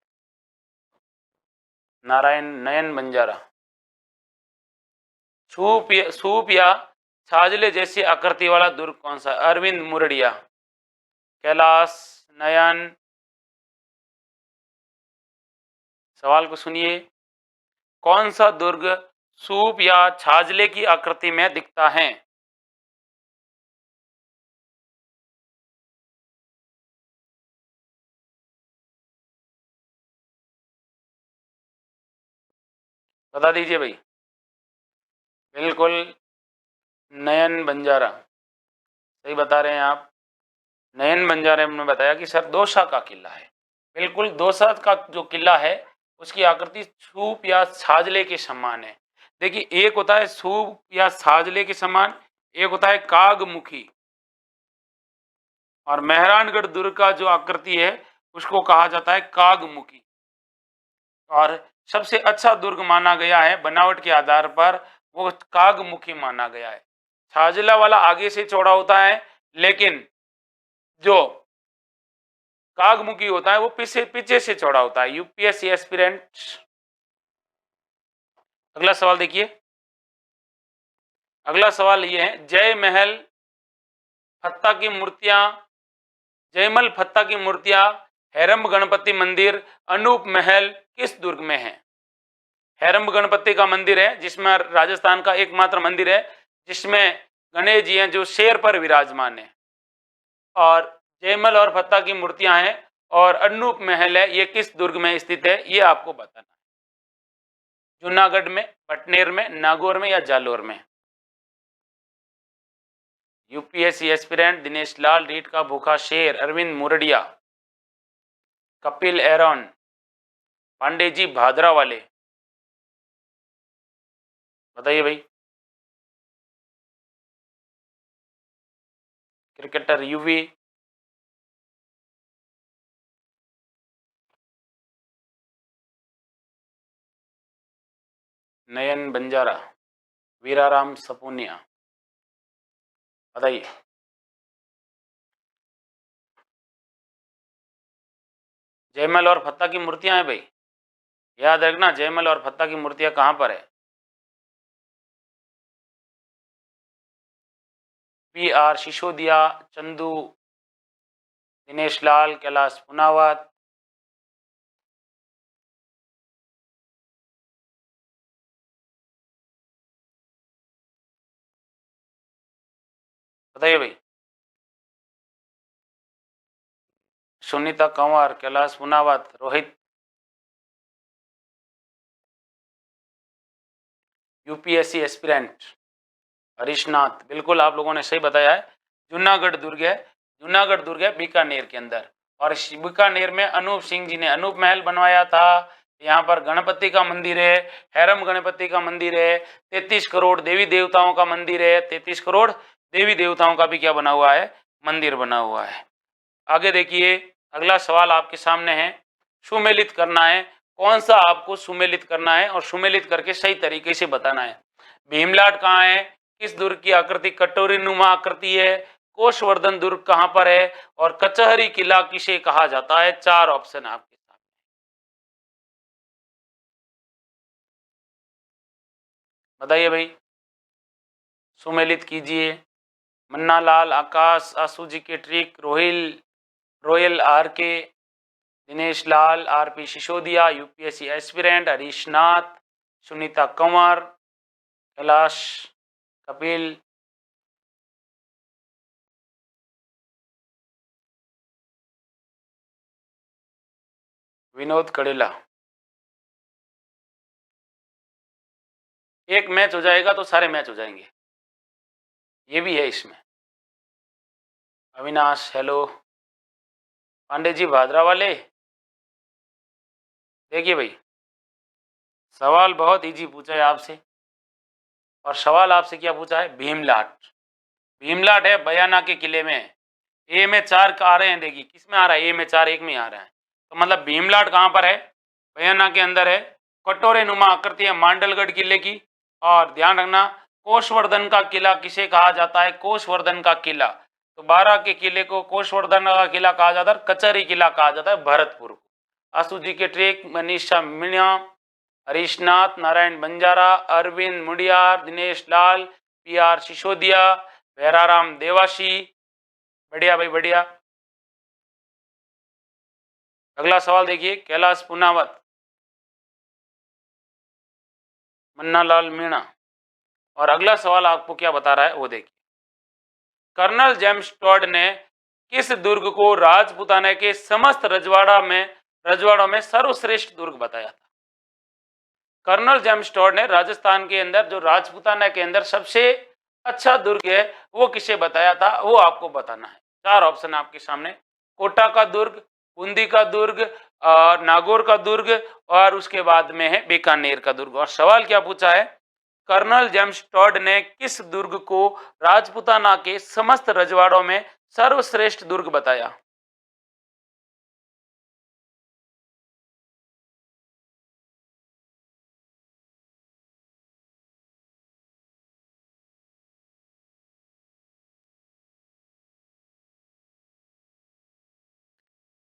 नारायण नयन बंजारा। सूप या छाजले जैसी आकृति वाला दुर्ग कौन सा? अरविंद मुरडिया, कैलाश, नयन। सवाल को सुनिए। कौन सा दुर्ग सूप या छाजले की आकृति में दिखता है? बता दीजिए भाई। बिल्कुल नयन बंजारा, सही बता रहे हैं आप। नयन बंजारे ने बताया कि सर दौसा का किला है। बिल्कुल दौसा का जो किला है उसकी आकृति सूप या छाजले के समान है। देखिए एक होता है सूप या छाजले के समान, एक होता है कागमुखी। और मेहरानगढ़ दुर्ग का जो आकृति है उसको कहा जाता है कागमुखी। और सबसे अच्छा दुर्ग माना गया है बनावट के आधार पर, वो कागमुखी माना गया है। छाजला वाला आगे से चौड़ा होता है, लेकिन जो कागमुखी होता है वो पीछे पीछे से चौड़ा होता है। UPSC aspirant. अगला सवाल देखिए। अगला सवाल ये है, जय महल फत्ता की मूर्तियां, जयमल फत्ता की मूर्तियां, हैरम गणपति मंदिर, अनूप महल किस दुर्ग में है? हैरम गणपति का मंदिर है जिसमें राजस्थान का एकमात्र मंदिर है जिसमें गणेश जी हैं जो शेर पर विराजमान है। और जयमल और फत्ता की मूर्तियां हैं, और अनूप महल है, ये किस दुर्ग में स्थित है ये आपको बताना है। जूनागढ़ में, पटनेर में, नागौर में, या जालोर में? यूपीएससी एस्पिरेंट दिनेश लाल, रीट का भूखा शेर अरविंद मुरडिया, कपिल एरन, पांडे जी भादरा वाले। बताइए भाई। क्रिकेटर यूवी, नयन बंजारा, वीराराम सपूनिया। बताइए। जयमल और फत्ता की मूर्तियां हैं भाई, याद रखना जयमल और फत्ता की मूर्तियां कहां पर है? P R Sisodia, Chandu, Dinesh Lal, Kailash Punawat. बताइए भाई। सुनीता कंवर, कैलाश पुनावत, रोहित। UPSC aspirant Harishnath. बिल्कुल आप लोगों ने सही बताया है, जूनागढ़ दुर्ग है। जूनागढ़ दुर्ग है बीकानेर के अंदर, और बीकानेर में अनूप सिंह जी ने अनूप महल बनवाया था। यहाँ पर गणपति का मंदिर है, हैरम गणपति का मंदिर है, 33 करोड़ देवी देवताओं का मंदिर है, 33 करोड़ देवी देवताओं का भी क्या बना हुआ है? मंदिर बना हुआ है। आगे देखिए अगला सवाल आपके सामने है, सुमेलित करना है, कौन सा आपको सुमेलित करना है और सुमेलित करके सही तरीके से बताना है। भीमलाट कहाँ है, किस दुर्ग की आकृति कटोरी नुमा आकृति है, कोषवर्धन दुर्ग कहां पर है और कचहरी किला किसे कहा जाता है। 4 ऑप्शन आपके सामने। बताइए भाई, सुमेलित कीजिए। मन्नालाल, आकाश, आशु जी के trick, royal R K, Dinesh Lal, RP Sisodia, UPSC aspirant, Harish Nath, Sunita Kanwar, Kailash, Kapil, Vinod Kadela. एक मैच हो जाएगा तो सारे मैच हो जाएंगे, ये भी है इसमें। अविनाश हेलो। पांडे जी भादरा वाले, देखिए भाई, सवाल बहुत इजी पूछा है आपसे, और सवाल आपसे क्या पूछा है, भीमलाट। भीमलाट है बयाना के किले में। ए में 4 आ रहे हैं, देखिए किस में आ रहा है, ए में 4 एक में आ रहा है, तो मतलब भीमलाट कहां पर है, बयाना के अंदर है। कटोरे नुमा आकृति है मांडलगढ़ किले की। और ध्यान रखना, कोषवर्धन का किला किसे कहा जाता है, कोषवर्धन का किला। तो 12 के किले को कोषवर्धन का किला कहा जाता है, कचहरी किला कहा जाता है भरतपुर को। आशु जी के ट्रेक, मनीषा मीणा, हरीशनाथ, नारायण बंजारा, अरविंद मुडियार, दिनेश लाल, पीआर सिसोदिया, भैराराम देवासी। बढ़िया भाई बढ़िया। अगला सवाल देखिए, कैलाश पुनावत, मन्नालाल मीणा। और अगला सवाल आपको क्या बता रहा है वो देखिए, कर्नल जेम्स टॉड ने किस दुर्ग को राजपुताना के समस्त रजवाड़ों में सर्वश्रेष्ठ दुर्ग बताया था। कर्नल जेम्स टॉड ने राजस्थान के अंदर जो राजपुताना के अंदर सबसे अच्छा दुर्ग है वो किसे बताया था, वो आपको बताना है। 4 ऑप्शन आपके सामने, कोटा का दुर्ग, बूंदी का दुर्ग, नागौर का दुर्ग, और उसके बाद में है बीकानेर का दुर्ग। और सवाल क्या पूछा है, कर्नल जेम्स टॉड ने किस दुर्ग को राजपुताना के समस्त रजवाड़ों में सर्वश्रेष्ठ दुर्ग बताया।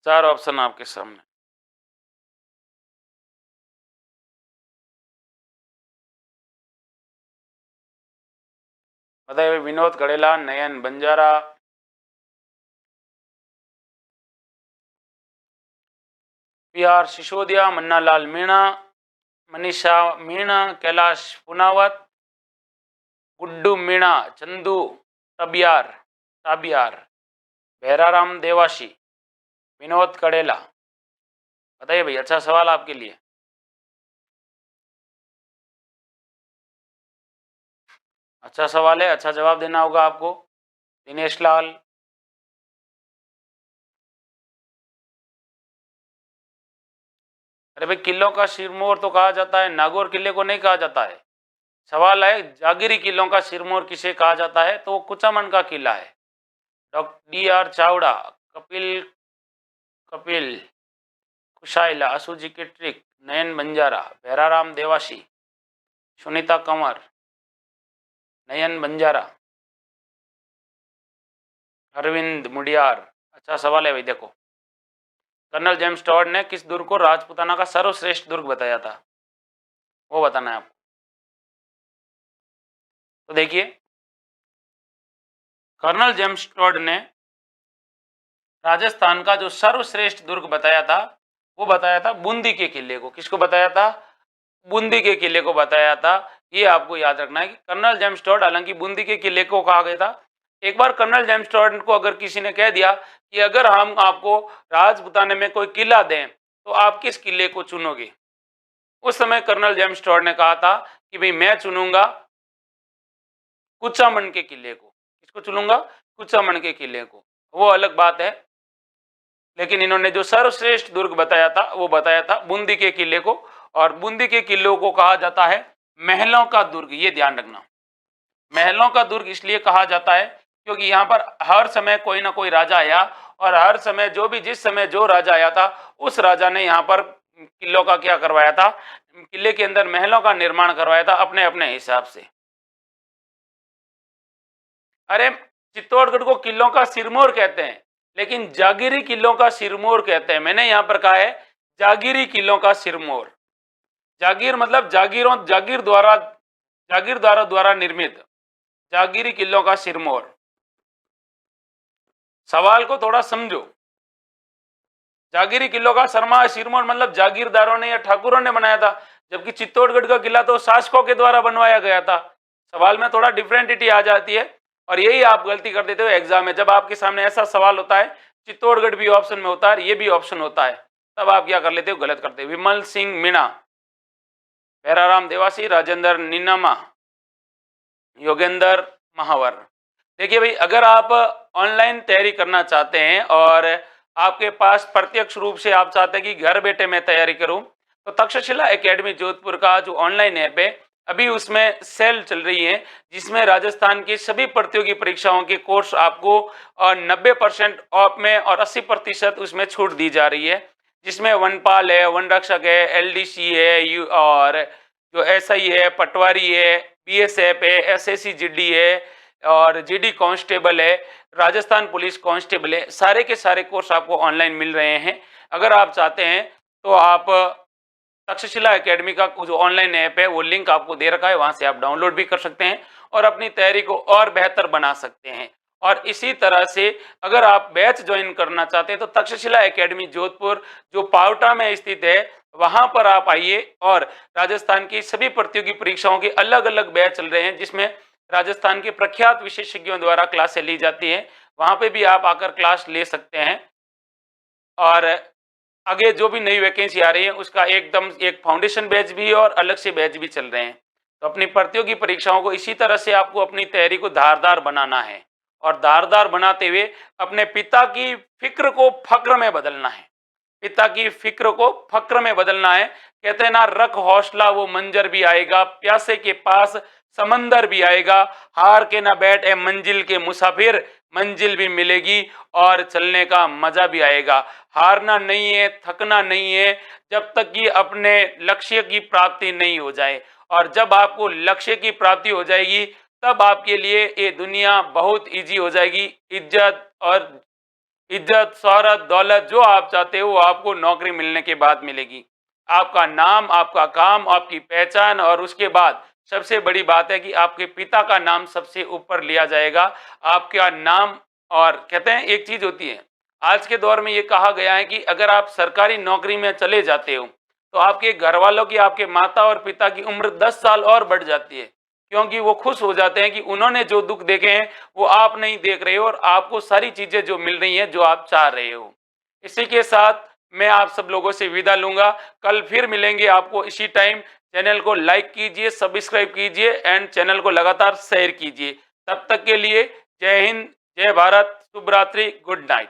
चार ऑप्शन आपके सामने, बताइए। विनोद कड़ेला, नयन बंजारा, पीआर सिसोदिया, मन्नालाल मीणा, मनीषा मीणा, कैलाश पुनावत, गुड्डू मीणा, चंदू टाबियार, भैराराम देवासी, विनोद कड़ेला। बताइए भाई, अच्छा सवाल आपके लिए। अच्छा सवाल है, अच्छा जवाब देना होगा आपको। दिनेश लाल, अरे भाई, किलों का सिरमौर तो कहा जाता है, नागौर किले को नहीं कहा जाता है। सवाल है जागीरी किलों का सिरमौर किसे कहा जाता है, तो वो कुचामन का किला है। Doctor D R Chawda, Kapil Kapil Kushaila, Asuji की ट्रिक, नयन बंजारा, भैराराम देवासी, सुनीता कंवर, नयन बंजारा, अरविंद मुडियार। अच्छा सवाल है भाई, देखो कर्नल जेम्स टॉड ने किस दुर्ग को राजपुताना का सर्वश्रेष्ठ दुर्ग बताया था, वो बताना है आपको। तो देखिए, कर्नल जेम्स टॉड ने राजस्थान का जो सर्वश्रेष्ठ दुर्ग बताया था, वो बताया था बूंदी के किले को। किसको बताया था, बूंदी के किले को बताया था। ये आपको याद रखना है कि कर्नल जेम्स टॉड, हालांकि बूंदी के किले को कहा गया था। एक बार कर्नल जेम्स टॉड को अगर किसी ने कह दिया कि अगर हम आपको राजपुताने में कोई किला दें तो आप किस किले को चुनोगे, उस समय कर्नल जेम्स टॉड ने कहा था कि भाई मैं चुनूंगा कुचामन के किले को। किसको चुनूंगा, कुचामन के किले को। वो अलग बात है, लेकिन इन्होंने जो सर्वश्रेष्ठ दुर्ग बताया था वो बताया था बूंदी के किले को। और बूंदी के किले को कहा जाता है महलों का दुर्ग। ये ध्यान रखना, महलों का दुर्ग इसलिए कहा जाता है क्योंकि यहाँ पर हर समय कोई ना कोई राजा आया और हर समय जिस समय जो राजा आया था उस राजा ने यहाँ पर किलों का क्या करवाया था, किले के अंदर महलों का निर्माण करवाया था अपने अपने हिसाब से। अरे चित्तौड़गढ़ को किलों का सिरमौर कहते हैं, लेकिन जागीरी किलों का सिरमौर कहते हैं। मैंने यहाँ पर कहा है जागीरी किलों का सिरमौर। जागीर मतलब जागीरदारों द्वारा निर्मित जागीरी किलों का सिरमौर। सवाल को थोड़ा समझो। जागीरी किलों का सिरमौर मतलब जागीरदारों ने या ठाकुरों ने बनाया था, जबकि चित्तौड़गढ़ का किला तो शासकों के द्वारा बनवाया गया था। सवाल में थोड़ा डिफरेंटिटी आ जाती है और यही आप गलती कर देते हो एग्जाम में। जब आपके सामने ऐसा सवाल होता है, चित्तौड़गढ़ भी ऑप्शन में होता है, ये भी ऑप्शन होता है, तब आप क्या कर लेते हो, गलत करते हो। विमल सिंह मीणा, भैराराम देवासी, राजेंद्र नीनामा, योगेंद्र महावर। देखिए भाई, अगर आप ऑनलाइन तैयारी करना चाहते हैं और आपके पास प्रत्यक्ष रूप से आप चाहते हैं कि घर बैठे मैं तैयारी करूं, तो तक्षशिला एकेडमी जोधपुर का जो ऑनलाइन ऐप है, अभी उसमें सेल चल रही है, जिसमें राजस्थान की सभी प्रतियोगी परीक्षाओं के कोर्स आपको 90% ऑफ में और 80% उसमें छूट दी जा रही है, जिसमें वनपाल है, वन रक्षक है, एलडीसी है, और जो एसआई है, पटवारी है, बीएसएफ है, एसएससी जीडी है और जीडी कांस्टेबल है, राजस्थान पुलिस कांस्टेबल है। सारे के सारे कोर्स आपको ऑनलाइन मिल रहे हैं। अगर आप चाहते हैं तो आप तक्षशिला एकेडमी का जो ऑनलाइन ऐप है वो लिंक आपको दे रखा है, वहां से आप डाउनलोड भी कर सकते हैं और अपनी तैयारी को और बेहतर बना सकते हैं। और इसी तरह से अगर आप बैच ज्वाइन करना चाहते हैं तो तक्षशिला एकेडमी जोधपुर जो पावटा में स्थित है, वहां पर आप आइए और राजस्थान की सभी प्रतियोगी परीक्षाओं के अलग अलग बैच चल रहे हैं, जिसमें राजस्थान के प्रख्यात विशेषज्ञों द्वारा क्लासें ली जाती हैं। वहां पे भी आप आकर क्लास ले सकते हैं। और आगे जो भी नई वैकेंसी आ रही है उसका एकदम एक फाउंडेशन बैच भी और अलग से बैच भी चल रहे हैं। तो अपनी प्रतियोगी परीक्षाओं को इसी तरह से आपको अपनी तैयारी को धारदार बनाना है और धारदार बनाते हुए अपने पिता की फिक्र को फक्र में बदलना है। पिता की फिक्र को फक्र में बदलना है। कहते हैं ना, रख हौसला वो मंजर भी आएगा, प्यासे के पास समंदर भी आएगा, हार के ना बैठ ए मंजिल के मुसाफिर, मंजिल भी मिलेगी और चलने का मजा भी आएगा। हारना नहीं है, थकना नहीं है, जब तक कि अपने लक्ष्य की प्राप्ति नहीं हो जाए। और जब आपको लक्ष्य की प्राप्ति हो जाएगी तब आपके लिए ये दुनिया बहुत इजी हो जाएगी। इज्जत, शोहरत, दौलत जो आप चाहते हो वो आपको नौकरी मिलने के बाद मिलेगी। आपका नाम, आपका काम, आपकी पहचान, और उसके बाद सबसे बड़ी बात है कि आपके पिता का नाम सबसे ऊपर लिया जाएगा। आपका नाम, और कहते हैं एक चीज होती है, आज के दौर में ये कहा गया है कि अगर आप सरकारी नौकरी में चले जाते हो तो आपके घर वालों की, आपके माता और पिता की उम्र 10 साल और बढ़ जाती है, क्योंकि वो खुश हो जाते हैं कि उन्होंने जो दुख देखे हैं वो आप नहीं देख रहे हो और आपको सारी चीजें जो मिल रही हैं जो आप चाह रहे हो। इसी के साथ मैं आप सब लोगों से विदा लूंगा। कल फिर मिलेंगे आपको इसी टाइम। चैनल को लाइक कीजिए, सब्सक्राइब कीजिए एंड चैनल को लगातार शेयर कीजिए। तब तक के लिए जय हिंद, जय भारत, शुभ रात्रि, गुड नाइट।